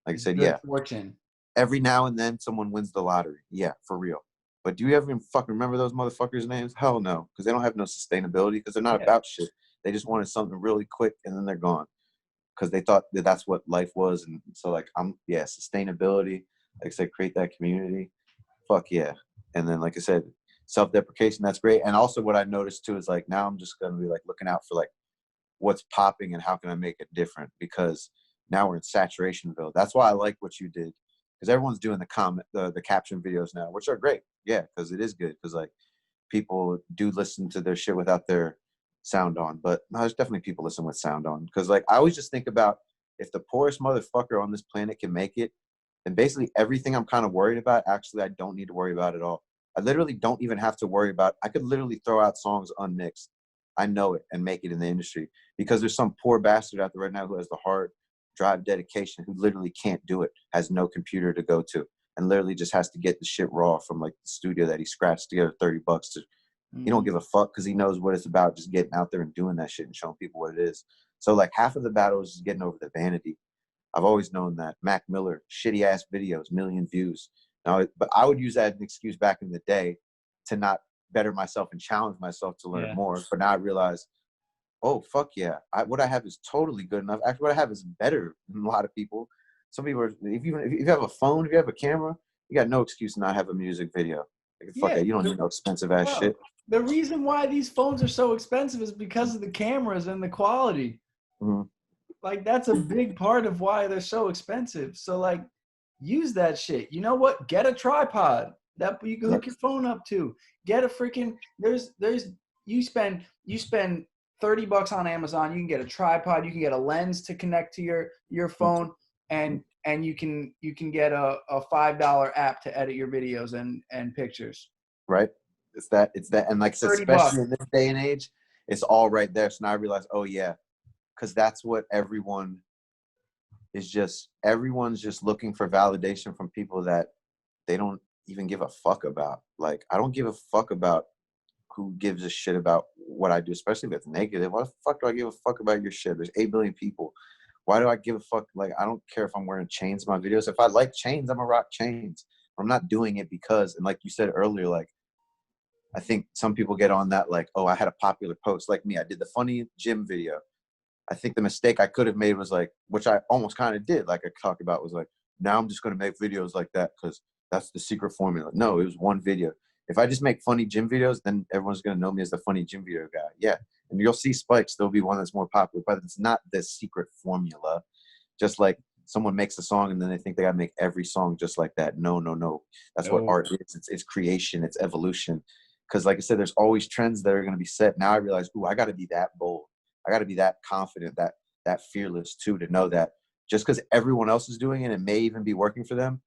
Like I said, Good yeah. fortune. Every now and then someone wins the lottery. Yeah, for real. But do you ever even fucking remember those motherfuckers' names? Hell no. Because they don't have no sustainability because they're not about shit. They just wanted something really quick and then they're gone. Because they thought that that's what life was. And so sustainability. Like I said, create that community. Fuck yeah. And then like I said, self-deprecation, that's great. And also what I noticed too is like now I'm just going to be like looking out for like what's popping and how can I make it different, because now we're in saturationville. That's why I like what you did, because everyone's doing the caption videos now, which are great. Yeah, because it is good, because like people do listen to their shit without their sound on, but no, there's definitely people listen with sound on, because like I always just think about if the poorest motherfucker on this planet can make it, then basically everything I'm kind of worried about, actually I don't need to worry about at all. I literally don't even have to worry about, I could literally throw out songs unmixed. I know it, and make it in the industry, because there's some poor bastard out there right now who has the heart, drive, dedication, who literally can't do it, has no computer to go to, and literally just has to get the shit raw from like the studio that he scratched together $30 to. He don't give a fuck because he knows what it's about, just getting out there and doing that shit and showing people what it is. So like half of the battle is just getting over the vanity. I've always known that. Mac Miller, shitty ass videos, million views. Now, but I would use that as an excuse back in the day to not better myself and challenge myself to learn more. But now I realize, oh fuck yeah, what I have is totally good enough. Actually, what I have is better than a lot of people. Some people are, if you have a phone, if you have a camera, you got no excuse to not have a music video. Like, fuck it, you don't need no expensive ass shit. The reason why these phones are so expensive is because of the cameras and the quality. Mm-hmm. Like that's a big part of why they're so expensive. So like, use that shit. You know what? Get a tripod that you can hook your phone up to. Get a freaking you spend $30 on Amazon. You can get a tripod. You can get a lens to connect to your phone, and you can get a $5 app to edit your videos and pictures. Right. It's that, and like I said, especially in this day and age, it's all right there. So now I realize, oh yeah, because that's what everyone's just looking for validation from people that they don't even give a fuck about. Like, I don't give a fuck about who gives a shit about what I do, especially if it's negative. Why the fuck do I give a fuck about your shit? There's 8 billion people. Why do I give a fuck? Like, I don't care if I'm wearing chains in my videos. If I like chains, I'm gonna rock chains. I'm not doing it because, and like you said earlier, like, I think some people get on that like, oh, I had a popular post. Like me, I did the funny gym video. I think the mistake I could have made was like, which I almost kind of did, like I talked about, was like, now I'm just going to make videos like that because that's the secret formula. No, it was one video. If I just make funny gym videos, then everyone's going to know me as the funny gym video guy. Yeah. And you'll see spikes. There'll be one that's more popular, but it's not the secret formula. Just like someone makes a song and then they think they got to make every song just like that. No. That's what art is. It's creation. It's evolution. Because like I said, there's always trends that are going to be set. Now I realize, ooh, I got to be that bold. I got to be that confident, that fearless too, to know that just because everyone else is doing it and may even be working for them,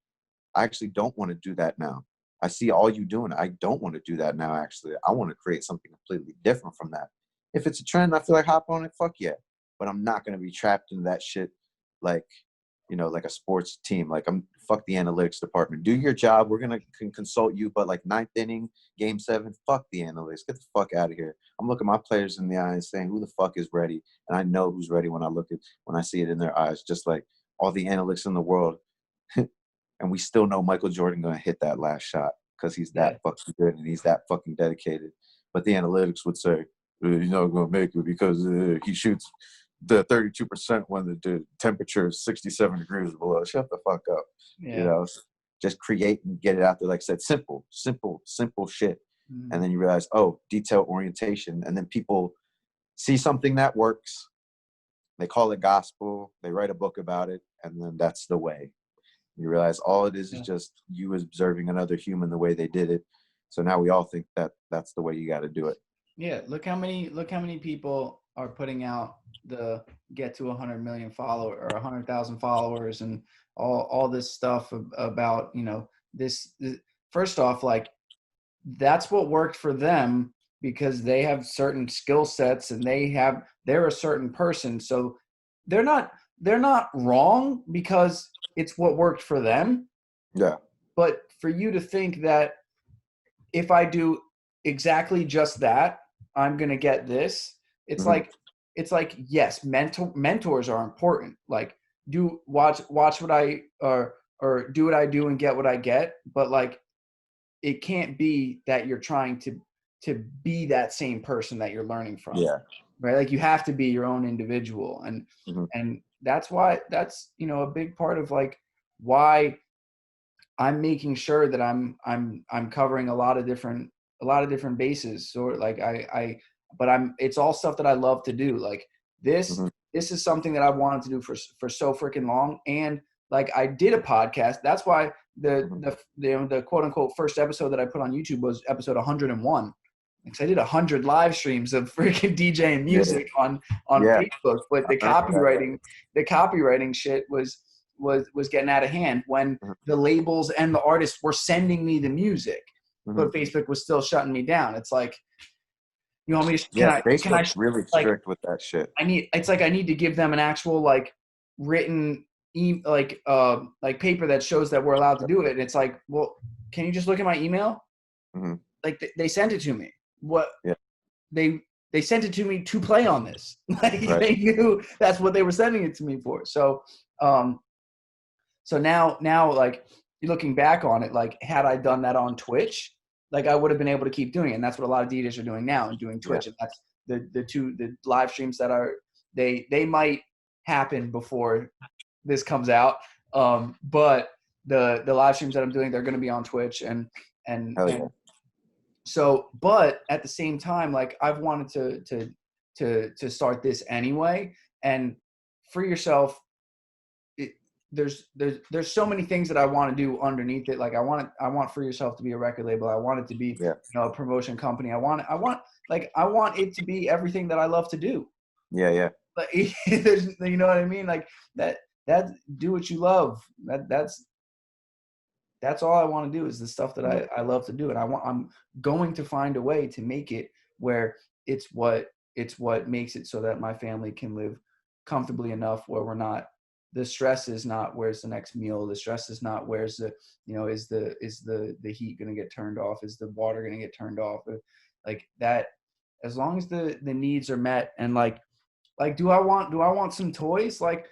I actually don't want to do that now. I see all you doing. I don't want to do that now, actually. I want to create something completely different from that. If it's a trend, I feel like hop on it, fuck yeah. But I'm not going to be trapped in that shit like, like a sports team. Like, fuck the analytics department. Do your job. We're going to consult you, but like 9th inning, game 7, fuck the analytics. Get the fuck out of here. I'm looking my players in the eye and saying, who the fuck is ready? And I know who's ready when I see it in their eyes, just like all the analytics in the world. And we still know Michael Jordan going to hit that last shot because he's that fucking good and he's that fucking dedicated. But the analytics would say, he's not going to make it because he shoots the 32% when the temperature is 67 degrees below. Shut the fuck up. Yeah. Just create and get it out there. Like I said, simple shit. Mm-hmm. And then you realize, oh, detail orientation. And then people see something that works. They call it gospel. They write a book about it. And then that's the way. You realize all it is just you observing another human the way they did it. So now we all think that that's the way you got to do it. Yeah, look how many people are putting out the get to 100 million follower or 100,000 followers and all this stuff about, you know, this first off, like that's what worked for them because they have certain skill sets and they're a certain person. So they're not they're not wrong because it's what worked for them. Yeah. But for you to think that if I do exactly just that, I'm gonna get this. It's Hmm. like yes, mentors are important. Like do watch what I or do what I do and get what I get. But like it can't be that you're trying to be that same person that you're learning from, Yeah. right? Like you have to be your own individual, Hmm. and that's why that's you know a big part of like why I'm making sure that I'm covering a lot of different bases. So like but it's all stuff that I love to do. Like this Hmm. this is something that I've wanted to do for so freaking long. And like I did a podcast. That's why Hmm. the quote unquote first episode that I put on YouTube was episode 101. Because I did 100 live streams of freaking DJing Yeah. music on Yeah. Facebook, but I remember that. the copywriting shit was getting out of hand when Mhm. the labels and the artists were sending me the music, Mhm. but Facebook was still shutting me down. It's like, you want me to, Yeah, can I, Facebook's really like, strict with that shit. it's like, I need to give them an actual, like, written, like paper that shows that we're allowed to do it. And it's like, well, can you just look at my email? Hmm. Like, they sent it to me. What Yeah. they, they sent it to me to play on this. Like, Right. they knew that's what they were sending it to me for. Um, So now, like looking back on it, like had I done that on Twitch, like I would have been able to keep doing it. And that's what a lot of DJs are doing now and doing Yeah. Twitch. And that's the live streams that are they might happen before this comes out. But the live streams that I'm doing, they're going to be on Twitch Hell yeah. and so, but at the same time, like I've wanted to start this anyway. And for yourself, it, there's so many things that I want to do underneath it. Like I want For Yourself to be a record label. I want it to be, Yeah. you know, a promotion company. I want it to be everything that I love to do. Yeah. Yeah. Like you know what I mean? Like that do what you love. That's all I want to do is the stuff that Mhm. I love to do. And I'm going to find a way to make it where it's what makes it so that my family can live comfortably enough where we're not, the stress is not where's the next meal. The stress is not where's the, you know, the heat going to get turned off? Is the water going to get turned off? Like that, as long as the needs are met. And like, do I want some toys? Like,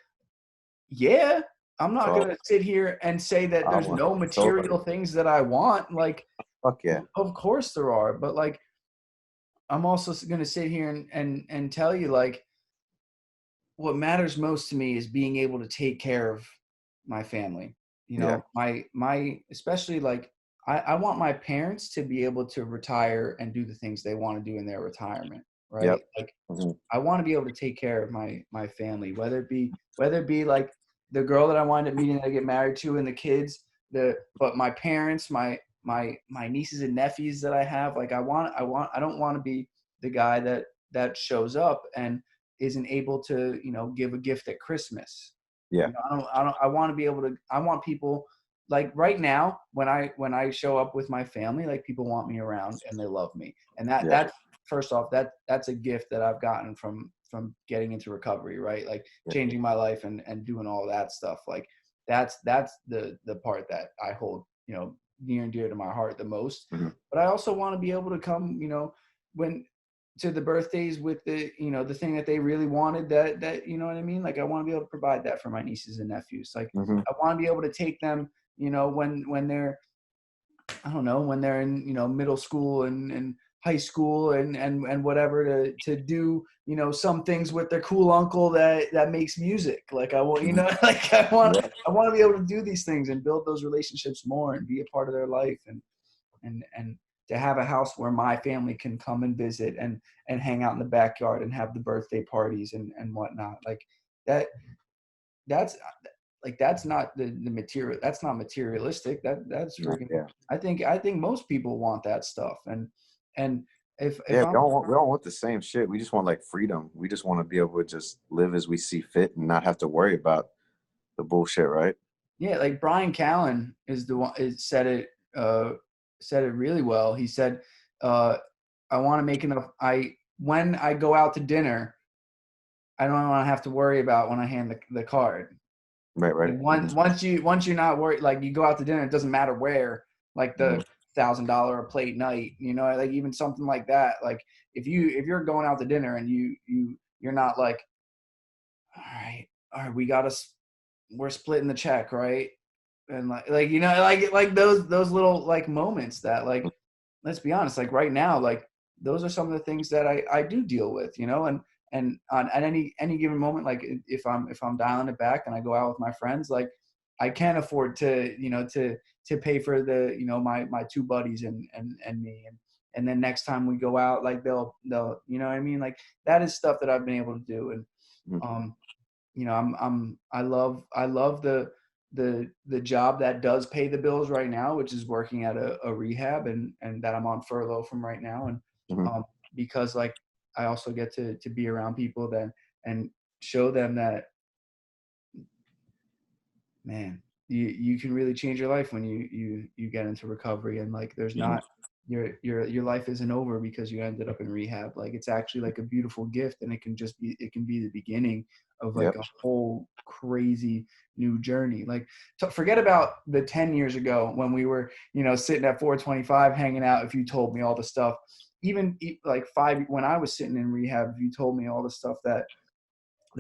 yeah, I'm not So gonna sit here and say that I there's want no so material things that I want. Like, fuck yeah. of course there are, but like, I'm also gonna sit here and tell you like, what matters most to me is being able to take care of my family. You Yeah. know, my especially like I want my parents to be able to retire and do the things they want to do in their retirement, right? Yep. Like Hmm. I want to be able to take care of my family, whether it be like the girl that I wind up meeting that I get married to and the kids, but my parents, my nieces and nephews that I have. Like I don't want to be the guy that shows up and isn't able to, you know, give a gift at Christmas. Yeah. You know, I want to be able to, I want people like right now when I show up with my family, like people want me around and they love me. And Yeah. that's first off, that's a gift that I've gotten from getting into recovery, right? Like Yeah. changing my life and doing all that stuff. Like that's the part that I hold, you know, near and dear to my heart the most. Hmm. But I also want to be able to come, you know, when to the birthdays with the, you know, the thing that they really wanted, that you know what I mean? Like I want to be able to provide that for my nieces and nephews. Like Hmm. I want to be able to take them, you know, when they're, I don't know, when they're in, you know, middle school and high school and whatever to do, you know, some things with their cool uncle that makes music. Like I want, you Hmm. know, like Yeah. I want to be able to do these things and build those relationships more and be a part of their life and to have a house where my family can come and visit and hang out in the backyard and have the birthday parties and whatnot. Like that that's that's not the material, that's not materialistic. That's No, freaking, yeah. I think most people want that stuff. And if Yeah, I'm we don't want the same shit. We just want like freedom. We just want to be able to just live as we see fit and not have to worry about the bullshit, right? Yeah, like Brian Callen is the one said it really well. He said, "I want to make enough. I when I go out to dinner, I don't want to have to worry about when I hand the card. Right, right. Like Hmm. once you're not worried, like you go out to dinner, it doesn't matter where. Like the Hmm. $1,000 a plate night, you know, like even something like that. Like if you're going out to dinner and you're not like, all right, we got to we're splitting the check, right? And like you know like those little like moments that like let's be honest, like right now, like those are some of the things that I do deal with, you know, and on at any given moment, like if I'm dialing it back and I go out with my friends, like I can afford to, you know, to pay for the, you know, my two buddies and me, and then next time we go out, like they'll you know what I mean, like that is stuff that I've been able to do. And Hmm. um you know, I love the job that does pay the bills right now, which is working at a rehab, and that I'm on furlough from right now. And Hmm. um, because like I also get to be around people that and show them that, man, you can really change your life when you get into recovery, and like there's Hmm. not your life isn't over because you ended up in rehab. Like it's actually like a beautiful gift, and it can be the beginning of like Yep. a whole crazy new journey. Like forget about the 10 years ago when we were, you know, sitting at 425 hanging out. If you told me all the stuff, even like when I was sitting in rehab, if you told me all the stuff that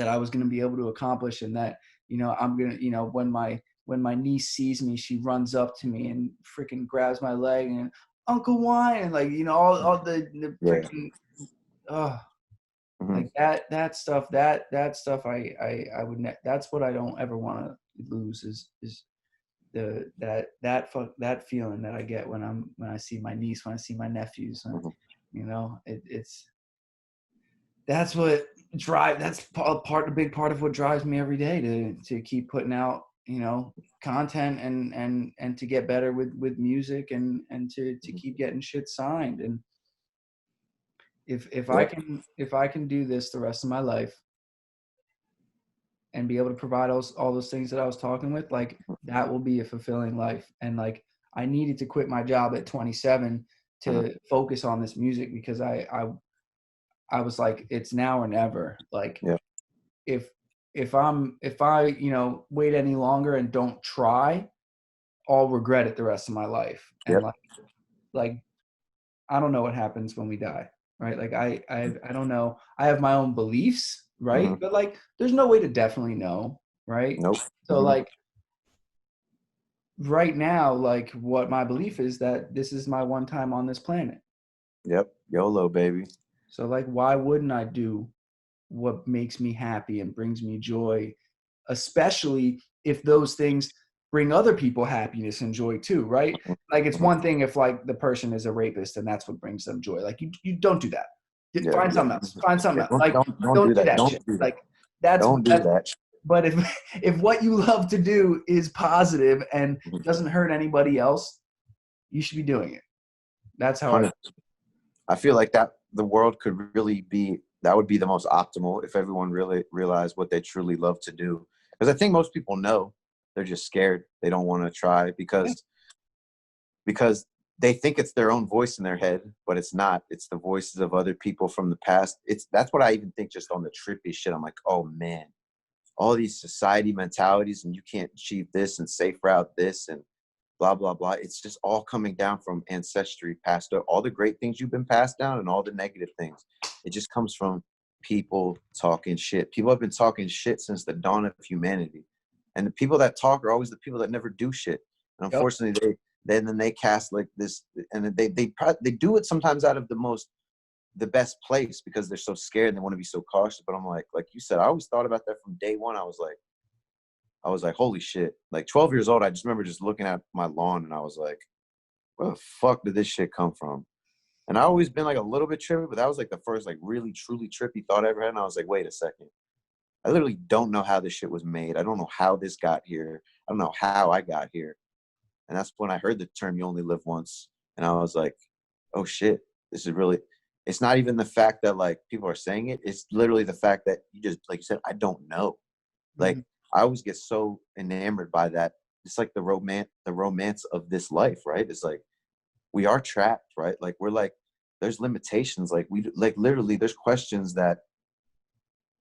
I was going to be able to accomplish, and that, you know, I'm going to, you know, when my niece sees me, she runs up to me and freaking grabs my leg and Uncle Wine, and like, you know, all the Yeah. freaking, oh, Hmm. like that stuff, that stuff I would that's what I don't ever want to lose is that feeling that I get when I see my niece, when I see my nephews, and, Hmm. you know, it's that's what that's a big part of what drives me every day to keep putting out, you know, content and to get better with music and to keep getting shit signed. And Yep. if I can do this the rest of my life and be able to provide all those things that I was talking with, like that will be a fulfilling life. And like I needed to quit my job at 27 Hmm. to focus on this music because I was like, it's now or never. Like Yep. if if I, you know, wait any longer and don't try, I'll regret it the rest of my life. And Yep. like I don't know what happens when we die, right? Like I don't know. I have my own beliefs, Hmm. right? But like there's no way to definitely know, right? Nope. So Hmm. like right now, like what my belief is that this is my one time on this planet. Yep. YOLO, baby. So like why wouldn't I do what makes me happy and brings me joy, especially if those things bring other people happiness and joy too, right? Hmm. Like it's Hmm. one thing if like the person is a rapist and that's what brings them joy. Like you don't do that. Yeah. Find Yeah. something else. Find something Yeah. else. Like Don't don't do do that. that Don't shit. do that. Like that's Don't do that's that. but if what you love to do is positive and Mhm. doesn't hurt anybody else, you should be doing it. That's how I 100. I feel like that the world could really be that would be the most optimal if everyone really realized what they truly love to do. Because I think most people know they're just scared. They don't want to try yeah. because they think it's their own voice in their head, but it's not. It's the voices of other people from the past. It's that's what I even think just on the trippy shit. I'm like, oh man, all these society mentalities and you can't achieve this and safe route this and blah blah blah. It's just all coming down from ancestry, passed up. All the great things you've been passed down and all the negative things. It just comes from people talking shit. People have been talking shit since the dawn of humanity, and the people that talk are always the people that never do shit. And Yep. unfortunately, then they cast like this, and they do it sometimes out of the best place because they're so scared and they want to be so cautious. But I'm like you said, I always thought about that from day one. I was like, holy shit. Like 12 years old, I just remember just looking at my lawn and I was like, where the fuck did this shit come from? And I always been like a little bit trippy, but that was like the first like really truly trippy thought I ever had. And I was like, wait a second. I literally don't know how this shit was made. I don't know how this got here. I don't know how I got here. And that's when I heard the term you only live once. And I was like, oh shit, this is really It's not even the fact that like people are saying it. It's literally the fact that you just, like you said, I don't know. Like Mhm. I always get so enamored by that. It's like the romance of this life, right? It's like we are trapped, right? Like we're like, there's limitations. Like we like literally there's questions that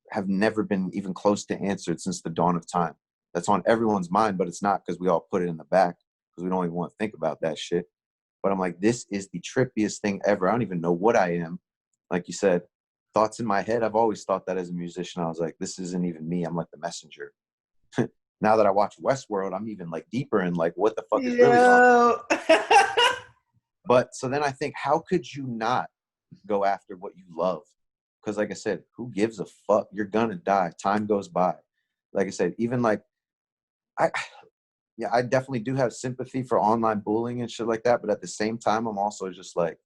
have never been even close to answered since the dawn of time. That's on everyone's mind, but it's not because we all put it in the back because we don't even want to think about that shit. But I'm like, this is the trippiest thing ever. I don't even know what I am. Like you said, thoughts in my head. I've always thought that as a musician. I was like, this isn't even me. I'm like the messenger. Now that I watch Westworld, I'm even like deeper in like what the fuck is really going on. Yo. But so then I think, how could you not go after what you love? Because like I said, who gives a fuck? You're gonna die. Time goes by. Like I said, even like I yeah, I definitely do have sympathy for online bullying and shit like that. But at the same time, I'm also just like,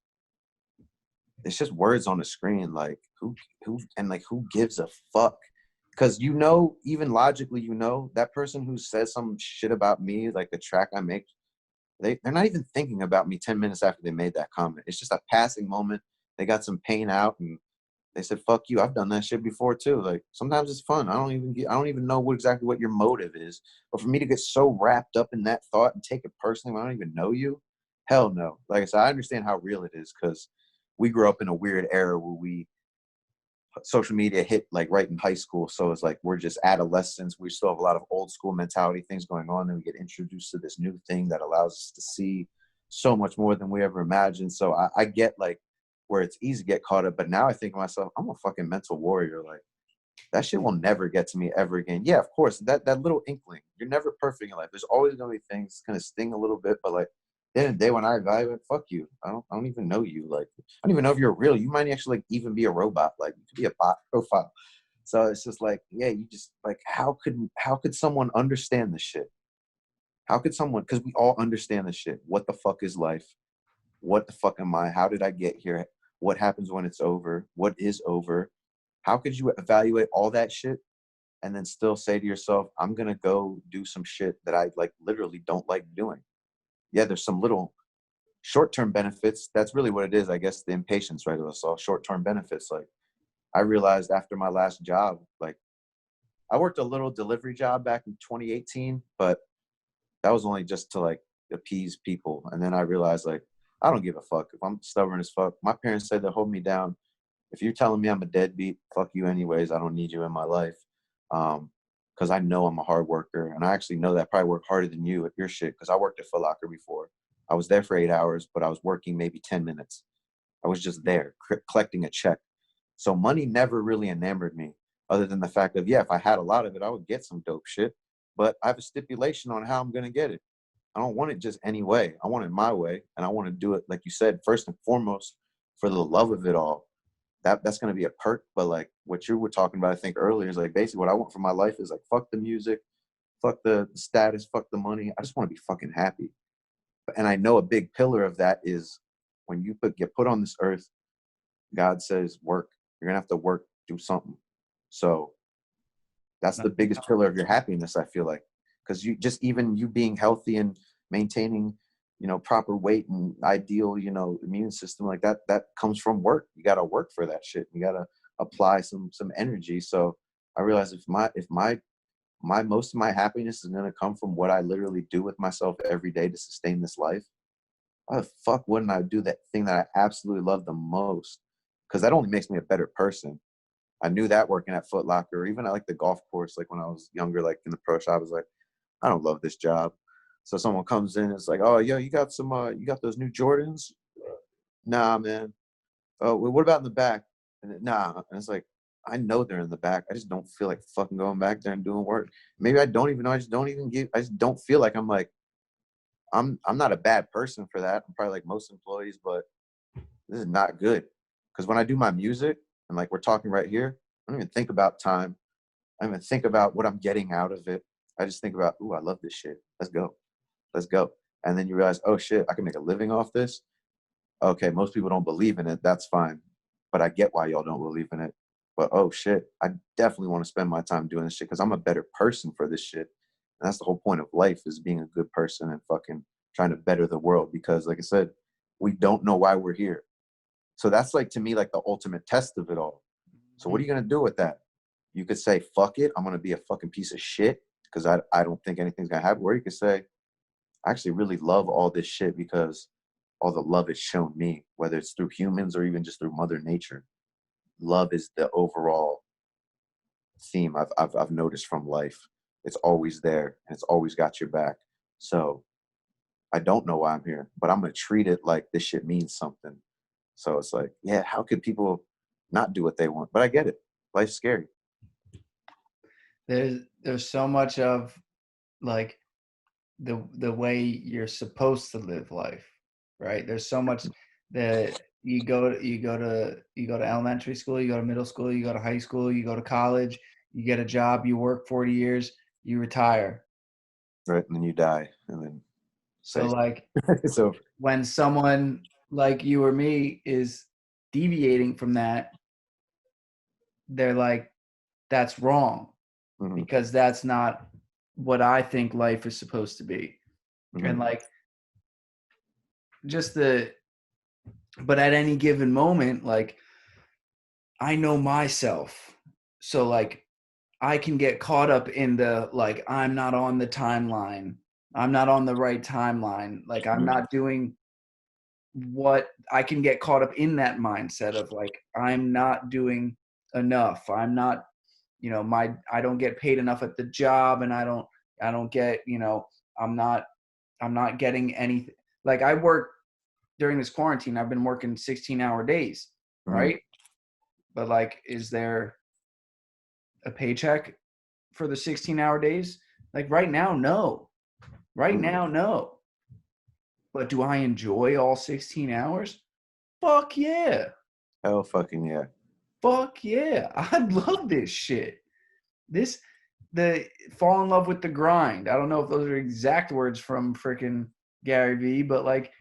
it's just words on the screen. Like who and like who gives a fuck? Because you know, even logically, you know, that person who says some shit about me, like the track I make, they're not even thinking about me 10 minutes after they made that comment. It's just a passing moment. They got some pain out and they said, fuck you. I've done that shit before too. Like sometimes it's fun. I don't even know exactly what your motive is. But for me to get so wrapped up in that thought and take it personally when I don't even know you, hell no. Like I said, I understand how real it is because we grew up in a weird era where social media hit like right in high school. So it's like we're just adolescents. We still have a lot of old school mentality things going on. Then we get introduced to this new thing that allows us to see so much more than we ever imagined. So I get like where it's easy to get caught up. But now I think to myself, I'm a fucking mental warrior. Like that shit will never get to me ever again. Yeah, of course, that little inkling. You're never perfect in life. There's always gonna be things kind of sting a little bit, but like at the end of the day, when I evaluate, fuck you. I don't even know you. Like I don't even know if you're real. You might actually like even be a robot. Like you could be a bot profile. So it's just like, yeah, you just like how could someone understand this shit? How could someone? Because we all understand this shit. What the fuck is life? What the fuck am I? How did I get here? What happens when it's over? What is over? How could you evaluate all that shit and then still say to yourself, I'm gonna go do some shit that I like literally don't like doing? Yeah, there's some little short-term benefits. That's really what it is, I guess, the impatience, right? It's all short-term benefits. Like I realized after my last job, like I worked a little delivery job back in 2018, but that was only just to like appease people. And then I realized like I don't give a fuck if I'm stubborn as fuck. My parents said they'll hold me down. If you're telling me I'm a deadbeat, fuck you anyways. I don't need you in my life. Because I know I'm a hard worker, and I actually know that I probably work harder than you at your shit. Because I worked at Foot Locker before. I was there for 8 hours, but I was working maybe 10 minutes. I was just there collecting a check. So money never really enamored me, other than the fact of, yeah, if I had a lot of it, I would get some dope shit. But I have a stipulation on how I'm gonna get it. I don't want it just any way. I want it my way, and I want to do it like you said, first and foremost, for the love of it all. That's going to be a perk. But like what you were talking about, I think earlier, is like basically what I want for my life is like fuck the music, fuck the status, fuck the money. I just want to be fucking happy. And I know a big pillar of that is when you get put on this earth, God says work. You're gonna have to work, do something. So that's the biggest pillar of your happiness, I feel like, because you just even you being healthy and maintaining, you know, proper weight and ideal, you know, immune system like that, that comes from work. You got to work for that shit. You got to apply some energy. So I realized if my most of my happiness is going to come from what I literally do with myself every day to sustain this life, why the fuck wouldn't I do that thing that I absolutely love the most? Because that only makes me a better person. I knew that working at Foot Locker, or even at like the golf course, like when I was younger, like in the pro shop, I was like, I don't love this job. So someone comes in, it's like, oh, yo, you got those new Jordans? Nah, man. Oh, well, what about in the back? And nah, and it's like, I know they're in the back. I just don't feel like fucking going back there and doing work. Maybe I don't even know. I just don't feel like I'm not a bad person for that. I'm probably like most employees, but this is not good. Because when I do my music and like we're talking right here, I don't even think about time. I don't even think about what I'm getting out of it. I just think about, ooh, I love this shit. Let's go. Let's go. And then you realize, oh shit, I can make a living off this. Okay, most people don't believe in it. That's fine. But I get why y'all don't believe in it. But oh shit, I definitely want to spend my time doing this shit because I'm a better person for this shit. And that's the whole point of life is being a good person and fucking trying to better the world. Because like I said, we don't know why we're here. So that's like, to me, like the ultimate test of it all. So what are you going to do with that? You could say, fuck it, I'm going to be a fucking piece of shit because I don't think anything's going to happen. Or you could say, I actually really love all this shit because all the love it's shown me, whether it's through humans or even just through Mother Nature. Love is the overall theme I've noticed from life. It's always there and it's always got your back. So I don't know why I'm here, but I'm going to treat it like this shit means something. So it's like, yeah, how could people not do what they want? But I get it. Life's scary. There's so much of like the way you're supposed to live life, right? There's so much that you go to elementary school, you go to middle school, you go to high school, you go to college, you get a job, you work 40 years, you retire. Right. And then you die. And then So say, like it's over. when someone like you or me is deviating from that, they're like, that's wrong Mm-hmm. because that's not what I think life is supposed to be. Mm-hmm. And like just the but at any given moment, like I know myself. So like I can get caught up in the like I'm not on the timeline. I'm not on the right timeline. Like I'm Mm-hmm. not doing what I can get caught up in that mindset of like I'm not doing enough. I'm not, I don't get paid enough at the job and I don't get, I'm not getting anything. Like I work during this quarantine, I've been working 16-hour days, Mm-hmm. right? But like, is there a paycheck for the 16-hour days? Like right now, no. Right Mm-hmm. now, no. But do I enjoy all 16 hours? Fuck yeah. Hell fucking yeah. Fuck yeah. I love this shit. This, the fall in love with the grind. I don't know if those are exact words from freaking Gary Vee, but like,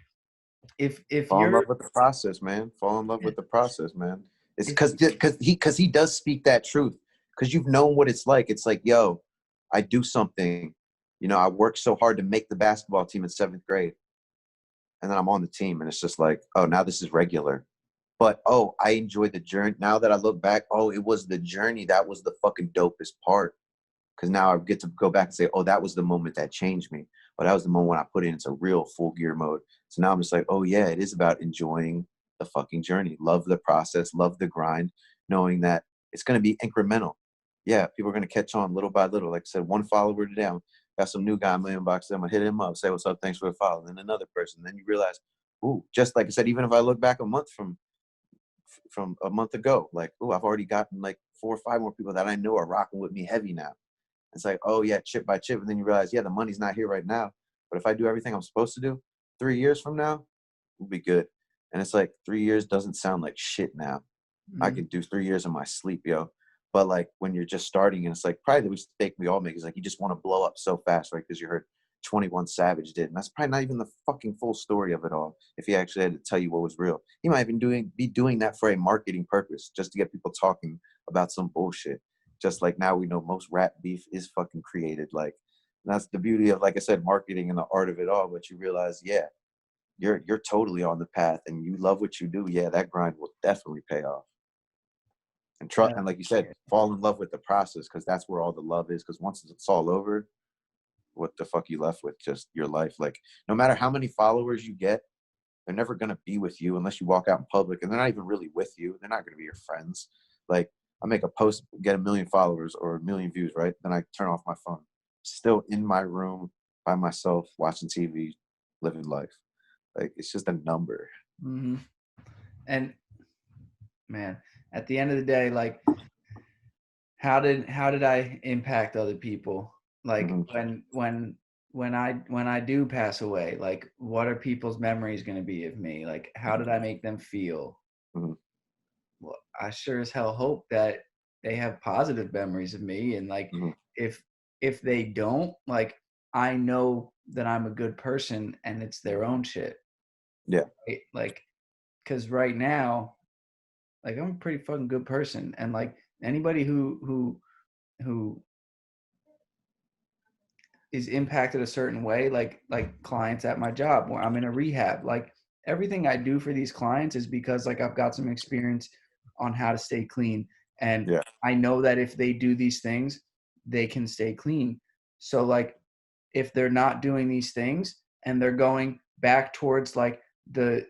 if Fall in you're, love with the process, man. Fall in love with the process, man. It's if because he does speak that truth. Because you've known what it's like. It's like, yo, I do something. I worked so hard to make the basketball team in 7th grade, and then I'm on the team, and it's just like, oh, now this is regular. But oh, I enjoyed the journey. Now that I look back, oh, it was the journey that was the fucking dopest part. Because now I get to go back and say, oh, that was the moment that changed me. But that was the moment when I put it into real full gear mode. So now I'm just like, oh yeah, it is about enjoying the fucking journey. Love the process, love the grind, knowing that it's going to be incremental. Yeah, people are going to catch on little by little. Like I said, one follower today, got some new guy in my inbox. I'm going to hit him up, say, what's up, thanks for the follow. Then another person. Then you realize, ooh, just like I said, even if I look back a month from a month ago, like, ooh, I've already gotten like 4 or 5 more people that I know are rocking with me heavy now. It's like, oh yeah, chip by chip. And then you realize, yeah, the money's not here right now. But if I do everything I'm supposed to do, 3 years from now, we'll be good. And it's like 3 years doesn't sound like shit now. I mm, could do 3 years in my sleep, yo. But like when you're just starting, and it's like probably the mistake we all make is like you just want to blow up so fast, right? Because you heard 21 Savage did. And that's probably not even the fucking full story of it all. If he actually had to tell you what was real, he might even be doing that for a marketing purpose, just to get people talking about some bullshit. Just like now we know most rap beef is fucking created. Like that's the beauty of, like I said, marketing and the art of it all. But you realize, yeah, you're totally on the path and you love what you do. Yeah, that grind will definitely pay off. And trust, yeah, and like you said, fall in love with the process, because that's where all the love is. Because once it's all over, what the fuck you left with? Just your life. Like no matter how many followers you get, they're never gonna be with you unless you walk out in public, and they're not even really with you. They're not gonna be your friends. Like I make a post, get 1 million followers or 1 million views, right? Then I turn off my phone. Still in my room by myself, watching TV, living life. Like it's just a number. mm-hmm. And man, at the end of the day, like how did I impact other people? Like Mm-hmm. when I do pass away, like what are people's memories going to be of me? Like how did I make them feel? Mm-hmm. Well, I sure as hell hope that they have positive memories of me, and like Mm-hmm. if if they don't, like I know that I'm a good person and it's their own shit. Yeah. Right? Like cuz right now, like I'm a pretty fucking good person, and like anybody who is impacted a certain way, like clients at my job where I'm in a rehab, like everything I do for these clients is because like I've got some experience on how to stay clean. And Yeah. I know that if they do these things, they can stay clean. So like if they're not doing these things and they're going back towards like the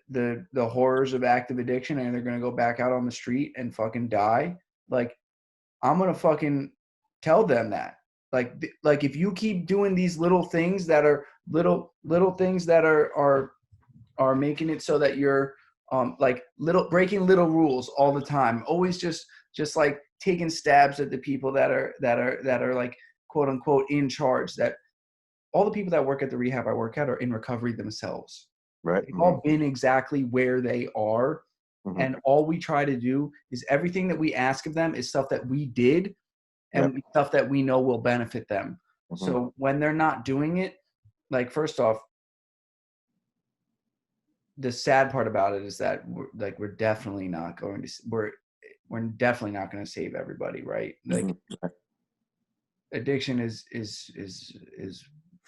horrors of active addiction and they're going to go back out on the street and fucking die, like I'm going to fucking tell them that. Like if you keep doing these little things that are little things that are making it so that you're like little breaking little rules all the time, always just like taking stabs at the people that are like quote unquote in charge, that all the people that work at the rehab I work at are in recovery themselves. Right. They've all been exactly where they are. And all we try to do is everything that we ask of them is stuff that we did and stuff that we know will benefit them. So when they're not doing it, like first off, the sad part about it is that we're definitely not going to we're definitely not going to save everybody, right? Like addiction is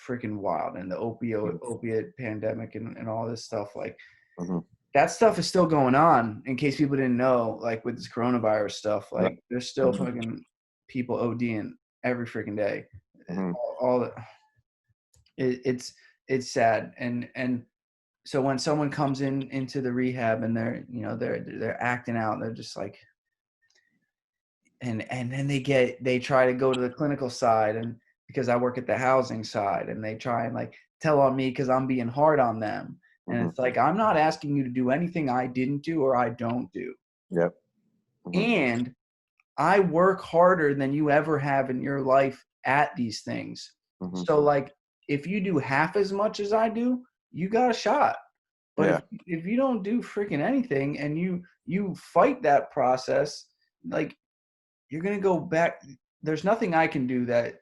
freaking wild, and the opiate pandemic and all this stuff, like that stuff is still going on. In case people didn't know, like with this coronavirus stuff, like there's still fucking people ODing every freaking day. All it's sad, and so when someone comes into the rehab and they're acting out, they're just like, and then they try to go to the clinical side, and because I work at the housing side, and they try and like tell on me because I'm being hard on them. And it's like, I'm not asking you to do anything I didn't do or I don't do. And I work harder than you ever have in your life at these things. So like, if you do half as much as I do, you got a shot. But if you don't do freaking anything and you fight that process, like you're going to go back. There's nothing I can do that,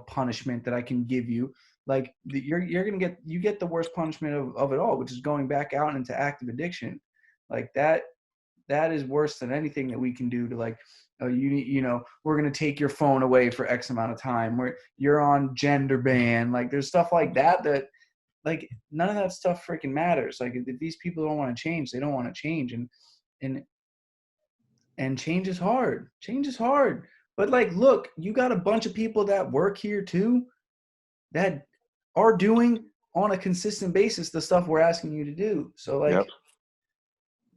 punishment that I can give you. Like you're going to get the worst punishment of it all, which is going back out into active addiction. Like that is worse than anything that we can do to like, we're going to take your phone away for X amount of time, where you're on gender ban. Like there's stuff like that like none of that stuff freaking matters. Like if these people don't want to change, they don't want to change. And change is hard. Change is hard. But like, look, you got a bunch of people that work here too that are doing on a consistent basis the stuff we're asking you to do. So like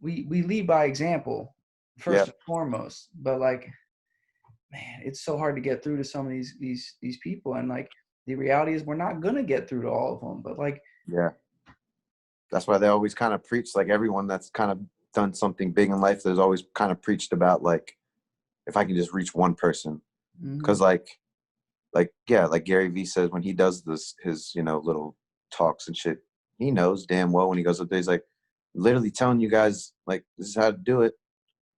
we lead by example first and foremost. But like, man, it's so hard to get through to some of these people. And like the reality is we're not gonna get through to all of them. But like that's why they always kind of preach, like everyone that's kind of done something big in life, there's always kind of preached about like, if I can just reach one person. Because like Gary Vee says when he does his little talks and shit, he knows damn well when he goes up there, he's like literally telling you guys like, this is how to do it,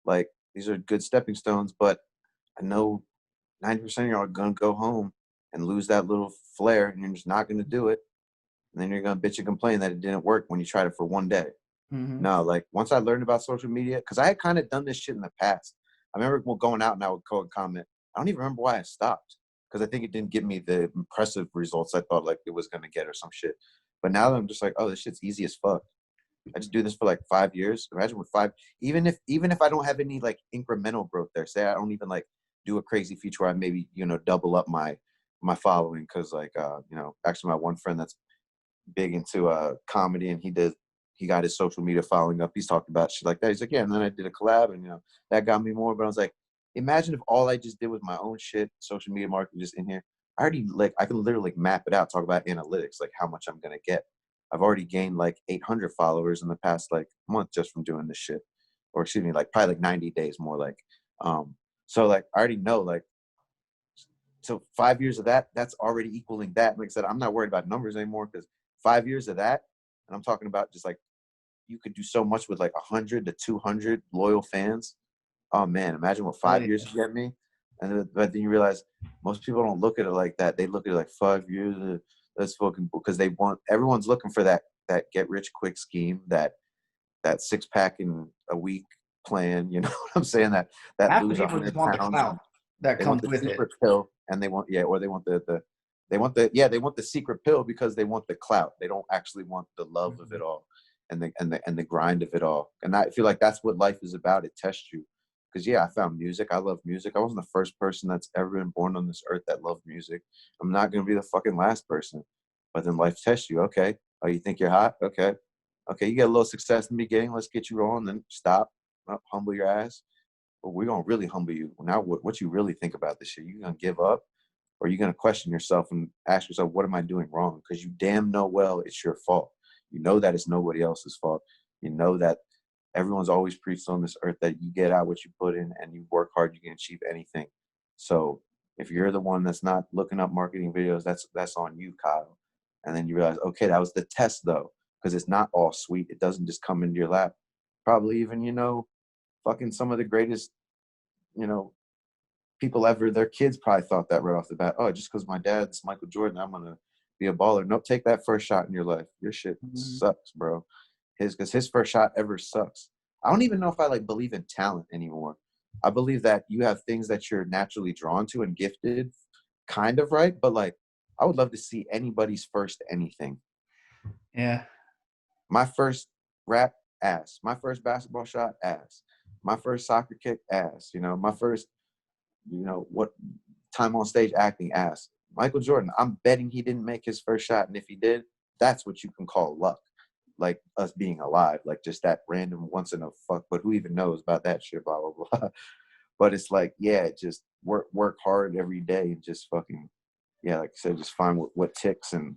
like these are good stepping stones, but I know 90% of y'all are gonna go home and lose that little flair, and you're just not gonna do it, and then you're gonna bitch and complain that it didn't work when you tried it for one day. No, like once I learned about social media, because I had kind of done this shit in the past. I remember going out and I would go and comment. I don't even remember why I stopped, because I think it didn't give me the impressive results I thought like it was gonna get or some shit. But now that I'm just like, oh, this shit's easy as fuck. I just do this for like 5 years. Imagine with even if I don't have any like incremental growth there. Say I don't even like do a crazy feature where I maybe double up my following, because like actually my one friend that's big into comedy, and he got his social media following up. He's talked about shit like that. He's like, yeah, and then I did a collab, and that got me more. But I was like, imagine if all I just did was my own shit, social media marketing, just in here. I already I can literally like map it out, talk about analytics, like how much I'm gonna get. I've already gained like 800 followers in the past like month just from doing this shit, or excuse me, like probably like 90 days more like. So like I already know like. So 5 years of that's already equaling that. Like I said, I'm not worried about numbers anymore, because 5 years of that, and I'm talking about just like, you could do so much with like 100 to 200 loyal fans. Oh man, imagine what 5 years you get me. But then you realize most people don't look at it like that. They look at it like 5 years. That's fucking, because everyone's looking for that get rich quick scheme, that 6-pack in a week plan. You know what I'm saying? That half the lose people just 100 want the pounds. clout that They comes want the with it. secret pill, and they want the secret pill because they want the clout. They don't actually want the love of it all. and the grind of it all. And I feel like that's what life is about. It tests you. Because yeah, I found music. I love music. I wasn't the first person that's ever been born on this earth that loved music. I'm not gonna be the fucking last person. But then life tests you. Okay. Oh, you think you're hot? Okay. Okay, you get a little success in the beginning. Let's get you rolling. Then stop. Humble your ass. But we're gonna really humble you. Now, what you really think about this shit? You gonna give up, or you gonna question yourself and ask yourself, what am I doing wrong? Because you damn know well it's your fault. You know that it's nobody else's fault. You know that everyone's always preached on this earth that you get out what you put in and you work hard, you can achieve anything. So if you're the one that's not looking up marketing videos, that's on you, Kyle. And then you realize, okay, that was the test though, because it's not all sweet. It doesn't just come into your lap. Probably even, fucking some of the greatest, you know, people ever, their kids probably thought that right off the bat. Oh, just because my dad's Michael Jordan, I'm gonna be a baller. Nope, take that first shot in your life. Your shit sucks, bro. Because his first shot ever sucks. I don't even know if I believe in talent anymore. I believe that you have things that you're naturally drawn to and gifted, kind of, right. But I would love to see anybody's first anything. Yeah. My first rap, ass. My first basketball shot, ass. My first soccer kick, ass. My first, what time on stage acting, ass. Michael Jordan, I'm betting he didn't make his first shot. And if he did, that's what you can call luck. Like us being alive, like just that random once in a fuck, but who even knows about that shit, blah, blah, blah. But it's yeah, just work hard every day and just fucking, yeah, like I said, just find what ticks and,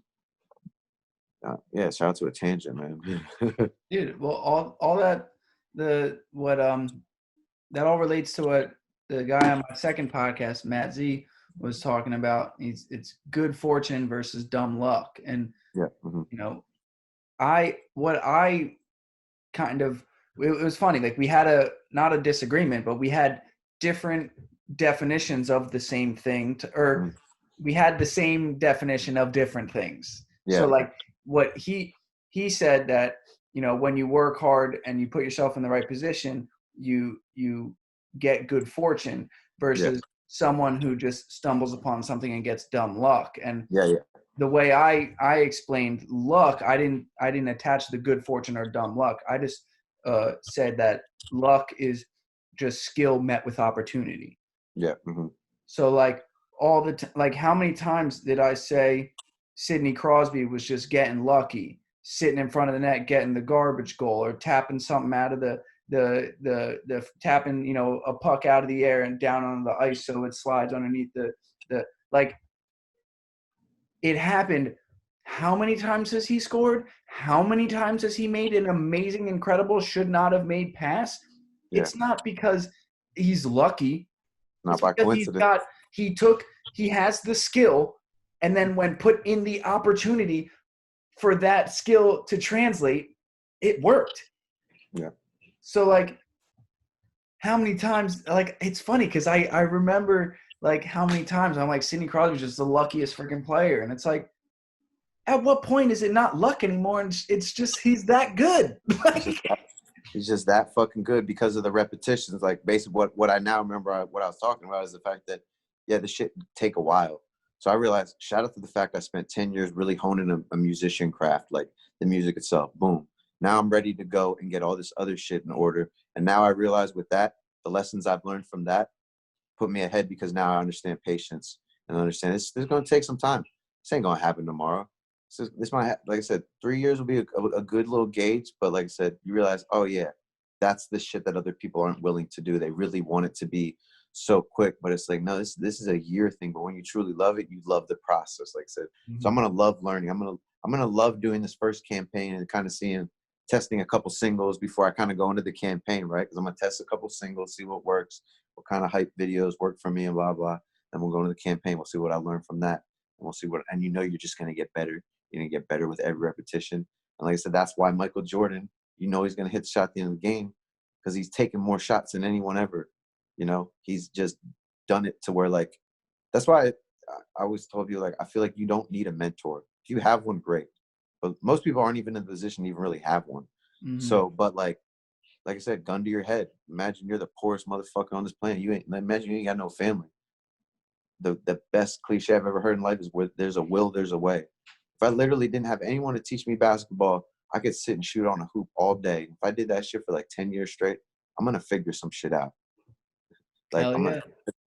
yeah, shout out to a tangent, man. Dude, well, all that, that all relates to what the guy on my second podcast, Matt Z, was talking about. It's good fortune versus dumb luck. And, Yeah. what I kind of, it was funny. Like we had not a disagreement, but we had different definitions of the same thing or we had the same definition of different things. Yeah. So what he said that, when you work hard and you put yourself in the right position, you get good fortune versus someone who just stumbles upon something and gets dumb luck. And the way I explained luck, I didn't attach the good fortune or dumb luck. I just said that luck is just skill met with opportunity. Yeah. So how many times did I say Sidney Crosby was just getting lucky, sitting in front of the net, getting the garbage goal, or tapping something out of the tapping, a puck out of the air and down on the ice so it slides underneath the it happened. How many times has he scored? How many times has he made an amazing, incredible, should not have made pass? Yeah. It's not because he's lucky. Not by coincidence. He has the skill, and then when put in the opportunity for that skill to translate, it worked. Yeah. So how many times, it's funny because I remember how many times I'm Sidney Crosby's just the luckiest freaking player. And it's at what point is it not luck anymore? And it's just, he's that good. He's just that fucking good because of the repetitions. Basically what I now remember, what I was talking about is the fact that, yeah, this shit take a while. So I realized, shout out to the fact I spent 10 years really honing a musician craft, like the music itself. Boom. Now I'm ready to go and get all this other shit in order. And now I realize with that, the lessons I've learned from that put me ahead because now I understand patience and understand this is going to take some time. This ain't going to happen tomorrow. This might, like I said, 3 years will be a good little gauge. But like I said, you realize, oh yeah, that's the shit that other people aren't willing to do. They really want it to be so quick, but it's no, this is a year thing. But when you truly love it, you love the process. Like I said, so I'm gonna love learning. I'm gonna love doing this first campaign and kind of testing a couple singles before I kind of go into the campaign, right? Because I'm gonna test a couple singles, see what works, what kind of hype videos work for me, and blah blah. Then we'll go into the campaign. We'll see what I learn from that, and we'll see and you're just gonna get better. You're gonna get better with every repetition. And like I said, that's why Michael Jordan, he's gonna hit the shot at the end of the game because he's taken more shots than anyone ever. He's just done it to where that's why I always told you, I feel like you don't need a mentor. If you have one, great. But most people aren't even in the position to even really have one. Mm-hmm. So, but like I said, gun to your head. Imagine you're the poorest motherfucker on this planet. Imagine you ain't got no family. The best cliche I've ever heard in life is where there's a will, there's a way. If I literally didn't have anyone to teach me basketball I could sit and shoot on a hoop all day. If I did that shit for like 10 years straight, I'm gonna figure some shit out. Like Hell yeah.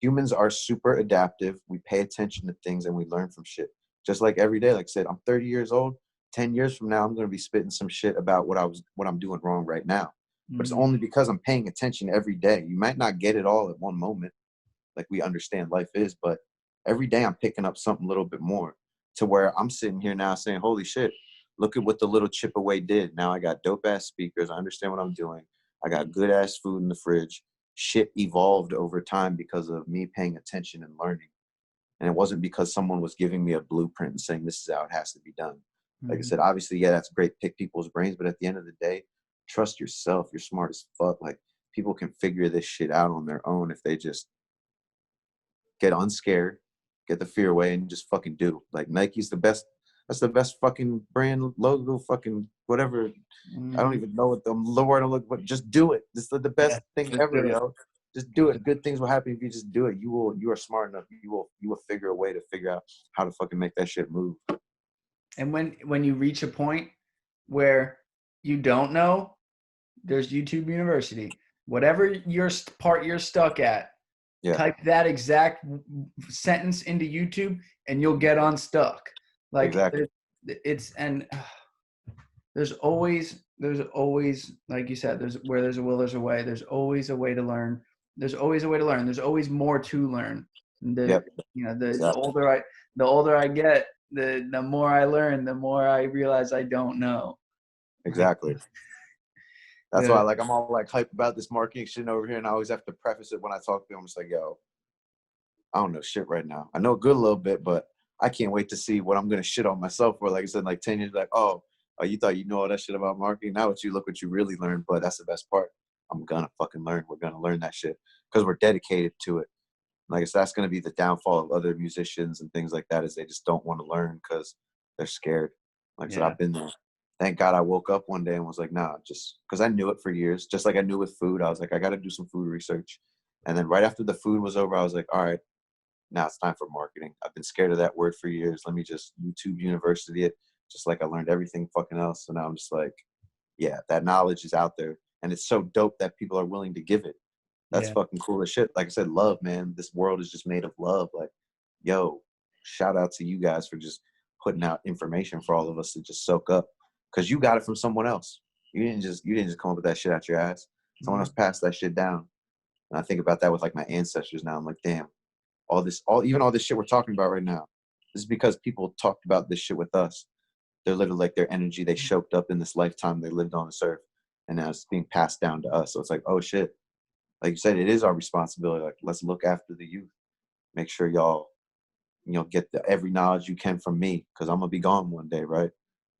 humans are super adaptive. We pay attention to things and we learn from shit. Just like every day, like I said, I'm 30 years old. 10 years from now, I'm gonna be spitting some shit about what I'm doing wrong right now. But it's Mhm. only because I'm paying attention every day. You might not get it all at one moment, like we understand life is, but every day I'm picking up something a little bit more to where I'm sitting here now saying, holy shit, look at what the little chip away did. Now I got dope ass speakers. I understand what I'm doing. I got good ass food in the fridge. Shit evolved over time because of me paying attention and learning. And it wasn't because someone was giving me a blueprint and saying this is how it has to be done. Like I Mhm. said, obviously, yeah, that's great, pick people's brains, but at the end of the day, trust yourself. You're smart as fuck. Like people can figure this shit out on their own if they just get unscared, get the fear away, and just fucking do. Like Nike's the best. That's the best fucking brand logo. Fucking whatever. I don't Mhm. even know what the word I'm looking for. Just do it. This is the Yeah. best thing Just ever, do it. yo. Just do it. Good things will happen if you just do it. You will. You are smart enough. You will figure a way to figure out how to fucking make that shit move. And when you reach a point where you don't know, there's YouTube University. Whatever part you're stuck at, Yeah. type that exact sentence into YouTube, and you'll get unstuck. Like Exactly. it's and there's always like you said, there's where there's a will, there's a way. There's always a way to learn. There's always a way to learn. There's always more to learn. The Yep. the Exactly. older I get, the more I learn, the more I realize I don't know. Like Exactly. That's why, the like, I'm all like hype about this marketing shit over here, and I always have to preface it when I talk to them. I'm just like, yo, I don't know shit right now. I know a good little bit, but I can't wait to see what I'm gonna shit on myself for. Like I said, like 10 years, like, oh, you thought you know all that shit about marketing. Now what you look what you really learned, but that's the best part. I'm gonna fucking learn. We're gonna learn that shit because we're dedicated to it. Like I said, that's gonna be the downfall of other musicians and things like that is they just don't want to learn because they're scared. Like I said, yeah I've been there. Thank God I woke up one day and was like, nah, just because I knew it for years, just like I knew with food. I was like, I got to do some food research. And then right after the food was over, I was like, all right, now it's time for marketing. I've been scared of that word for years. Let me just YouTube University it, just like I learned everything fucking else. So now I'm just like, yeah, that knowledge is out there. And it's so dope that people are willing to give it. That's yeah fucking cool as shit. Like I said, love, man. This world is just made of love. Like, yo, shout out to you guys for just putting out information for all of us to just soak up. Cause you got it from someone else. You didn't just come up with that shit out your ass. Someone else Mhm. passed that shit down. And I think about that with like my ancestors now. I'm like, damn, even all this shit we're talking about right now, this is because people talked about this shit with us. They're literally like their energy they choked up in this lifetime they lived on this earth, and now it's being passed down to us. So it's like, oh shit, like you said, it is our responsibility. Like, let's look after the youth. Make sure y'all, get every knowledge you can from me, because I'm gonna be gone one day, right?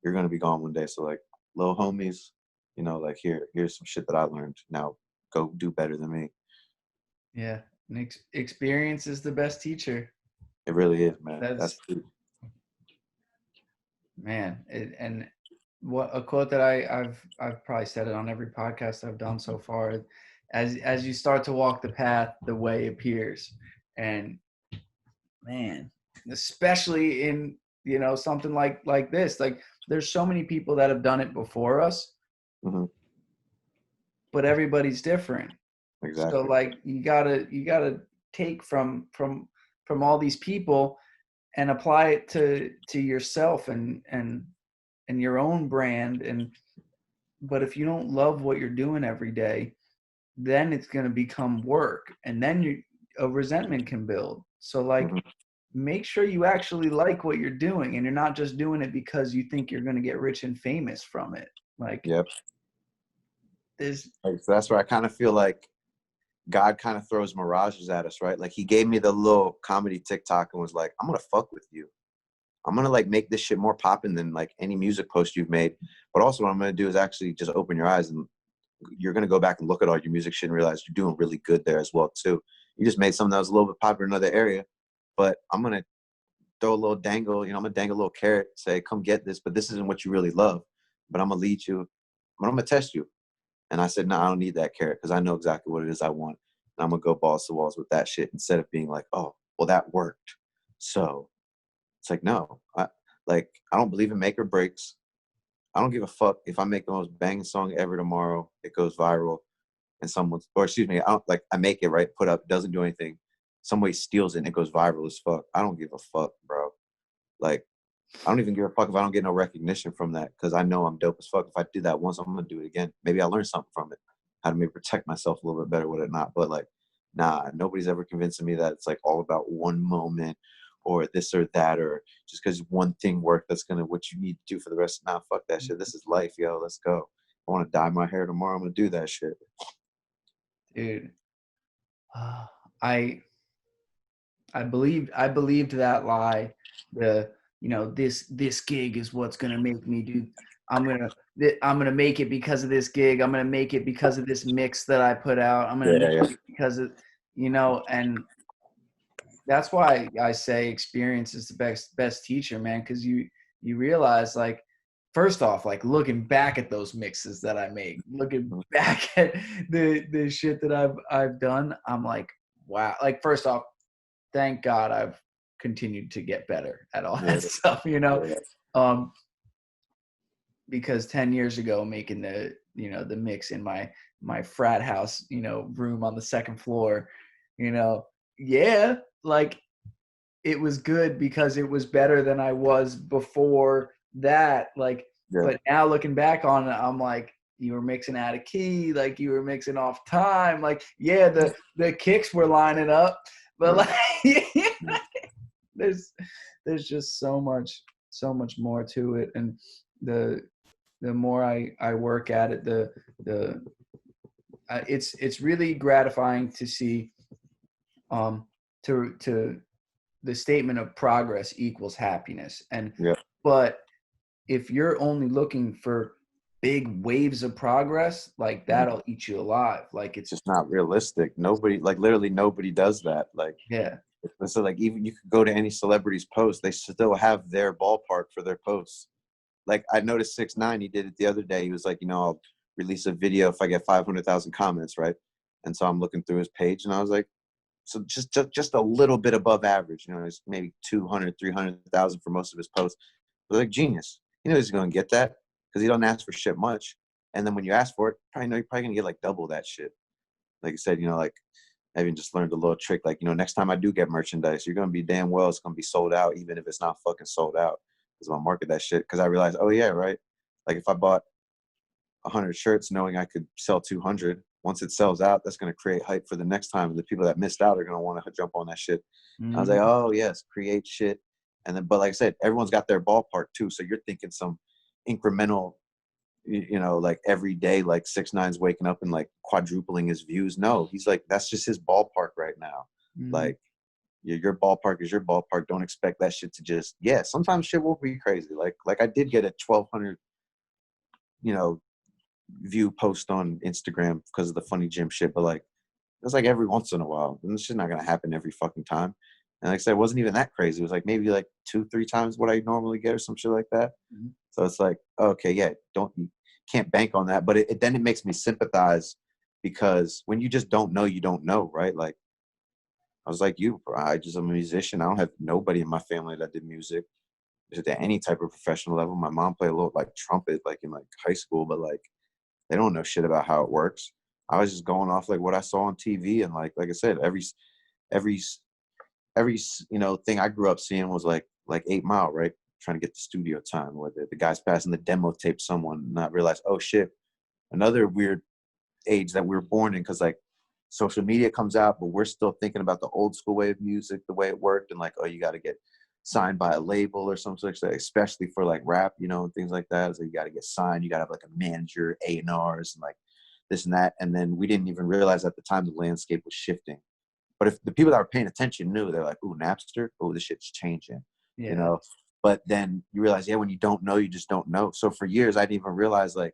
You're gonna be gone one day. So like, little homies, like here's some shit that I learned. Now go do better than me. Yeah, and experience is the best teacher. It really is, man. That's That's true. man. And what a quote that I've probably said it on every podcast I've done so far. As you start to walk the path, the way appears, and man, especially in something like this, like there's so many people that have done it before us, Hmm. but everybody's different. So Exactly. like you gotta take from all these people and apply it to yourself and your own brand. And but if you don't love what you're doing every day, then it's going to become work, and then a resentment can build. So like Hmm. make sure you actually like what you're doing and you're not just doing it because you think you're going to get rich and famous from it. Like Yep. there's Like, so that's where I kind of feel like God kind of throws mirages at us, right? Like he gave me the little comedy TikTok and was like, I'm gonna fuck with you. I'm gonna like make this shit more popping than like any music post you've made. But also what I'm gonna do is actually just open your eyes, and you're gonna go back and look at all your music shit and realize you're doing really good there as well too. You just made something that was a little bit popular in another area, but I'm gonna throw a little dangle, I'm gonna dangle a little carrot, say, come get this, but this isn't what you really love. But I'm gonna lead you, but I'm gonna test you. And I said, no, I don't need that carrot because I know exactly what it is I want. And I'm gonna go balls to walls with that shit instead of being like, oh, well, that worked. So it's like, no, I don't believe in make or breaks. I don't give a fuck if I make the most banging song ever tomorrow, it goes viral, and someone's, or excuse me, I don't, like, I make it, right, put up, doesn't do anything, somebody steals it and it goes viral as fuck. I don't give a fuck, bro. Like, I don't even give a fuck if I don't get no recognition from that, because I know I'm dope as fuck. If I do that once, I'm gonna do it again. Maybe I learn something from it, how to maybe protect myself a little bit better with it, not. But like, nah, nobody's ever convincing me that it's like all about one moment or this or that, or just because one thing worked, that's gonna what you need to do for the rest. Nah, fuck that shit. This is life, yo. Let's go. I want to dye my hair tomorrow. I'm gonna do that shit. Dude. I I believed that lie. The this gig is what's gonna make me do. I'm gonna make it because of this gig. I'm gonna make it because of this mix that I put out. I'm gonna Yeah, make yeah, it because of and that's why I say experience is the best teacher, man. Because you realize, like, first off, like, looking back at those mixes that I make, looking back at the shit that I've done, I'm like, wow. Like, first off, thank God I've continued to get better at all yeah, that stuff, yeah, um, because 10 years ago, making the mix in my frat house, room on the second floor, yeah, like, it was good because it was better than I was before that. Like, yeah. but now looking back on it, I'm like, you were mixing out of key, like you were mixing off time. Like, yeah, the kicks were lining up, but Right. like there's just so much more to it. And the more I work at it, the it's really gratifying to see um to the statement of progress equals happiness. And Yeah. but if you're only looking for big waves of progress, like, Mhm. that'll eat you alive. Like, It's just not realistic. Nobody, like, literally nobody does that. Like, yeah. so like, even you could go to any celebrity's post, they still have their ballpark for their posts. Like, I noticed 6ix9ine, he did it the other day. He was like, I'll release a video if I get 500,000 comments, right? And so I'm looking through his page, and I was like, so just a little bit above average. It's maybe 200, 300,000 for most of his posts. I was like, genius. He knows he's going to get that because he don't ask for shit much. And then when you ask for it, you're probably going to get like double that shit. Like you said, like, I even just learned a little trick. Like, next time I do get merchandise, you're going to be damn well, it's going to be sold out, even if it's not fucking sold out. Because I'm going to market that shit. Because I realized, oh, yeah, right. Like, if I bought 100 shirts knowing I could sell 200, once it sells out, that's going to create hype for the next time. And the people that missed out are going to want to jump on that shit. I was like, Mhm. oh, yes, create shit. And then, but like I said, everyone's got their ballpark too. So you're thinking some incremental, like every day, like 6ix9ine's waking up and like quadrupling his views. No, he's like, that's just his ballpark right now. Mhm. Like, your ballpark is your ballpark. Don't expect that shit to just, yeah, sometimes shit will be crazy. Like I did get a 1,200, you know, view post on Instagram because of the funny gym shit, but like, it's like every once in a while. And this is not gonna happen every fucking time. And like I said, it wasn't even that crazy. It was like maybe like 2-3 times what I normally get or some shit like that. Mhm. So it's like, okay, yeah, you can't bank on that. But then it makes me sympathize, because when you just don't know, you don't know, right? Like, I was like you, bro. I'm a musician. I don't have nobody in my family that did music at any type of professional level. My mom played a little like trumpet, like in like high school, but like they don't know shit about how it works. I was just going off like what I saw on TV, and like I said, every every thing I grew up seeing was like 8 Mile, right? Trying to get the studio time, where the guy's passing the demo tape to someone, and not realize, oh shit, another weird age that we were born in, because like social media comes out, but we're still thinking about the old school way of music, the way it worked, and like, oh, you got to get signed by a label or something like that, especially for like rap, and things like that. So you got to get signed, you got to have like a manager, A&Rs, and like this and that. And then we didn't even realize at the time the landscape was shifting. But if the people that were paying attention knew, they're like, ooh, Napster, oh, this shit's changing, you Yeah. know? But then you realize, yeah, when you don't know, you just don't know. So for years, I didn't even realize, like,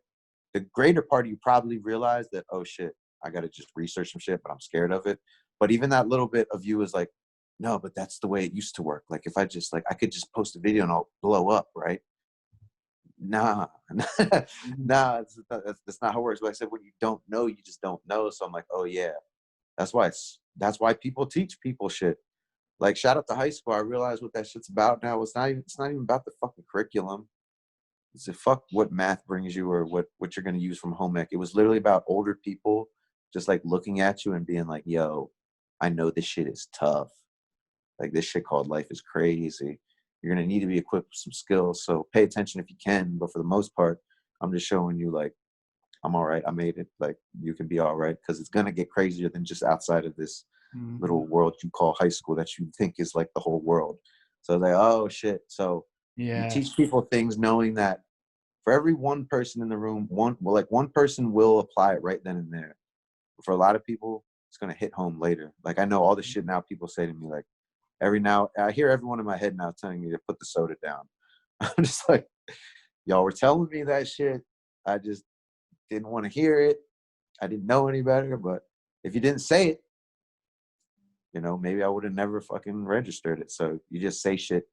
the greater part of you probably realized that, oh shit, I got to just research some shit, but I'm scared of it. But even that little bit of you is like, no, but that's the way it used to work. Like, if I just, like, I could just post a video and I'll blow up, right? Nah, Mhm. nah, that's not how it works. But I said, when you don't know, you just don't know. So I'm like, oh yeah, that's why people teach people shit. Like, shout out to high school. I realized what that shit's about now. It's not even about the fucking curriculum. It's a fuck what math brings you or what you're going to use from home ec. It was literally about older people just like looking at you and being like, yo, I know this shit is tough. Like this shit called life is crazy. You're going to need to be equipped with some skills. So pay attention if you can. But for the most part, I'm just showing you like, I'm all right. I made it. Like you can be all right. Cause it's going to get crazier than just outside of this little world you call high school that you think is like the whole world. So like, oh shit. So you teach people things knowing that for every one person in the room, one person will apply it right then and there. But for a lot of people, it's gonna hit home later. Like I know all the shit now people say to me, like I hear everyone in my head now telling me to put the soda down. I'm just like, y'all were telling me that shit. I just didn't want to hear it. I didn't know any better, but if you didn't say it, you know, maybe I would have never fucking registered it. So you just say shit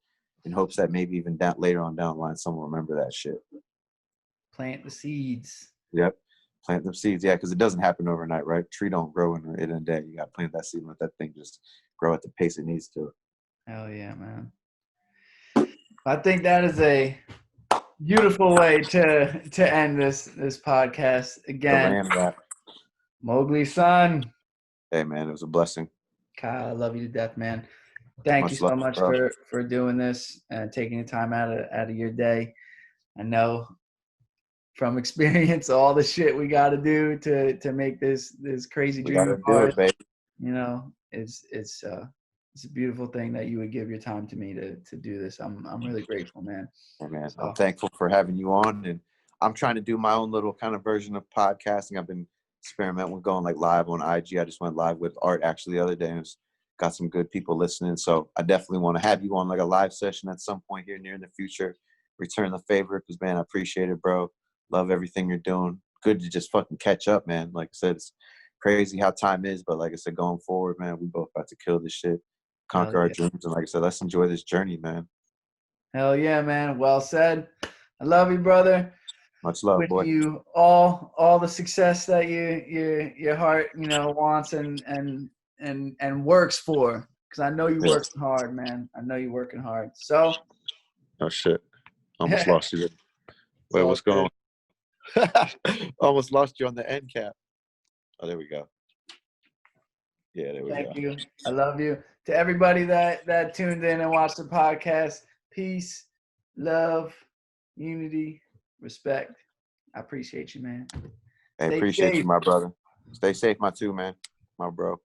in hopes that maybe even later on down the line, someone will remember that shit. Plant the seeds. Yep. Plant them seeds. Yeah, because it doesn't happen overnight, right? Tree don't grow in a day. You got to plant that seed and let that thing just grow at the pace it needs to. Hell yeah, man. I think that is a beautiful way to end this podcast. Again, Mowgli son. Hey man, it was a blessing. Kyle, I love you to death, man. Thank you so much for doing this and taking the time out of your day. I know from experience all the shit we got to do to make this crazy dream of ours. You know, it's a beautiful thing that you would give your time to me to do this. I'm really grateful, man. Hey man, so. I'm thankful for having you on, and I'm trying to do my own little kind of version of podcasting. I've been experimenting with going like live on IG. I just went live with Art actually the other day, and got some good people listening. So I definitely want to have you on like a live session at some point here near in the future. Return the favor, because man, I appreciate it, bro. Love everything you're doing. Good to just fucking catch up, man. Like I said, it's crazy how time is, but like I said, going forward, man, we both about to kill this shit, conquer our dreams, and like I said, let's enjoy this journey, man. Hell yeah, man. Well said. I love you, brother. Much love, boy. You all the success that your heart, you know, wants and works for. Because I know you're working hard, man. I know you're working hard. So. Oh shit! Almost lost you. Wait, what's going on? Almost lost you on the end cap. Oh, there we go. Yeah, there we go. Thank you. I love you. To everybody that tuned in and watched the podcast, peace, love, unity, respect. I appreciate you, man. I appreciate you, my brother. Stay safe, my bro.